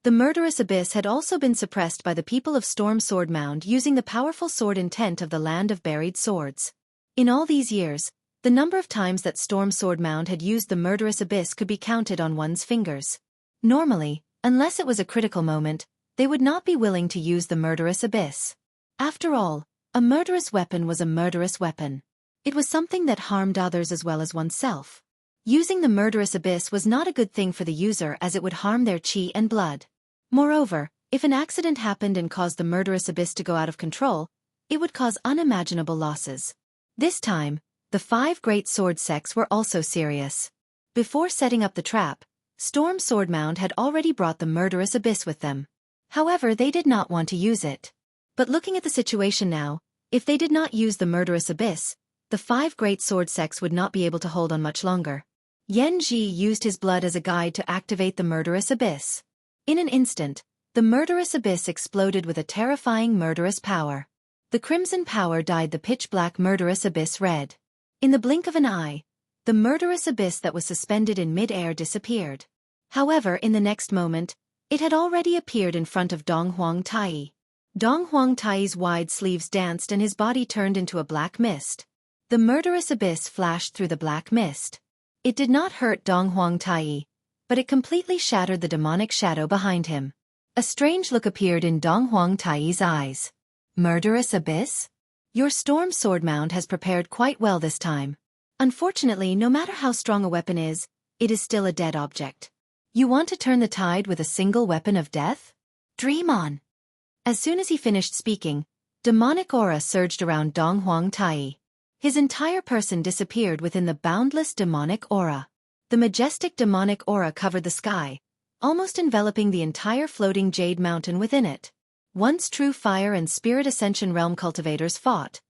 The murderous abyss had also been suppressed by the people of Storm Sword Mound using the powerful sword intent of the Land of Buried Swords. In all these years, the number of times that Storm Sword Mound had used the murderous abyss could be counted on one's fingers. Normally, unless it was a critical moment, they would not be willing to use the murderous abyss. After all, a murderous weapon was a murderous weapon. It was something that harmed others as well as oneself. Using the murderous abyss was not a good thing for the user as it would harm their chi and blood. Moreover, if an accident happened and caused the murderous abyss to go out of control, it would cause unimaginable losses. This time, the 5 great sword sects were also serious. Before setting up the trap, Storm Sword Mound had already brought the murderous abyss with them. However, they did not want to use it. But looking at the situation now, if they did not use the murderous abyss, the 5 great sword sects would not be able to hold on much longer. Yen Ji used his blood as a guide to activate the murderous abyss. In an instant, the murderous abyss exploded with a terrifying murderous power. The crimson power dyed the pitch-black murderous abyss red. In the blink of an eye, the murderous abyss that was suspended in mid-air disappeared. However, in the next moment, it had already appeared in front of Dong Huang Tai. Dong Huang Tai's wide sleeves danced and his body turned into a black mist. The murderous abyss flashed through the black mist. It did not hurt Dong Huang Tai, but it completely shattered the demonic shadow behind him. A strange look appeared in Dong Huang Tai's eyes. Murderous abyss? Your Storm Sword Mound has prepared quite well this time. Unfortunately, no matter how strong a weapon is, it is still a dead object. You want to turn the tide with a single weapon of death? Dream on. As soon as he finished speaking, demonic aura surged around Dong Huang Tai. His entire person disappeared within the boundless demonic aura. The majestic demonic aura covered the sky, almost enveloping the entire floating jade mountain within it. Once true fire and spirit ascension realm cultivators fought,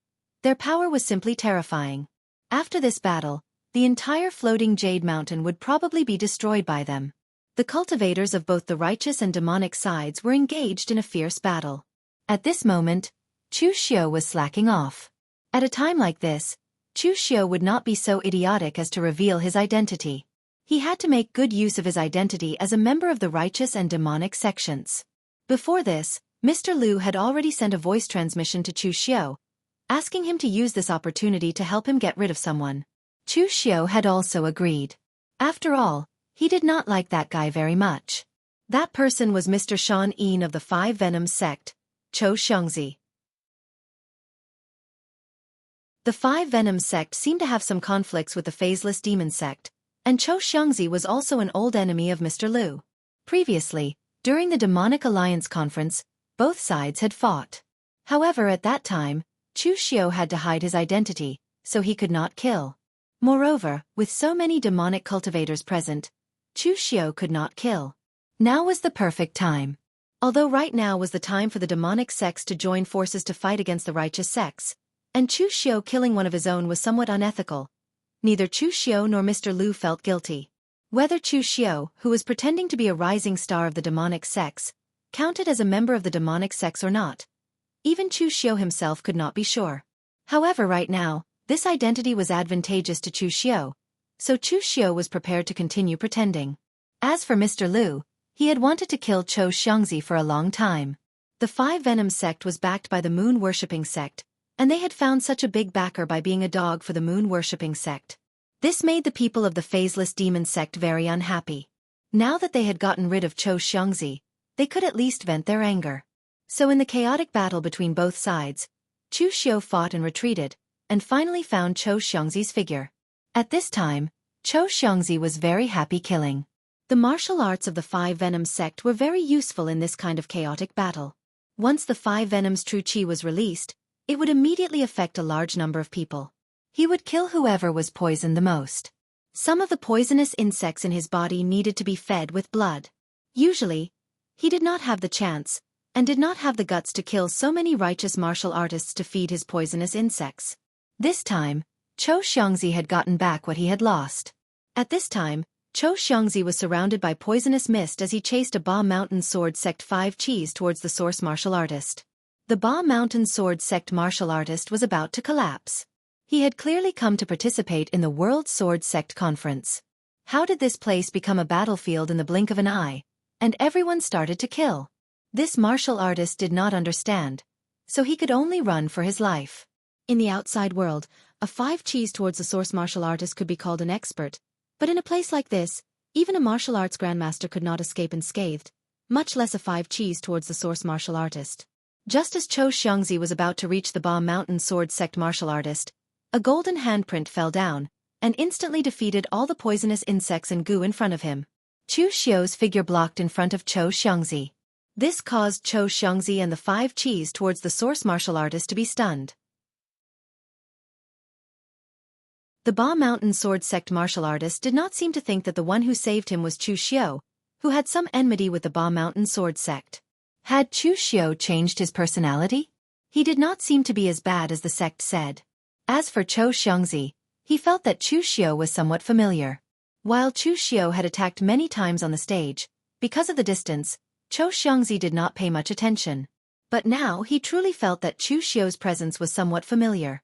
their power was simply terrifying. After this battle, the entire floating jade mountain would probably be destroyed by them. The cultivators of both the righteous and demonic sides were engaged in a fierce battle. At this moment, Chu Xiao was slacking off. At a time like this, Chu Xiao would not be so idiotic as to reveal his identity. He had to make good use of his identity as a member of the righteous and demonic sections. Before this, Mr. Liu had already sent a voice transmission to Chu Xiao, asking him to use this opportunity to help him get rid of someone. Chu Xiao had also agreed. After all, he did not like that guy very much. That person was Mr. Shan Yin of the 5 Venoms sect, Cho Xiangzi. The 5 Venoms sect seemed to have some conflicts with the Phaseless Demon sect, and Cho Xiangzi was also an old enemy of Mr. Liu. Previously, during the Demonic Alliance conference, both sides had fought. However, at that time, Chu Xiao had to hide his identity, so he could not kill. Moreover, with so many demonic cultivators present, Chu Xiao could not kill. Now was the perfect time. Although right now was the time for the demonic sects to join forces to fight against the righteous sects, and Chu Xiao killing one of his own was somewhat unethical, neither Chu Xiao nor Mr. Liu felt guilty. Whether Chu Xiao, who was pretending to be a rising star of the demonic sects, counted as a member of the demonic sects or not, even Chu Xiao himself could not be sure. However, right now, this identity was advantageous to Chu Xiao, so Chu Xiao was prepared to continue pretending. As for Mr. Liu, he had wanted to kill Cho Xiangzi for a long time. The 5 Venoms sect was backed by the moon-worshipping sect, and they had found such a big backer by being a dog for the moon-worshipping sect. This made the people of the Phaseless Demon sect very unhappy. Now that they had gotten rid of Cho Xiangzi, they could at least vent their anger. So in the chaotic battle between both sides, Chu Xiao fought and retreated, and finally found Chou Xiongzi's figure. At this time, Chou Xiongzi was very happy killing. The martial arts of the Five Venoms sect were very useful in this kind of chaotic battle. Once the Five Venoms' true chi was released, it would immediately affect a large number of people. He would kill whoever was poisoned the most. Some of the poisonous insects in his body needed to be fed with blood. Usually, he did not have the chance, and did not have the guts to kill so many righteous martial artists to feed his poisonous insects. This time, Chou Xiongzi had gotten back what he had lost. At this time, Chou Xiongzi was surrounded by poisonous mist as he chased a Ba Mountain Sword Sect 5 Chis towards the source martial artist. The Ba Mountain Sword Sect martial artist was about to collapse. He had clearly come to participate in the World Sword Sect Conference. How did this place become a battlefield in the blink of an eye, and everyone started to kill? This martial artist did not understand, so he could only run for his life. In the outside world, a 5 Chis towards the source martial artist could be called an expert, but in a place like this, even a martial arts grandmaster could not escape unscathed, much less a 5 Chis towards the source martial artist. Just as Chou Xiongzi was about to reach the Ba Mountain Sword Sect martial artist, a golden handprint fell down, and instantly defeated all the poisonous insects and goo in front of him. Chu Xiu's figure blocked in front of Chou Xiongzi. This caused Chou Xiongzi and the 5 Chis towards the source martial artist to be stunned. The Ba Mountain Sword Sect martial artist did not seem to think that the one who saved him was Chu Xiu, who had some enmity with the Ba Mountain Sword Sect. Had Chu Xiu changed his personality? He did not seem to be as bad as the sect said. As for Chou Xiongzi, he felt that Chu Xiu was somewhat familiar. While Chu Xiu had attacked many times on the stage, because of the distance, Chou Xiongzi did not pay much attention. But now he truly felt that Chu Xiu's presence was somewhat familiar.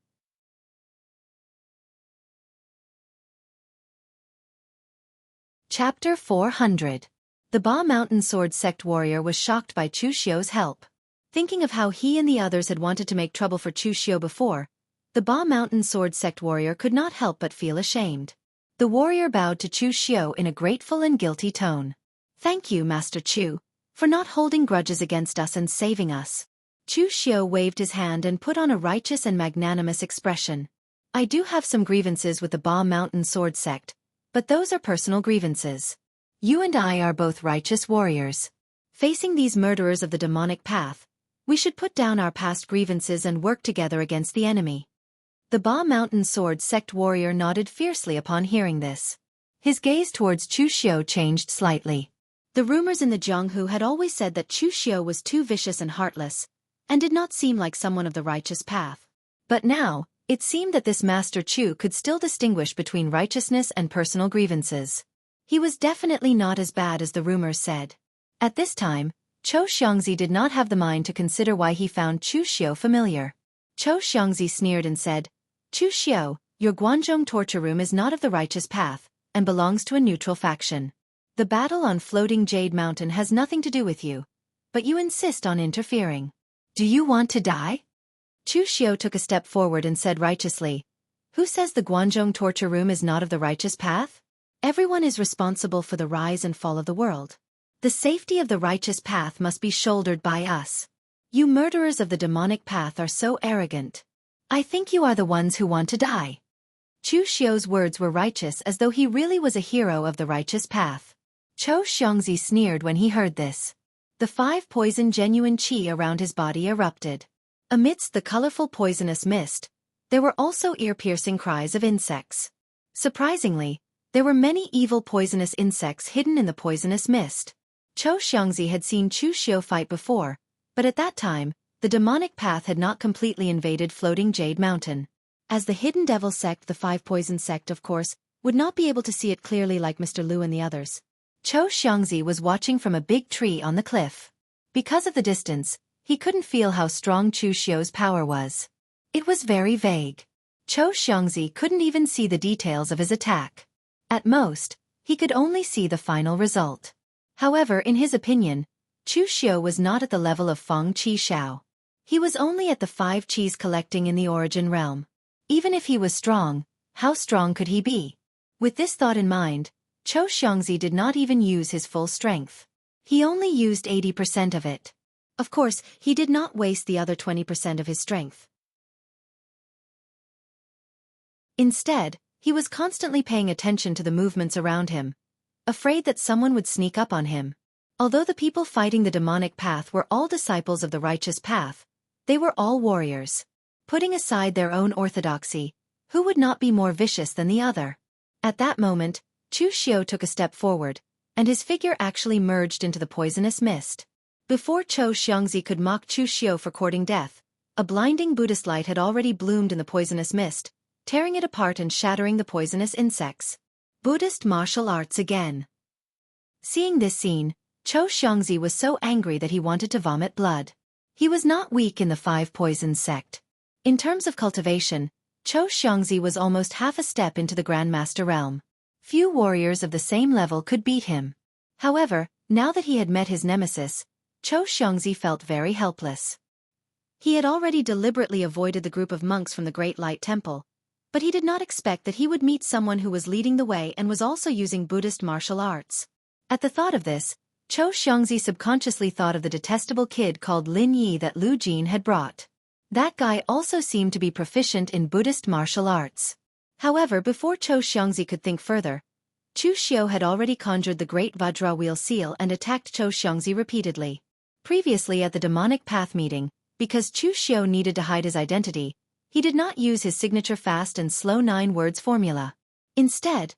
Chapter 400. The Ba Mountain Sword Sect warrior was shocked by Chu Xiu's help. Thinking of how he and the others had wanted to make trouble for Chu Xiu before, the Ba Mountain Sword Sect warrior could not help but feel ashamed. The warrior bowed to Chu Xiu in a grateful and guilty tone. "Thank you, Master Chu, for not holding grudges against us and saving us." Chu Xiu waved his hand and put on a righteous and magnanimous expression. "I do have some grievances with the Ba Mountain Sword Sect, but those are personal grievances. You and I are both righteous warriors. Facing these murderers of the demonic path, we should put down our past grievances and work together against the enemy." The Ba Mountain Sword Sect warrior nodded fiercely upon hearing this. His gaze towards Chu Xiu changed slightly. The rumors in the Jianghu had always said that Chu Xiu was too vicious and heartless, and did not seem like someone of the righteous path. But now, it seemed that this Master Chu could still distinguish between righteousness and personal grievances. He was definitely not as bad as the rumors said. At this time, Chou Xiongzi did not have the mind to consider why he found Chu Xiu familiar. Chou Xiongzi sneered and said, "Chu Xiu, your Guanzhong torture room is not of the righteous path, and belongs to a neutral faction. The battle on Floating Jade Mountain has nothing to do with you, but you insist on interfering. Do you want to die?" Chu Xiu took a step forward and said righteously, "Who says the Guanzhong torture room is not of the righteous path? Everyone is responsible for the rise and fall of the world. The safety of the righteous path must be shouldered by us. You murderers of the demonic path are so arrogant. I think you are the ones who want to die." Chu Xiu's words were righteous as though he really was a hero of the righteous path. Chou Xiongzi sneered when he heard this. The 5 poison genuine qi around his body erupted. Amidst the colorful poisonous mist, there were also ear-piercing cries of insects. Surprisingly, there were many evil poisonous insects hidden in the poisonous mist. Chou Xiongzi had seen Chu Xiu fight before, but at that time, the demonic path had not completely invaded Floating Jade Mountain. As the Hidden Devil sect, the 5 poison sect of course, would not be able to see it clearly like Mr. Liu and the others. Chou Xiongzi was watching from a big tree on the cliff. Because of the distance, he couldn't feel how strong Chu Xiu's power was. It was very vague. Chou Xiongzi couldn't even see the details of his attack. At most, he could only see the final result. However, in his opinion, Chu Xiu was not at the level of Feng Qi Shao. He was only at the 5 Qis collecting in the origin realm. Even if he was strong, how strong could he be? With this thought in mind, Chou Xiongzi did not even use his full strength. He only used 80% of it. Of course, he did not waste the other 20% of his strength. Instead, he was constantly paying attention to the movements around him, afraid that someone would sneak up on him. Although the people fighting the demonic path were all disciples of the righteous path, they were all warriors. Putting aside their own orthodoxy, who would not be more vicious than the other? At that moment, Chu Xiao took a step forward, and his figure actually merged into the poisonous mist. Before Chou Xiangzi could mock Chu Xiao for courting death, a blinding Buddhist light had already bloomed in the poisonous mist, tearing it apart and shattering the poisonous insects. Buddhist martial arts again. Seeing this scene, Chou Xiangzi was so angry that he wanted to vomit blood. He was not weak in the five poisons sect. In terms of cultivation, Chou Xiangzi was almost half a step into the Grandmaster realm. Few warriors of the same level could beat him. However, now that he had met his nemesis, Chou Xiangzi felt very helpless. He had already deliberately avoided the group of monks from the Great Light Temple, but he did not expect that he would meet someone who was leading the way and was also using Buddhist martial arts. At the thought of this, Chou Xiangzi subconsciously thought of the detestable kid called Lin Yi that Lu Jin had brought. That guy also seemed to be proficient in Buddhist martial arts. However, before Chou Xiangzi could think further, Chu Xiao had already conjured the Great Vajra Wheel Seal and attacked Chou Xiangzi repeatedly. Previously at the demonic path meeting, because Chu Xiao needed to hide his identity, he did not use his signature fast and slow 9-words formula. Instead,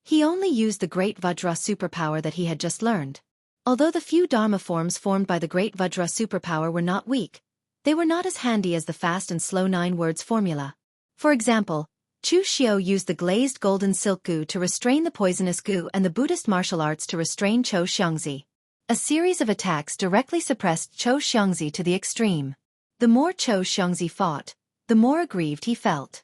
he only used the Great Vajra superpower that he had just learned. Although the few Dharma forms formed by the Great Vajra superpower were not weak, they were not as handy as the fast and slow 9-words formula. For example, Chu Xiao used the glazed golden silk goo to restrain the poisonous goo and the Buddhist martial arts to restrain Chou Xiangzi. A series of attacks directly suppressed Chou Xiangzi to the extreme. The more Chou Xiangzi fought, the more aggrieved he felt.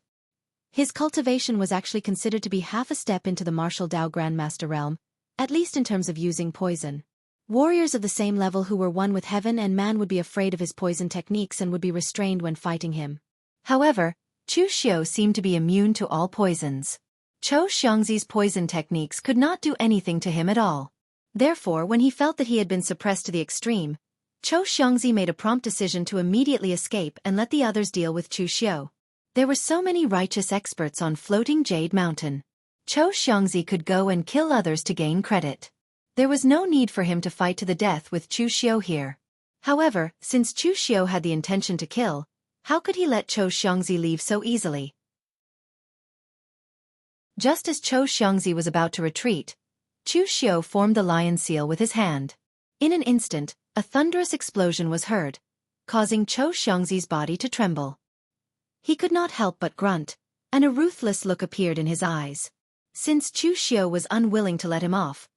His cultivation was actually considered to be half a step into the martial Dao Grandmaster realm, at least in terms of using poison. Warriors of the same level who were one with heaven and man would be afraid of his poison techniques and would be restrained when fighting him. However, Chu Xiao seemed to be immune to all poisons. Chou Xiangzi's poison techniques could not do anything to him at all. Therefore, when he felt that he had been suppressed to the extreme, Chou Xiangzi made a prompt decision to immediately escape and let the others deal with Chu Xiao. There were so many righteous experts on floating Jade Mountain. Chou Xiangzi could go and kill others to gain credit. There was no need for him to fight to the death with Chu Xiao here. However, since Chu Xiao had the intention to kill, how could he let Chou Xiangzi leave so easily? Just as Chou Xiangzi was about to retreat, Chu Xiao formed the lion seal with his hand. In an instant, a thunderous explosion was heard, causing Chou Xiangzi's body to tremble. He could not help but grunt, and a ruthless look appeared in his eyes. Since Chu Xiao was unwilling to let him off,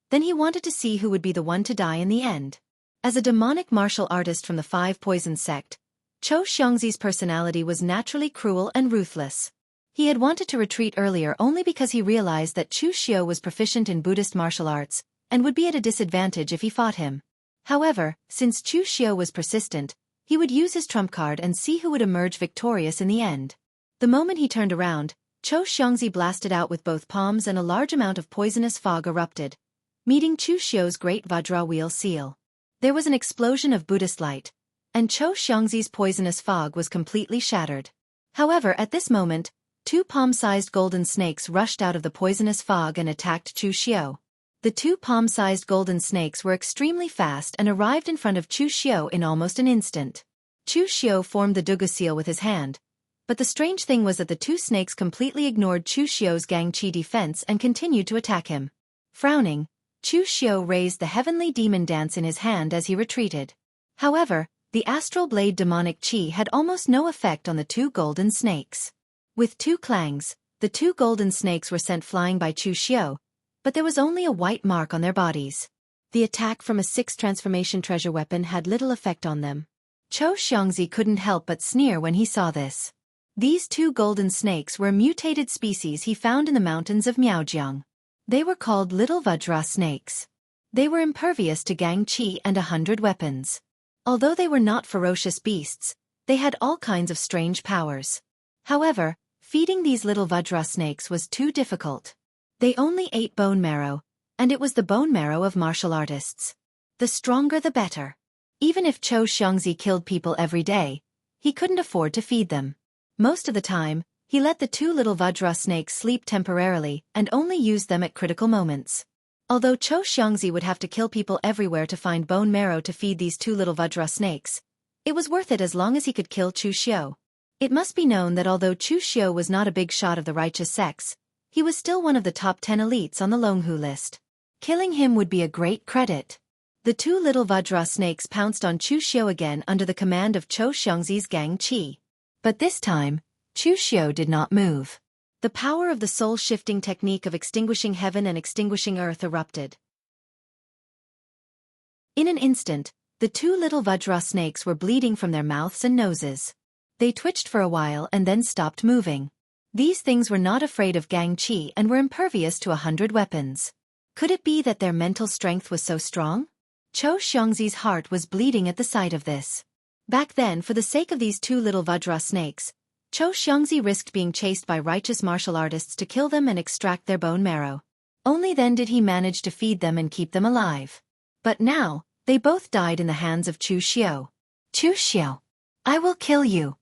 then he wanted to see who would be the one to die in the end. As a demonic martial artist from the Five Poisons sect, Chou Xiangzi's personality was naturally cruel and ruthless. He had wanted to retreat earlier only because he realized that Chu Xiao was proficient in Buddhist martial arts, and would be at a disadvantage if he fought him. However, since Chu Xiao was persistent, he would use his trump card and see who would emerge victorious in the end. The moment he turned around, Chou Xiangzi blasted out with both palms and a large amount of poisonous fog erupted, meeting Chu Xiao's Great Vajra Wheel Seal. There was an explosion of Buddhist light, and Chou Xiangzi's poisonous fog was completely shattered. However, at this moment, 2 palm-sized golden snakes rushed out of the poisonous fog and attacked Chu Xiao. The 2 palm-sized golden snakes were extremely fast and arrived in front of Chu Xiao in almost an instant. Chu Xiao formed the Dugu seal with his hand, but the strange thing was that the 2 snakes completely ignored Chu Xiao's Gang Qi defense and continued to attack him. Frowning, Chu Xiao raised the heavenly demon dance in his hand as he retreated. However, the astral blade demonic qi had almost no effect on the 2 golden snakes. With 2 clangs, the 2 golden snakes were sent flying by Chu Xiao, but there was only a white mark on their bodies. The attack from a 6th transformation treasure weapon had little effect on them. Chou Xiangzi couldn't help but sneer when he saw this. These 2 golden snakes were a mutated species he found in the mountains of Miaojiang. They were called Little Vajra snakes. They were impervious to Gang Qi and 100 weapons. Although they were not ferocious beasts, they had all kinds of strange powers. However, feeding these little Vajra snakes was too difficult. They only ate bone marrow, and it was the bone marrow of martial artists. The stronger the better. Even if Chou Xiangzi killed people every day, he couldn't afford to feed them. Most of the time, He let the two little Vajra snakes sleep temporarily and only used them at critical moments. Although Cho Xiangzi would have to kill people everywhere to find bone marrow to feed these two little Vajra snakes, it was worth it as long as he could kill Chu Xiu. It must be known that although Chu Xiu was not a big shot of the righteous sex, he was still one of the top 10 elites on the Longhu list. Killing him would be a great credit. The two little Vajra snakes pounced on Chu Xiu again under the command of Cho Xiangzi's Gang Qi. But this time, Chu Xiu did not move. The power of the soul-shifting technique of extinguishing heaven and extinguishing earth erupted. In an instant, the two little Vajra snakes were bleeding from their mouths and noses. They twitched for a while and then stopped moving. These things were not afraid of Gang Qi and were impervious to 100 weapons. Could it be that their mental strength was so strong? Cho Xiangzi's heart was bleeding at the sight of this. Back then, for the sake of these two little Vajra snakes, Cho Xiangzi risked being chased by righteous martial artists to kill them and extract their bone marrow. Only then did he manage to feed them and keep them alive. But now, they both died in the hands of Chu Xiu. Chu Xiu, I will kill you.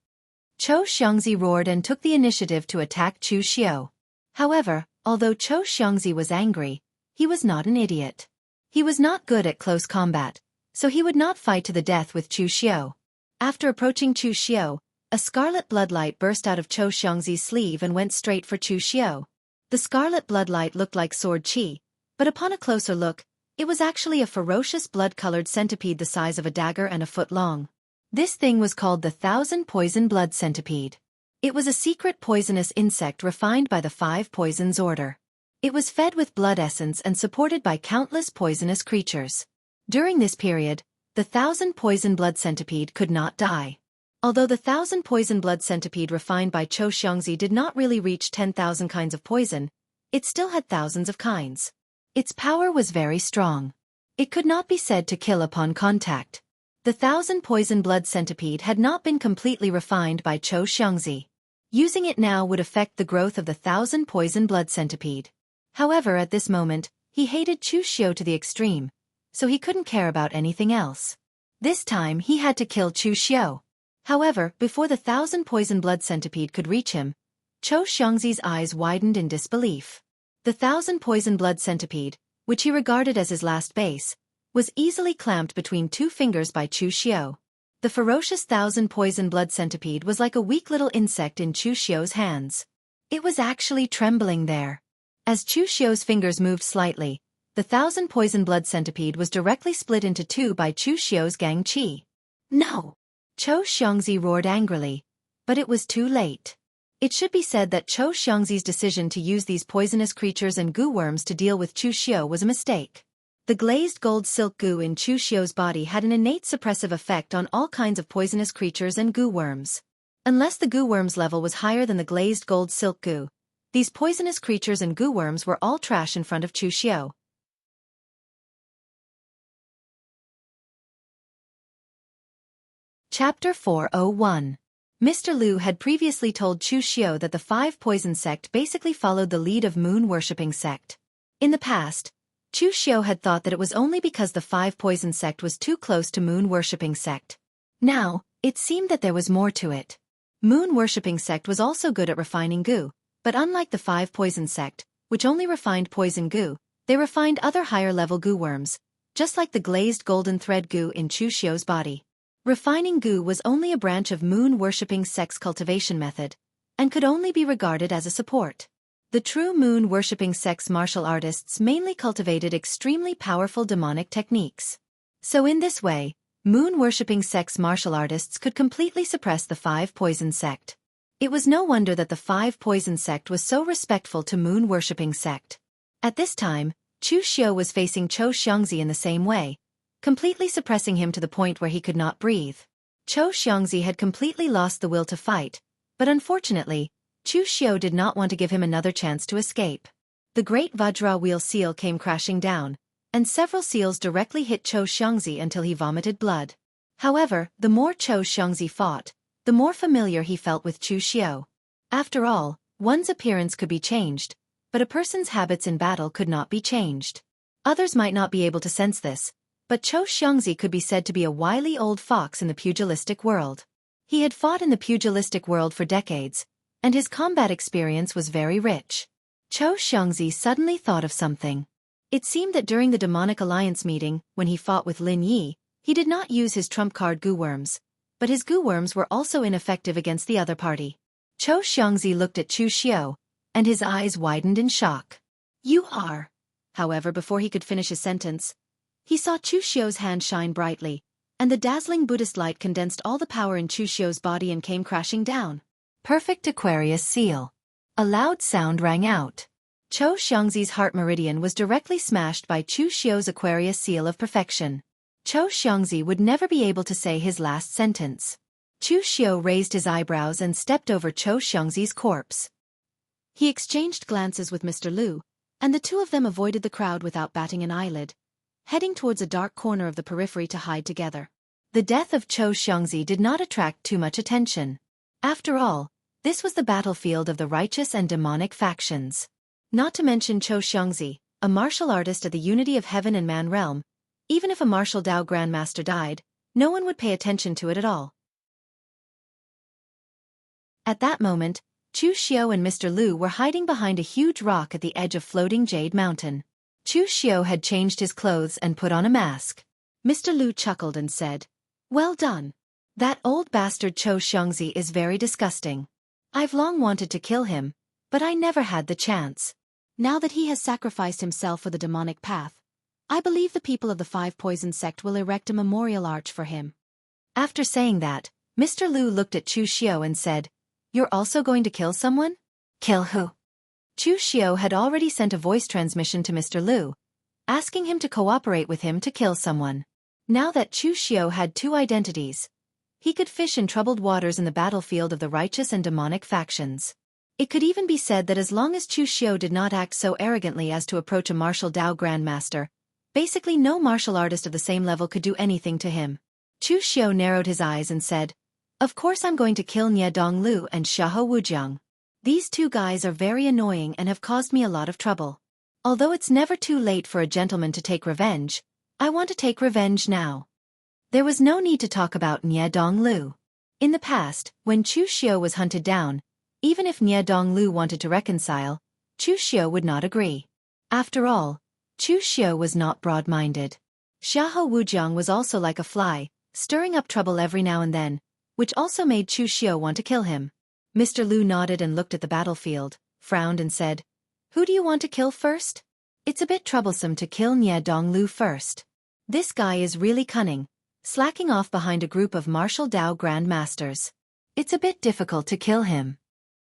Cho Xiangzi roared and took the initiative to attack Chu Xiu. However, although Cho Xiangzi was angry, he was not an idiot. He was not good at close combat, so he would not fight to the death with Chu Xiu. After approaching Chu Xiu, a scarlet bloodlight burst out of Cho Xiangzi's sleeve and went straight for Chu Xiu. The scarlet bloodlight looked like sword qi, but upon a closer look, it was actually a ferocious blood-colored centipede the size of a dagger and a foot long. This thing was called the 1,000 Poison Blood Centipede. It was a secret poisonous insect refined by the 5 Poisons Order. It was fed with blood essence and supported by countless poisonous creatures. During this period, the 1,000 Poison Blood Centipede could not die. Although the 1,000 Poison Blood Centipede refined by Cho Xiangzi did not really reach 10,000 kinds of poison, it still had thousands of kinds. Its power was very strong. It could not be said to kill upon contact. The 1,000 Poison Blood Centipede had not been completely refined by Cho Xiangzi. Using it now would affect the growth of the 1,000 Poison Blood Centipede. However, at this moment, he hated Chu Xiu to the extreme, so he couldn't care about anything else. This time he had to kill Chu Xiu. However, before the 1,000 Poison Blood Centipede could reach him, Cho Xiangzi's eyes widened in disbelief. The 1,000 Poison Blood Centipede, which he regarded as his last base, was easily clamped between 2 fingers by Chu Xiu. The ferocious 1,000 Poison Blood Centipede was like a weak little insect in Chu Xiu's hands. It was actually trembling there. As Chu Xiu's fingers moved slightly, the 1,000 Poison Blood Centipede was directly split into 2 by Chu Xiu's Gang Qi. No! Cho Xiangzi roared angrily, but it was too late. It should be said that Cho Xiangzi's decision to use these poisonous creatures and goo worms to deal with Chu Xiu was a mistake. The glazed gold silk goo in Chu Xiu's body had an innate suppressive effect on all kinds of poisonous creatures and goo worms. Unless the goo worm's level was higher than the glazed gold silk goo, these poisonous creatures and goo worms were all trash in front of Chu Xiu. Chapter 401. Mr. Liu had previously told Chu Xiu that the 5 Poison sect basically followed the lead of moon-worshipping sect. In the past, Chu Xiu had thought that it was only because the 5 Poison sect was too close to moon-worshipping sect. Now, it seemed that there was more to it. Moon-worshipping sect was also good at refining goo, but unlike the 5 Poison sect, which only refined poison goo, they refined other higher-level goo worms, just like the glazed golden thread goo in Chu Xiu's body. Refining goo was only a branch of moon-worshipping sect's cultivation method, and could only be regarded as a support. The true moon-worshipping sect's martial artists mainly cultivated extremely powerful demonic techniques. So in this way, moon-worshipping sect's martial artists could completely suppress the 5 Poison sect. It was no wonder that the 5 Poison sect was so respectful to moon-worshipping sect. At this time, Chu Xiu was facing Cho Xiangzi in the same way, completely suppressing him to the point where he could not breathe. Cho Xiangzi had completely lost the will to fight, but unfortunately, Chu Xiu did not want to give him another chance to escape. The great Vajra wheel seal came crashing down, and several seals directly hit Cho Xiangzi until he vomited blood. However, the more Cho Xiangzi fought, the more familiar he felt with Chu Xiu. After all, one's appearance could be changed, but a person's habits in battle could not be changed. Others might not be able to sense this, but Cho Xiangzi could be said to be a wily old fox in the pugilistic world. He had fought in the pugilistic world for decades, and his combat experience was very rich. Zhou Xiangzi suddenly thought of something. It seemed that during the Demonic Alliance meeting, when he fought with Lin Yi, he did not use his trump card goo worms, but his goo worms were also ineffective against the other party. Zhou Xiangzi looked at Chu Xiao, and his eyes widened in shock. You are. However, before he could finish his sentence, he saw Chu Xiao's hand shine brightly, and the dazzling Buddhist light condensed all the power in Chu Xiao's body and came crashing down. Perfect Aquarius seal. A loud sound rang out. Zhou Xiangzi's heart meridian was directly smashed by Chu Xiao's Aquarius seal of perfection. Zhou Xiangzi would never be able to say his last sentence. Chu Xiao raised his eyebrows and stepped over Zhou Xiangzi's corpse. He exchanged glances with Mr. Lu, and the two of them avoided the crowd without batting an eyelid, heading towards a dark corner of the periphery to hide together. The death of Zhou Xiangzi did not attract too much attention. After all, this was the battlefield of the righteous and demonic factions. Not to mention Zhou Xiangzi, a martial artist at the unity of heaven and man realm. Even if a martial Dao Grandmaster died, no one would pay attention to it at all. At that moment, Chu Xiao and Mr. Lu were hiding behind a huge rock at the edge of floating Jade Mountain. Chu Xiao had changed his clothes and put on a mask. Mr. Lu chuckled and said, "Well done. That old bastard Zhou Xiangzi is very disgusting. I've long wanted to kill him, but I never had the chance. Now that he has sacrificed himself for the demonic path, I believe the people of the Five Poison sect will erect a memorial arch for him." After saying that, Mr. Lu looked at Chu Xiao and said, "You're also going to kill someone? Kill who?" Chu Xiao had already sent a voice transmission to Mr. Lu, asking him to cooperate with him to kill someone. Now that Chu Xiao had two identities, he could fish in troubled waters in the battlefield of the righteous and demonic factions. It could even be said that as long as Chu Xiao did not act so arrogantly as to approach a martial Dao Grandmaster, basically no martial artist of the same level could do anything to him. Chu Xiao narrowed his eyes and said, "Of course I'm going to kill Nie Donglu and Xiahou Wujiang. These two guys are very annoying and have caused me a lot of trouble. Although it's never too late for a gentleman to take revenge, I want to take revenge now." There was no need to talk about Nie Donglu. In the past, when Chu Xiao was hunted down, even if Nie Donglu wanted to reconcile, Chu Xiao would not agree. After all, Chu Xiao was not broad-minded. Xiahou Wujiang was also like a fly, stirring up trouble every now and then, which also made Chu Xiao want to kill him. Mr. Lu nodded and looked at the battlefield, frowned and said, "Who do you want to kill first? It's a bit troublesome to kill Nie Donglu first. This guy is really cunning, slacking off behind a group of martial Dao Grandmasters. It's a bit difficult to kill him."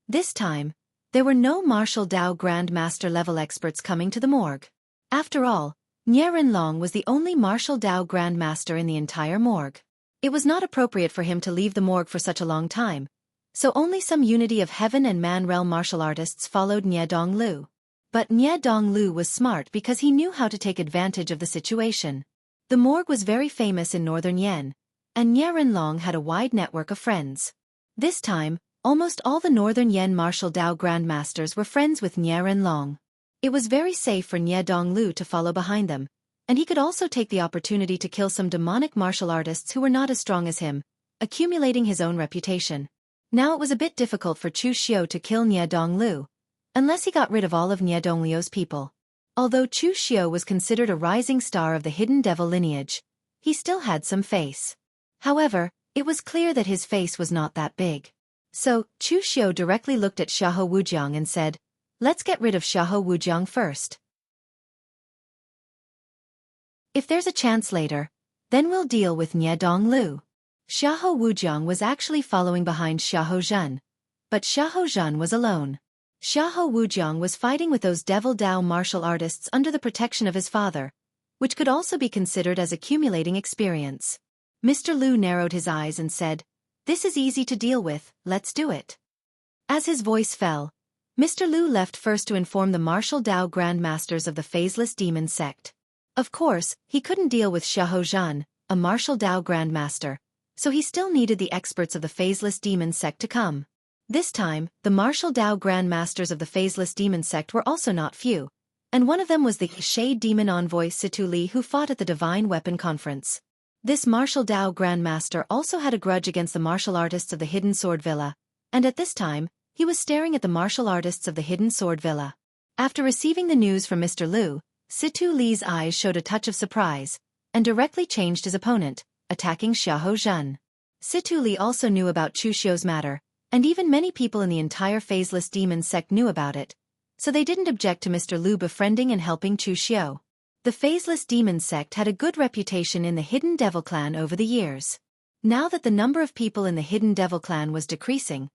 This time, there were no martial Dao Grandmaster level experts coming to the morgue. After all, Nie Rinlong was the only martial Dao Grandmaster in the entire morgue. It was not appropriate for him to leave the morgue for such a long time, so only some unity of heaven and man realm martial artists followed Nie Donglu. But Nie Donglu was smart because he knew how to take advantage of the situation. The morgue was very famous in northern Yen, and Nie Rinlong had a wide network of friends. This time, almost all the northern Yen martial Dao Grandmasters were friends with Nie Rinlong. It was very safe for Nie Donglu to follow behind them, and he could also take the opportunity to kill some demonic martial artists who were not as strong as him, accumulating his own reputation. Now it was a bit difficult for Chu Xiao to kill Nie Donglu, unless he got rid of all of Nie Dongliu's people. Although Chu Xiao was considered a rising star of the hidden devil lineage, he still had some face. However, it was clear that his face was not that big. So, Chu Xiao directly looked at Xiahou Wujiang and said, "Let's get rid of Xiahou Wujiang first. If there's a chance later, then we'll deal with Nie Donglu." Xiahou Wujiang was actually following behind Xiahou Zhen, but Xiahou Zhen was alone. Xiahou Wujiang was fighting with those devil Dao martial artists under the protection of his father, which could also be considered as accumulating experience. Mr. Lu narrowed his eyes and said, "This is easy to deal with, let's do it." As his voice fell, Mr. Lu left first to inform the martial Dao Grandmasters of the Phaseless Demon sect. Of course, he couldn't deal with Xiahou Zhen, a martial Dao Grandmaster, so he still needed the experts of the Phaseless Demon sect to come. This time, the martial Dao Grandmasters of the Phaseless Demon sect were also not few, and one of them was the Shade Demon envoy Situ Li who fought at the Divine Weapon Conference. This martial Dao Grandmaster also had a grudge against the martial artists of the Hidden Sword Villa, and at this time, He was staring at the martial artists of the Hidden Sword Villa. After receiving the news from Mr. Liu, Situ Li's eyes showed a touch of surprise, and directly changed his opponent, attacking Xiahou Zhan. Situ Li also knew about Chu Xiu's matter, and even many people in the entire Phaseless Demon sect knew about it, so they didn't object to Mr. Liu befriending and helping Chu Xiu. The Phaseless Demon sect had a good reputation in the Hidden Devil Clan over the years. Now that the number of people in the Hidden Devil Clan was decreasing,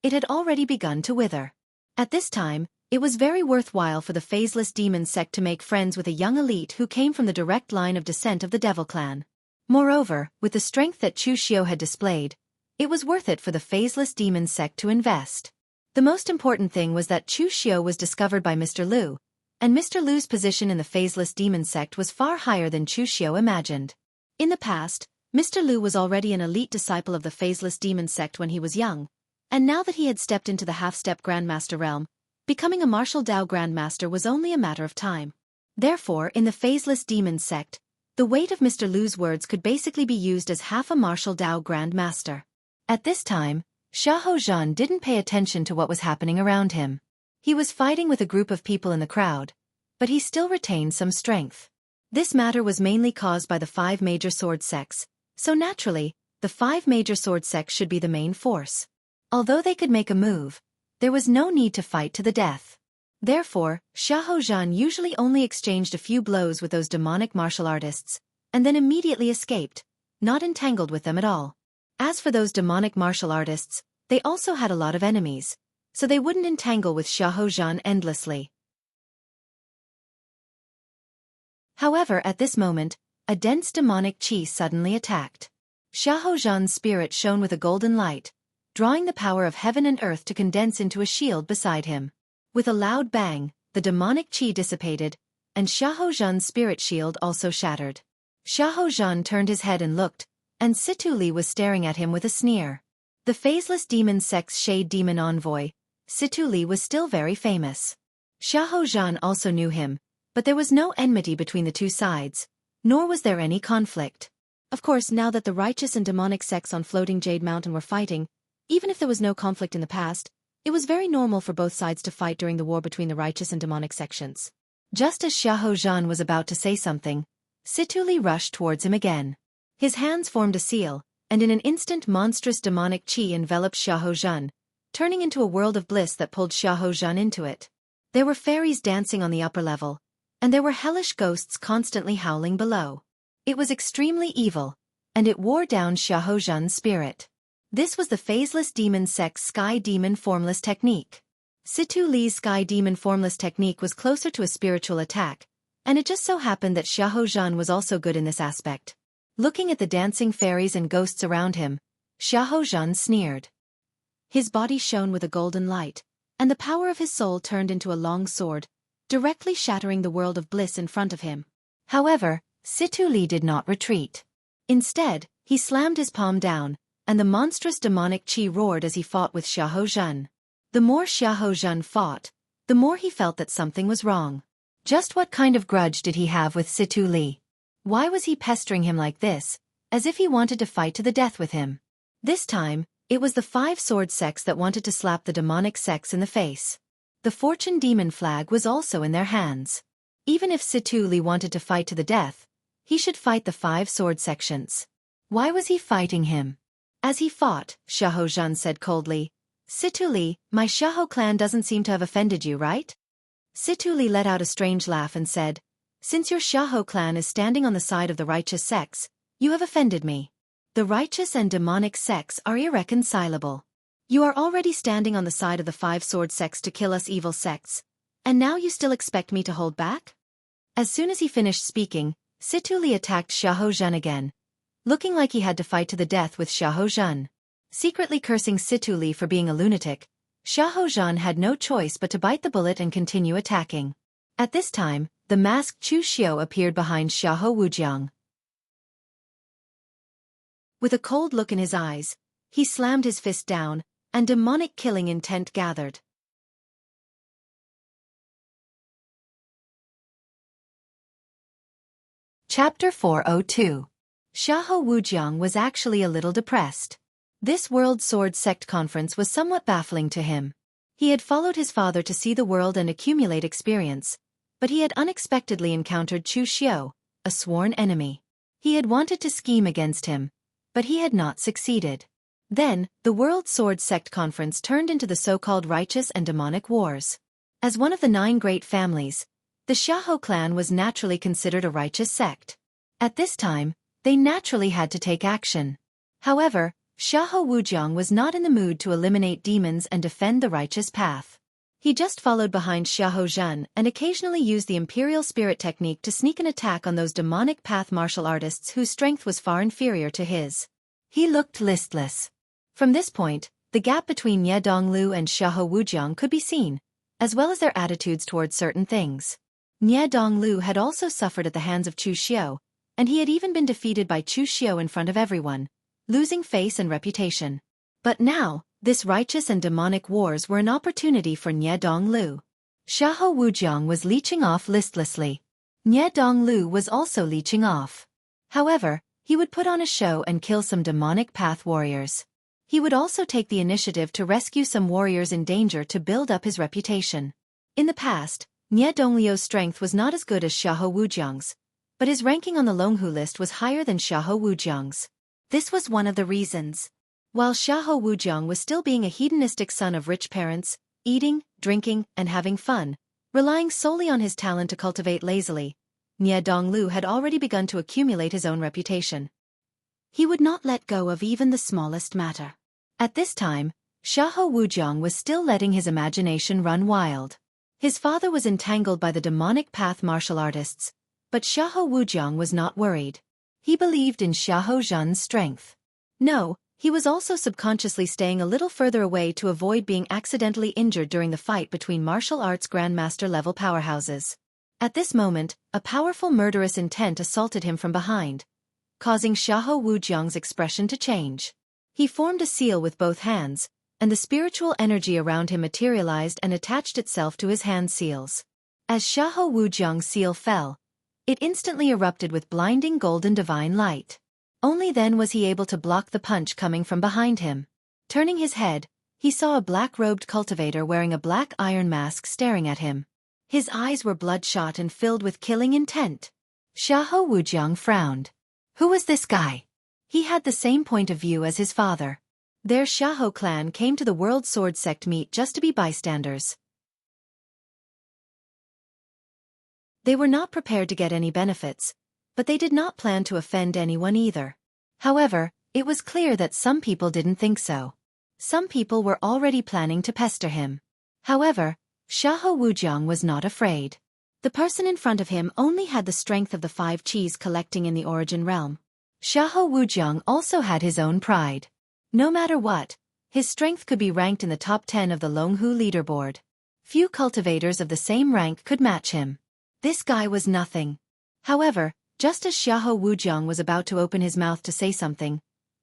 it had already begun to wither. At this time, it was very worthwhile for the Phaseless Demon sect to make friends with a young elite who came from the direct line of descent of the Devil Clan. Moreover, with the strength that Chu Xiu had displayed, it was worth it for the Phaseless Demon sect to invest. The most important thing was that Chu Xiu was discovered by Mr. Liu, and Mr. Liu's position in the Phaseless Demon sect was far higher than Chu Xiu imagined. In the past, Mr. Liu was already an elite disciple of the Phaseless Demon sect when he was young, and now that he had stepped into the half-step Grandmaster realm, becoming a martial Dao Grandmaster was only a matter of time. Therefore, in the Phaseless Demon sect, the weight of Mr. Liu's words could basically be used as half a martial Dao Grandmaster. At this time, Xiahou Zhan didn't pay attention to what was happening around him. He was fighting with a group of people in the crowd, but he still retained some strength. This matter was mainly caused by the 5 major sword sects, so naturally, the 5 major sword sects should be the main force. Although they could make a move, there was no need to fight to the death. Therefore, Xiahou Zhan usually only exchanged a few blows with those demonic martial artists, and then immediately escaped, not entangled with them at all. As for those demonic martial artists, they also had a lot of enemies, so they wouldn't entangle with Xiahou Zhan endlessly. However, at this moment, a dense demonic qi suddenly attacked. Xiahou Zhan's spirit shone with a golden light, drawing the power of heaven and earth to condense into a shield beside him. With a loud bang, the demonic qi dissipated, and Xiahou Zhan's spirit shield also shattered. Xiahou Zhan turned his head and looked, and Situ Li was staring at him with a sneer. The Phaseless Demon sect's Shade Demon envoy, Situ Li was still very famous. Xiahou Zhan also knew him, but there was no enmity between the two sides, nor was there any conflict. Of course, now that the righteous and demonic sects on Floating Jade Mountain were fighting, even if there was no conflict in the past, it was very normal for both sides to fight during the war between the righteous and demonic sections. Just as Xiahou Zhan was about to say something, Situ Li rushed towards him again. His hands formed a seal, and in an instant monstrous demonic qi enveloped Xiahou Zhan, turning into a world of bliss that pulled Xiahou Zhan into it. There were fairies dancing on the upper level, and there were hellish ghosts constantly howling below. It was extremely evil, and it wore down Xiahou Zhan's spirit. This was the Phaseless Demon sect's Sky Demon Formless technique. Situ Li's Sky Demon Formless technique was closer to a spiritual attack, and it just so happened that Xiahou Zhan was also good in this aspect. Looking at the dancing fairies and ghosts around him, Xiahou Zhan sneered. His body shone with a golden light, and the power of his soul turned into a long sword, directly shattering the world of bliss in front of him. However, Situ Li did not retreat. Instead, he slammed his palm down, and the monstrous demonic qi roared as he fought with Xiahou Zhan. The more Xiahou Zhan fought, the more he felt that something was wrong. Just what kind of grudge did he have with Situ Li? Why was he pestering him like this, as if he wanted to fight to the death with him? This time, it was the 5 sword sects that wanted to slap the demonic sects in the face. The Fortune Demon flag was also in their hands. Even if Situ Li wanted to fight to the death, he should fight the 5 sword sections. Why was he fighting him? As he fought, Xiahou Zhan said coldly, "Situ Li, my Xiahou clan doesn't seem to have offended you, right?" Situ Li let out a strange laugh and said, "Since your Xiahou clan is standing on the side of the righteous sects, you have offended me. The righteous and demonic sects are irreconcilable. You are already standing on the side of the 5 sword sects to kill us evil sects, and now you still expect me to hold back?" As soon as he finished speaking, Situ Li attacked Xiahou Zhan again, looking like he had to fight to the death with Xiahou Zhan. Secretly cursing Situ Li for being a lunatic, Xiahou Zhan had no choice but to bite the bullet and continue attacking. At this time, the masked Chu Xiu appeared behind Xiahou Wujiang. With a cold look in his eyes, he slammed his fist down, and demonic killing intent gathered. Chapter 402. Xiahou Wujiang was actually a little depressed. This World Sword Sect conference was somewhat baffling to him. He had followed his father to see the world and accumulate experience, but he had unexpectedly encountered Chu Xiao, a sworn enemy. He had wanted to scheme against him, but he had not succeeded. Then, the World Sword Sect Conference turned into the so-called righteous and demonic wars. As one of the 9 great families, the Xiahou clan was naturally considered a righteous sect. At this time, they naturally had to take action. However, Xiahou Wujiang was not in the mood to eliminate demons and defend the righteous path. He just followed behind Xiahou Zhan and occasionally used the imperial spirit technique to sneak an attack on those demonic path martial artists whose strength was far inferior to his. He looked listless. From this point, the gap between Ye Donglu and Xiahou Wujiang could be seen, as well as their attitudes towards certain things. Ye Donglu had also suffered at the hands of Chu Xiao, and he had even been defeated by Chu Xiao in front of everyone, losing face and reputation. But now, this righteous and demonic wars were an opportunity for Ye Donglu. Xiahou Wujiang was leeching off listlessly. Ye Donglu was also leeching off. However, he would put on a show and kill some demonic path warriors. He would also take the initiative to rescue some warriors in danger to build up his reputation. In the past, Ye Dongliu's strength was not as good as Xiahou Wujiang's, but his ranking on the Longhu list was higher than Xiahou Wujiang's. This was one of the reasons. While Xiahou Wujiang was still being a hedonistic son of rich parents, eating, drinking, and having fun, relying solely on his talent to cultivate lazily, Ye Donglu had already begun to accumulate his own reputation. He would not let go of even the smallest matter. At this time, Xiahou Wujiang was still letting his imagination run wild. His father was entangled by the demonic path martial artists, but Xiahou Wujiang was not worried. He believed in Xiahou Zhan's strength. No, he was also subconsciously staying a little further away to avoid being accidentally injured during the fight between martial arts grandmaster-level powerhouses. At this moment, a powerful murderous intent assaulted him from behind, causing Xiahou Wujiang's expression to change. He formed a seal with both hands, and the spiritual energy around him materialized and attached itself to his hand seals. As Xiahou Wujiang's seal fell, it instantly erupted with blinding golden divine light. Only then was he able to block the punch coming from behind him. Turning his head, he saw a black-robed cultivator wearing a black iron mask staring at him. His eyes were bloodshot and filled with killing intent. Xiahou Wujiang frowned. Who was this guy? He had the same point of view as his father. Their Xiahou clan came to the World Sword Sect meet just to be bystanders. They were not prepared to get any benefits, but they did not plan to offend anyone either. However, it was clear that some people didn't think so. Some people were already planning to pester him. However, Xiahou Wujiang was not afraid. The person in front of him only had the strength of the 5 qis collecting in the origin realm. Xiahou Wujiang also had his own pride. No matter what, his strength could be ranked in the top 10 of the Longhu leaderboard. Few cultivators of the same rank could match him. This guy was nothing. However, just as Xiahou Wujiang was about to open his mouth to say something,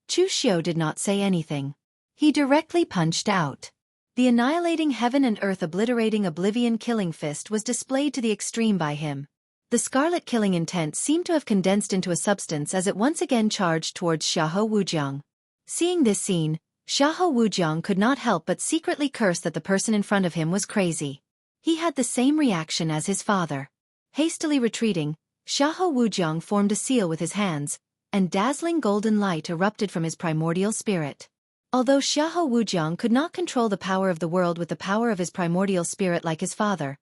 Chu Xiao did not say anything. He directly punched out. The annihilating heaven and earth obliterating oblivion killing fist was displayed to the extreme by him. The scarlet killing intent seemed to have condensed into a substance as it once again charged towards Xiahou Wujiang. Seeing this scene, Xiahou Wujiang could not help but secretly curse that the person in front of him was crazy. He had the same reaction as his father. Hastily retreating, Xiahou Wujiang formed a seal with his hands, and dazzling golden light erupted from his primordial spirit. Although Xiahou Wujiang could not control the power of the world with the power of his primordial spirit like his father,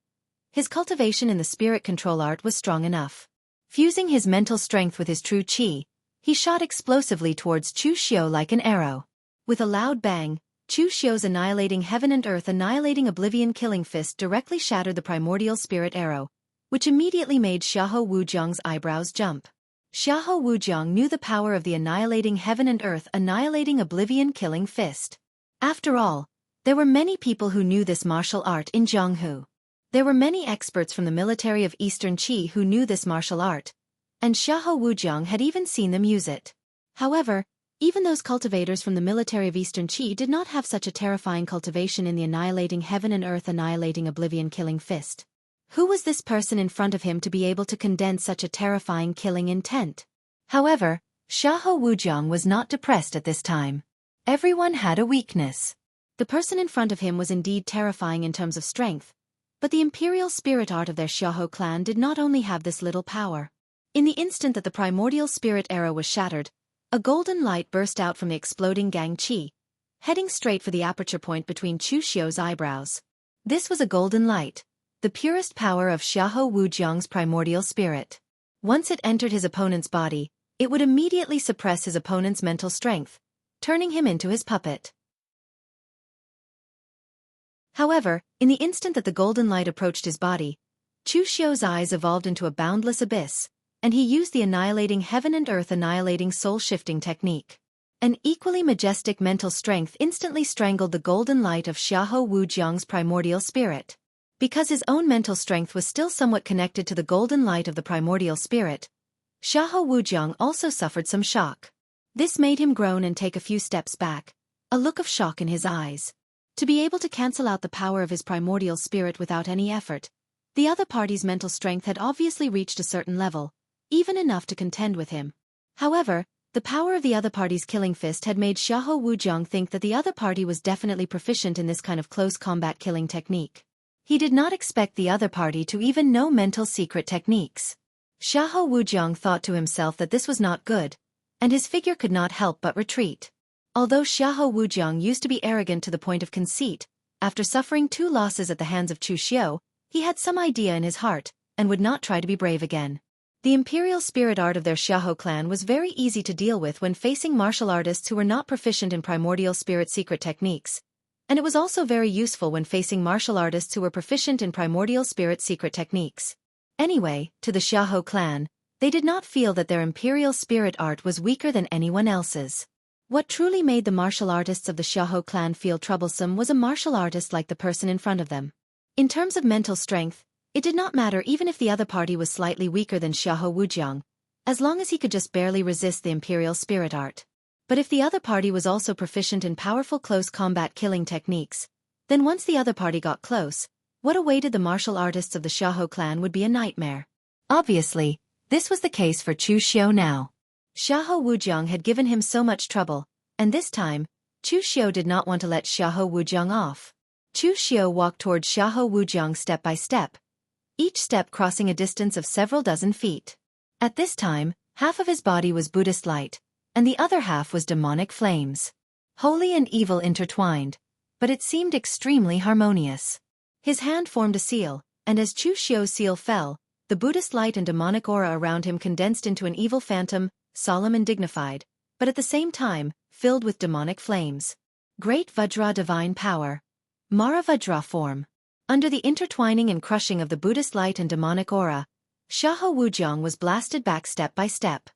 his cultivation in the spirit control art was strong enough. Fusing his mental strength with his true qi, he shot explosively towards Chu Xiao like an arrow. With a loud bang, Chu Xiao's annihilating heaven and earth annihilating oblivion killing fist directly shattered the primordial spirit arrow, which immediately made Xiahou Wujiang's eyebrows jump. Xiahou Wujiang knew the power of the annihilating heaven and earth annihilating oblivion killing fist. After all, there were many people who knew this martial art in Jianghu. There were many experts from the military of Eastern Qi who knew this martial art, and Xiahou Wujiang had even seen them use it. However, even those cultivators from the military of Eastern Qi did not have such a terrifying cultivation in the annihilating heaven and earth annihilating oblivion killing fist. Who was this person in front of him to be able to condense such a terrifying killing intent? However, Xiahou Wujiang was not depressed at this time. Everyone had a weakness. The person in front of him was indeed terrifying in terms of strength, but the imperial spirit art of their Xiahou clan did not only have this little power. In the instant that the primordial spirit era was shattered, a golden light burst out from the exploding Gang Qi, heading straight for the aperture point between Chu Xiu's eyebrows. This was a golden light, the purest power of Xiahou Wujiang's primordial spirit. Once it entered his opponent's body, it would immediately suppress his opponent's mental strength, turning him into his puppet. However, in the instant that the golden light approached his body, Chu Xiu's eyes evolved into a boundless abyss, and he used the annihilating heaven and earth annihilating soul-shifting technique. An equally majestic mental strength instantly strangled the golden light of Xiahou Wujiang's primordial spirit. Because his own mental strength was still somewhat connected to the golden light of the primordial spirit, Xiahou Wujiang also suffered some shock. This made him groan and take a few steps back, a look of shock in his eyes. To be able to cancel out the power of his primordial spirit without any effort, the other party's mental strength had obviously reached a certain level, even enough to contend with him. However, the power of the other party's killing fist had made Xiahou Wujiang think that the other party was definitely proficient in this kind of close combat killing technique. He did not expect the other party to even know mental secret techniques. Xiahou Wujiang thought to himself that this was not good, and his figure could not help but retreat. Although Xiahou Wujiang used to be arrogant to the point of conceit, after suffering 2 losses at the hands of Chu Xiu, he had some idea in his heart, and would not try to be brave again. The imperial spirit art of their Xiahou clan was very easy to deal with when facing martial artists who were not proficient in primordial spirit secret techniques, and it was also very useful when facing martial artists who were proficient in primordial spirit secret techniques. Anyway, to the Xiahou clan, they did not feel that their imperial spirit art was weaker than anyone else's. What truly made the martial artists of the Xiahou clan feel troublesome was a martial artist like the person in front of them. In terms of mental strength, it did not matter even if the other party was slightly weaker than Xiahou Wujiang, as long as he could just barely resist the imperial spirit art. But if the other party was also proficient in powerful close combat killing techniques, then once the other party got close, what awaited the martial artists of the Xiahou clan would be a nightmare. Obviously, this was the case for Chu Xiu now. Xiahou Wujiang had given him so much trouble, and this time, Chu Xiu did not want to let Xiahou Wujiang off. Chu Xiu walked towards Xiahou Wujiang step by step, each step crossing a distance of several dozen feet. At this time, half of his body was Buddhist light, and the other half was demonic flames. Holy and evil intertwined, but it seemed extremely harmonious. His hand formed a seal, and as Chu Xiu's seal fell, the Buddhist light and demonic aura around him condensed into an evil phantom, solemn and dignified, but at the same time, filled with demonic flames. Great Vajra divine power. Mara Vajra form. Under the intertwining and crushing of the Buddhist light and demonic aura, Xiahou Wujiang was blasted back step by step.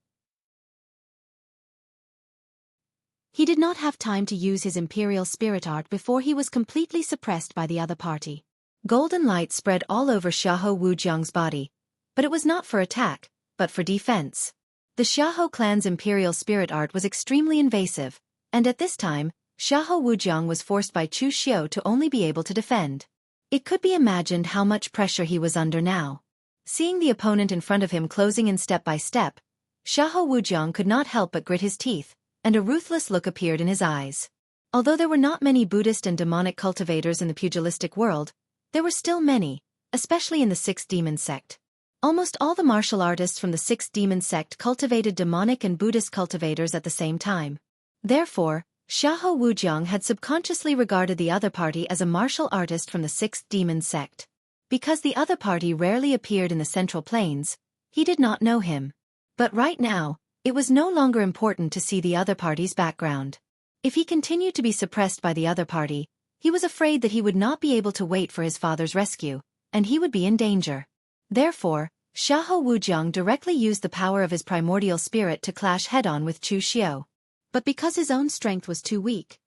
He did not have time to use his imperial spirit art before he was completely suppressed by the other party. Golden light spread all over Xiahou Wujiang's body, but it was not for attack, but for defense. The Xiahou clan's imperial spirit art was extremely invasive, and at this time, Xiahou Wujiang was forced by Chu Xiu to only be able to defend. It could be imagined how much pressure he was under now. Seeing the opponent in front of him closing in step by step, Xiahou Wujiang could not help but grit his teeth, and a ruthless look appeared in his eyes. Although there were not many Buddhist and demonic cultivators in the pugilistic world, there were still many, especially in the Sixth Demon sect. Almost all the martial artists from the Sixth Demon sect cultivated demonic and Buddhist cultivators at the same time. Therefore, Xiahou Wujiang had subconsciously regarded the other party as a martial artist from the Sixth Demon sect. Because the other party rarely appeared in the Central Plains, he did not know him. But right now, it was no longer important to see the other party's background. If he continued to be suppressed by the other party, he was afraid that he would not be able to wait for his father's rescue, and he would be in danger. Therefore, Xiahou Wujiang directly used the power of his primordial spirit to clash head-on with Chu Xiu. But because his own strength was too weak,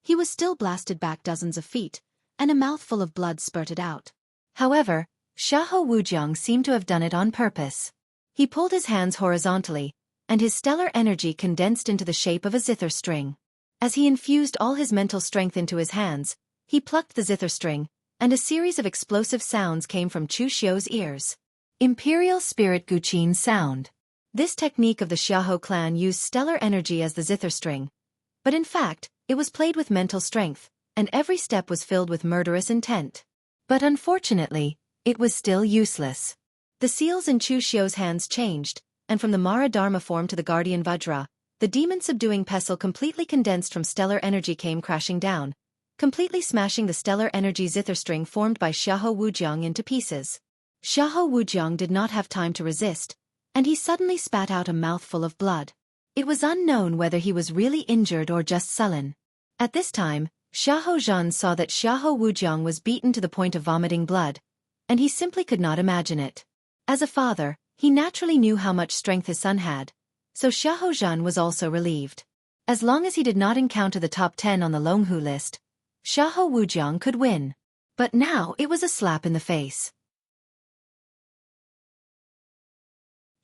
he was still blasted back dozens of feet, and a mouthful of blood spurted out. However, Xiahou Wujiang seemed to have done it on purpose. He pulled his hands horizontally, and his stellar energy condensed into the shape of a zither string. As he infused all his mental strength into his hands, he plucked the zither string, and a series of explosive sounds came from Chu Xiu's ears. Imperial Spirit Guqin Sound. This technique of the Xiahou clan used stellar energy as the zither string, but in fact, it was played with mental strength, and every step was filled with murderous intent. But unfortunately, it was still useless. The seals in Chu Xiu's hands changed, and from the Mara Dharma form to the Guardian Vajra, the demon-subduing pestle completely condensed from stellar energy came crashing down, completely smashing the stellar energy zither string formed by Xiahou Wujiang into pieces. Xiahou Wujiang did not have time to resist, and he suddenly spat out a mouthful of blood. It was unknown whether he was really injured or just sullen. At this time, Xiahou Zhan saw that Xiahou Wujiang was beaten to the point of vomiting blood, and he simply could not imagine it. As a father, he naturally knew how much strength his son had, so Xiahou Zhan was also relieved. As long as he did not encounter the top 10 on the Longhu list, Xiahou Wujiang could win. But now it was a slap in the face.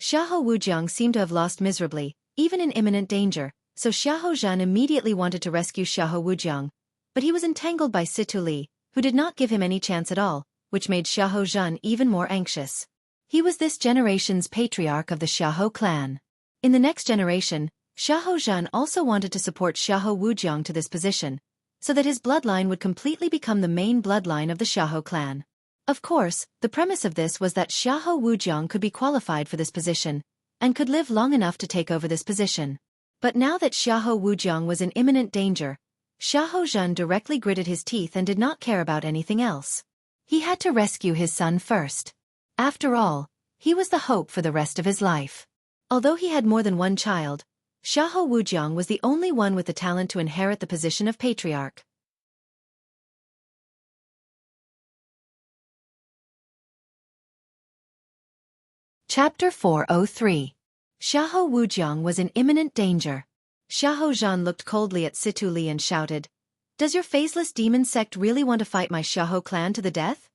Xiahou Wujiang seemed to have lost miserably, even in imminent danger, so Xiahou Zhan immediately wanted to rescue Xiahou Wujiang, but he was entangled by Situ Li, who did not give him any chance at all, which made Xiahou Zhan even more anxious. He was this generation's patriarch of the Xiahou clan. In the next generation, Xiahou Zhan also wanted to support Xiahou Wujiang to this position, so that his bloodline would completely become the main bloodline of the Xiahou clan. Of course, the premise of this was that Xiahou Wujiang could be qualified for this position, and could live long enough to take over this position. But now that Xiahou Wujiang was in imminent danger, Xiahou Zhan directly gritted his teeth and did not care about anything else. He had to rescue his son first. After all, he was the hope for the rest of his life. Although he had more than one child, Xiahou Wujiang was the only one with the talent to inherit the position of patriarch. Chapter 403. Xiahou Wujiang was in imminent danger. Xiahou Zhan looked coldly at Situ Li and shouted, "Does your faceless demon sect really want to fight my Xiahou clan to the death?"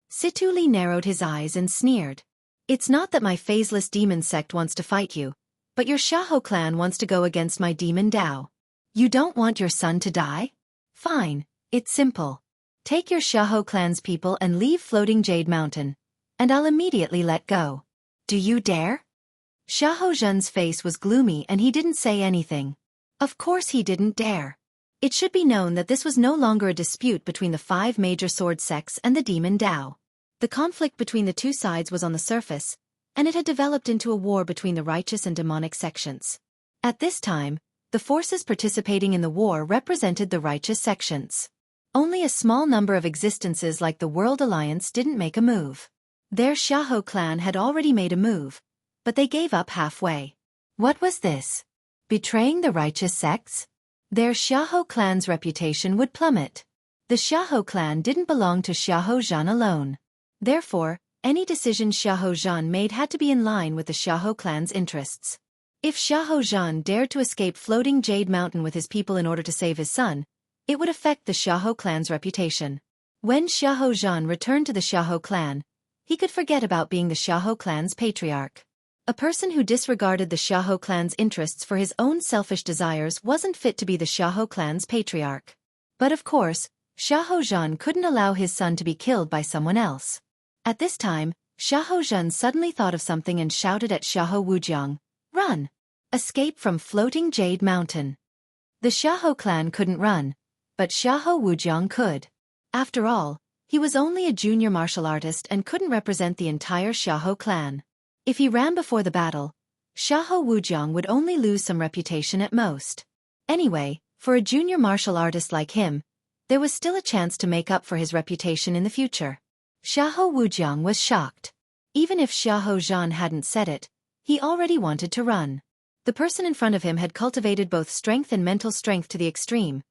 Situ Li narrowed his eyes and sneered. "It's not that my faceless demon sect wants to fight you, but your Xiahou clan wants to go against my demon Dao. You don't want your son to die? Fine, it's simple. Take your Xiahou clan's people and leave Floating Jade Mountain, and I'll immediately let go. Do you dare?" Xiahou Zhen's face was gloomy and he didn't say anything. Of course he didn't dare. It should be known that this was no longer a dispute between the 5 major sword sects and the demon Dao. The conflict between the two sides was on the surface, and it had developed into a war between the righteous and demonic sections. At this time, the forces participating in the war represented the righteous sections. Only a small number of existences like the World Alliance didn't make a move. Their Xiahou clan had already made a move, but they gave up halfway. What was this? Betraying the righteous sects? Their Xiahou clan's reputation would plummet. The Xiahou clan didn't belong to Xiahou Zhan alone. Therefore, any decision Xiahou Zhan made had to be in line with the Xiahou clan's interests. If Xiahou Zhan dared to escape Floating Jade Mountain with his people in order to save his son, it would affect the Xiahou clan's reputation. When Xiahou Zhan returned to the Xiahou clan, he could forget about being the Xiahou clan's patriarch. A person who disregarded the Xiahou clan's interests for his own selfish desires wasn't fit to be the Xiahou clan's patriarch. But of course, Xiahou Zhan couldn't allow his son to be killed by someone else. At this time, Xiahou Zhan suddenly thought of something and shouted at Xiahou Wujiang, "Run! Escape from Floating Jade Mountain." The Xiahou clan couldn't run, but Xiahou Wujiang could. After all, he was only a junior martial artist and couldn't represent the entire Xiahou clan. If he ran before the battle, Xiahou Wujiang would only lose some reputation at most. Anyway, for a junior martial artist like him, there was still a chance to make up for his reputation in the future. Xiahou Wujiang was shocked. Even if Xiahou Zhan hadn't said it, he already wanted to run. The person in front of him had cultivated both strength and mental strength to the extreme,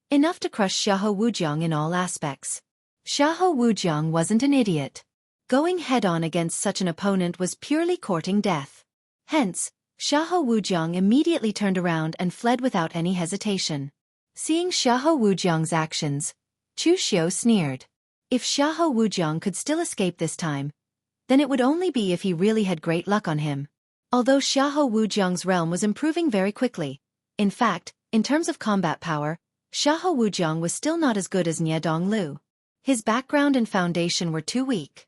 enough to crush Xiahou Wujiang in all aspects. Xiahou Wujiang wasn't an idiot. Going head-on against such an opponent was purely courting death. Hence, Xiahou Wujiang immediately turned around and fled without any hesitation. Seeing Xiahou Wujiang's actions, Chu Xiu sneered. If Xiahou Wujiang could still escape this time, then it would only be if he really had great luck on him. Although Xiahou Wujiang's realm was improving very quickly, in fact, in terms of combat power, Xiahou Wujiang was still not as good as Nie Donglu. His background and foundation were too weak.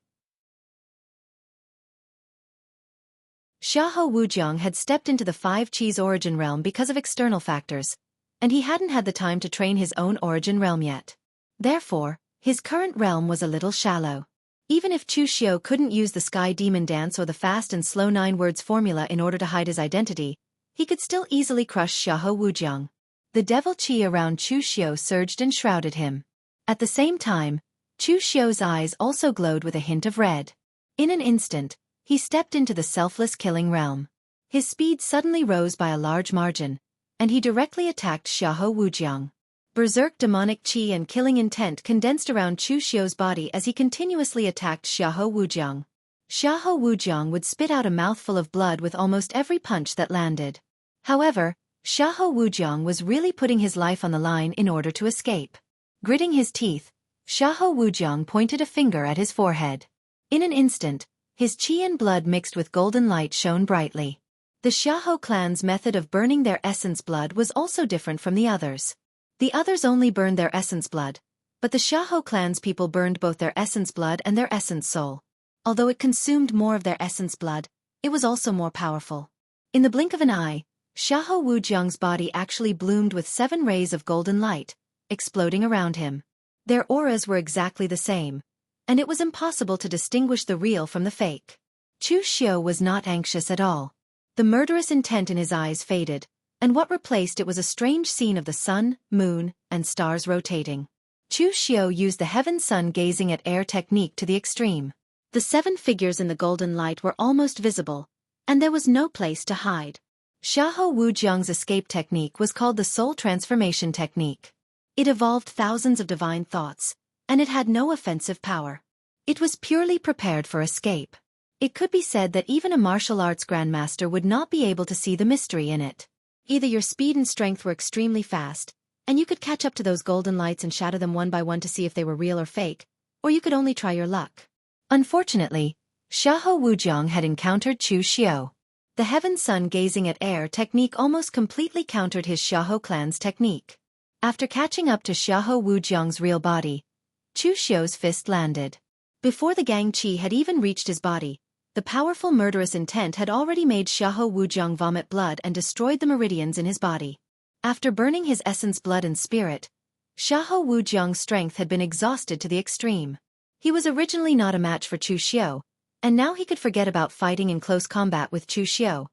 Xiahou Wujiang had stepped into the 5 Qis origin realm because of external factors, and he hadn't had the time to train his own origin realm yet. Therefore, his current realm was a little shallow. Even if Chu Xiao couldn't use the Sky Demon Dance or the fast and slow 9 words formula in order to hide his identity, he could still easily crush Xiahou Wujiang. The devil qi around Chu Xiao surged and shrouded him. At the same time, Chu Xiao's eyes also glowed with a hint of red. In an instant, he stepped into the selfless killing realm. His speed suddenly rose by a large margin, and he directly attacked Xiahou Wujiang. Berserk demonic qi and killing intent condensed around Chu Xiao's body as he continuously attacked Xiahou Wujiang. Xiahou Wujiang would spit out a mouthful of blood with almost every punch that landed. However, Xiahou Wujiang was really putting his life on the line in order to escape. Gritting his teeth, Xiahou Wujiang pointed a finger at his forehead. In an instant, his qi and blood mixed with golden light shone brightly. The Xiahou clan's method of burning their essence blood was also different from the others. The others only burned their essence blood, but the Xiahou clan's people burned both their essence blood and their essence soul. Although it consumed more of their essence blood, it was also more powerful. In the blink of an eye, Xiahou Wujiang's body actually bloomed with 7 rays of golden light, exploding around him. Their auras were exactly the same, and it was impossible to distinguish the real from the fake. Chu Xiao was not anxious at all. The murderous intent in his eyes faded, and what replaced it was a strange scene of the sun, moon, and stars rotating. Chu Xiao used the heaven-sun gazing at air technique to the extreme. The 7 figures in the golden light were almost visible, and there was no place to hide. Xiahou Wujiang's escape technique was called the soul transformation technique. It evolved thousands of divine thoughts, and it had no offensive power. It was purely prepared for escape. It could be said that even a martial arts grandmaster would not be able to see the mystery in it. Either your speed and strength were extremely fast, and you could catch up to those golden lights and shatter them one by one to see if they were real or fake, or you could only try your luck. Unfortunately, Xiahou Wujiang had encountered Chu Xiao. The heaven-sun gazing at air technique almost completely countered his Xiahou clan's technique. After catching up to Xiahou Wujiang's real body, Chu Xiao's fist landed. Before the Gang Qi had even reached his body, the powerful murderous intent had already made Xiahou Wujiang vomit blood and destroyed the meridians in his body. After burning his essence blood and spirit, Xiahou Wujiang's strength had been exhausted to the extreme. He was originally not a match for Chu Xiao, and now he could forget about fighting in close combat with Chu Xiao.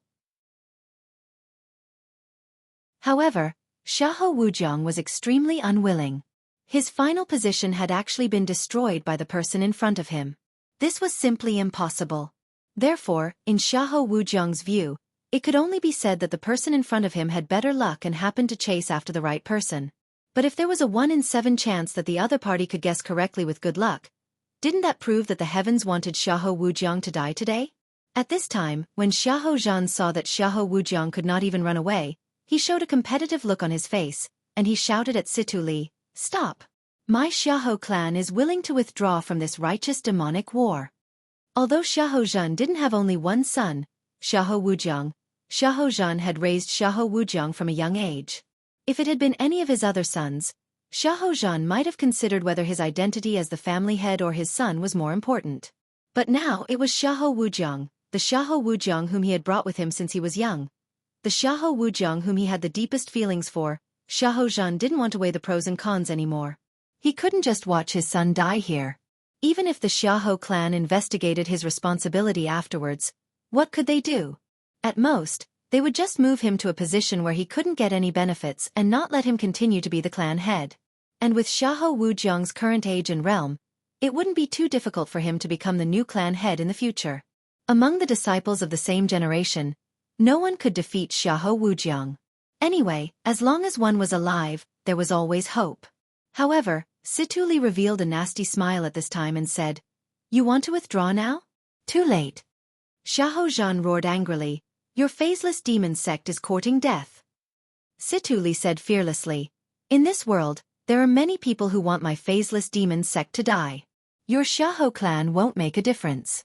However, Xiahou Wujiang was extremely unwilling. His final position had actually been destroyed by the person in front of him. This was simply impossible. Therefore, in Xiahou Wujiang's view, it could only be said that the person in front of him had better luck and happened to chase after the right person. But if there was a 1 in 7 chance that the other party could guess correctly with good luck, didn't that prove that the heavens wanted Xiahou Wujiang to die today? At this time, when Xiahou Zhan saw that Xiahou Wujiang could not even run away, he showed a competitive look on his face, and he shouted at Situ Li, "Stop! My Xiahou clan is willing to withdraw from this righteous demonic war." Although Xiahou Zhan didn't have only one son, Xiahou Wujiang, Xiahou Zhan had raised Xiahou Wujiang from a young age. If it had been any of his other sons, Xiahou Zhan might have considered whether his identity as the family head or his son was more important. But now it was Xiahou Wujiang, the Xiahou Wujiang whom he had brought with him since he was young. The Xiahou Wujiang whom he had the deepest feelings for. Xiahou Zhan didn't want to weigh the pros and cons anymore. He couldn't just watch his son die here. Even if the Xiahou clan investigated his responsibility afterwards, what could they do? At most, they would just move him to a position where he couldn't get any benefits and not let him continue to be the clan head. And with Xiahou Wujiang's current age and realm, it wouldn't be too difficult for him to become the new clan head in the future. Among the disciples of the same generation, no one could defeat Xiahou Wujiang. Anyway, as long as one was alive, there was always hope. However, Situ Li revealed a nasty smile at this time and said, "You want to withdraw now? Too late." Xiahou Zhan roared angrily, "Your phaseless demon sect is courting death." Situ Li said fearlessly, "In this world, there are many people who want my phaseless demon sect to die. Your Xiahou clan won't make a difference."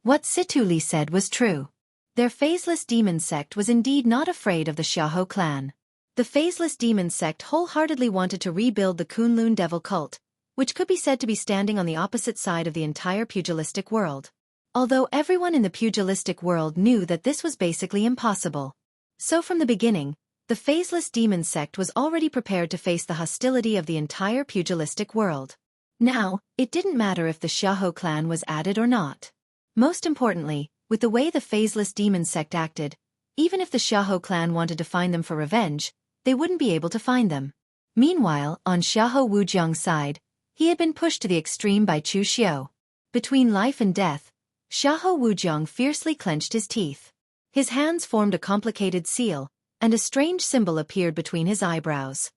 What Situ Li said was true. Their phaseless demon sect was indeed not afraid of the Xiahou clan. The phaseless demon sect wholeheartedly wanted to rebuild the Kunlun devil cult, which could be said to be standing on the opposite side of the entire pugilistic world. Although everyone in the pugilistic world knew that this was basically impossible. So from the beginning, The phaseless demon sect was already prepared to face the hostility of the entire pugilistic world. Now, it didn't matter if the Xiahou clan was added or not. Most importantly, with the way the phaseless demon sect acted, even if the Xiahou clan wanted to find them for revenge, they wouldn't be able to find them. Meanwhile, on Xiahou Wujiang's side, he had been pushed to the extreme by Chu Xiao. Between life and death, Xiahou Wujiang fiercely clenched his teeth. His hands formed a complicated seal, and a strange symbol appeared between his eyebrows.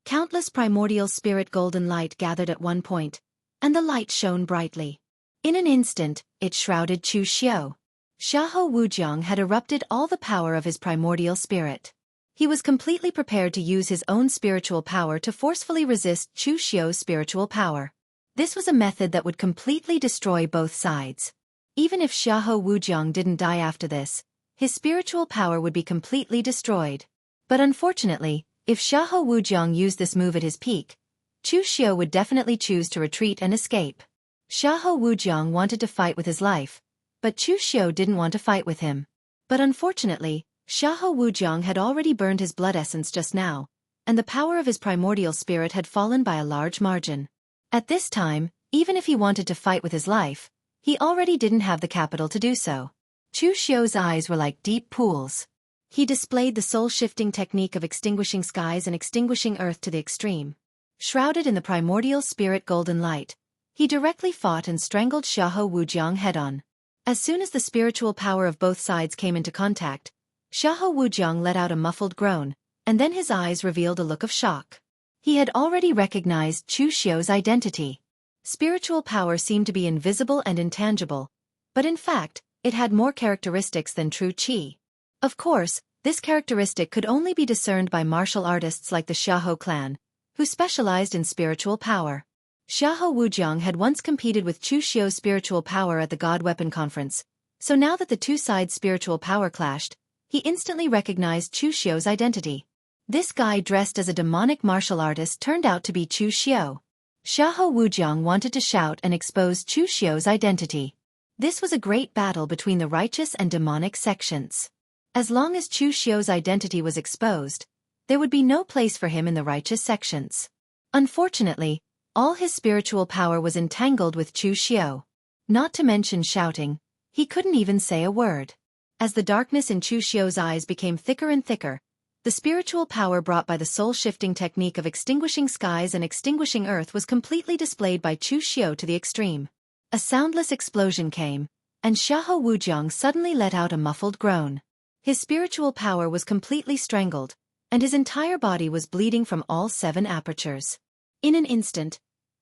Countless primordial spirit golden light gathered at one point, and the light shone brightly. In an instant, it shrouded Chu Xiao. Xiahou Wujiang had erupted all the power of his primordial spirit. He was completely prepared to use his own spiritual power to forcefully resist Chu Xiao's spiritual power. This was a method that would completely destroy both sides. Even if Xiahou Wujiang didn't die after this, his spiritual power would be completely destroyed. But unfortunately, if Xiahou Wujiang used this move at his peak, Chu Xiao would definitely choose to retreat and escape. Xiahou Wujiang wanted to fight with his life, but Chu Xiao didn't want to fight with him. But unfortunately, Xiahou Wujiang had already burned his blood essence just now, and the power of his primordial spirit had fallen by a large margin. At this time, even if he wanted to fight with his life, he already didn't have the capital to do so. Chu Xiao's eyes were like deep pools. He displayed the soul-shifting technique of extinguishing skies and extinguishing earth to the extreme. Shrouded in the primordial spirit golden light, he directly fought and strangled Xiahou Wujiang head-on. As soon as the spiritual power of both sides came into contact, Xiahou Wujiang let out a muffled groan, and then his eyes revealed a look of shock. He had already recognized Chu Xiao's identity. Spiritual power seemed to be invisible and intangible, but in fact, it had more characteristics than true qi. Of course, this characteristic could only be discerned by martial artists like the Xiahou clan, who specialized in spiritual power. Xiahou Wujiang had once competed with Chu Xiao's spiritual power at the God Weapon Conference, so now that the two sides' spiritual power clashed, he instantly recognized Chu Xiao's identity. This guy dressed as a demonic martial artist turned out to be Chu Xiao. Xiahou Wujiang wanted to shout and expose Chu Xiao's identity. This was a great battle between the righteous and demonic sections. As long as Chu Xiao's identity was exposed, there would be no place for him in the righteous sections. Unfortunately, all his spiritual power was entangled with Chu Xiao. Not to mention shouting, he couldn't even say a word. As the darkness in Chu Xiao's eyes became thicker and thicker, the spiritual power brought by the soul-shifting technique of extinguishing skies and extinguishing earth was completely displayed by Chu Xiao to the extreme. A soundless explosion came, and Xiahou Wujiang suddenly let out a muffled groan. His spiritual power was completely strangled, and his entire body was bleeding from all 7 apertures. In an instant,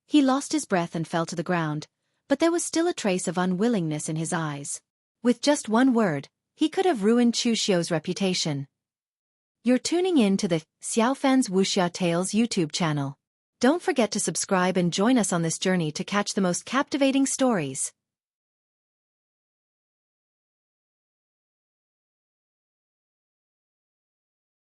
he lost his breath and fell to the ground, but there was still a trace of unwillingness in his eyes. With just one word, he could have ruined Chu Xiao's reputation. You're tuning in to the Xiaofan's Wuxia Tales YouTube channel. Don't forget to subscribe and join us on this journey to catch the most captivating stories.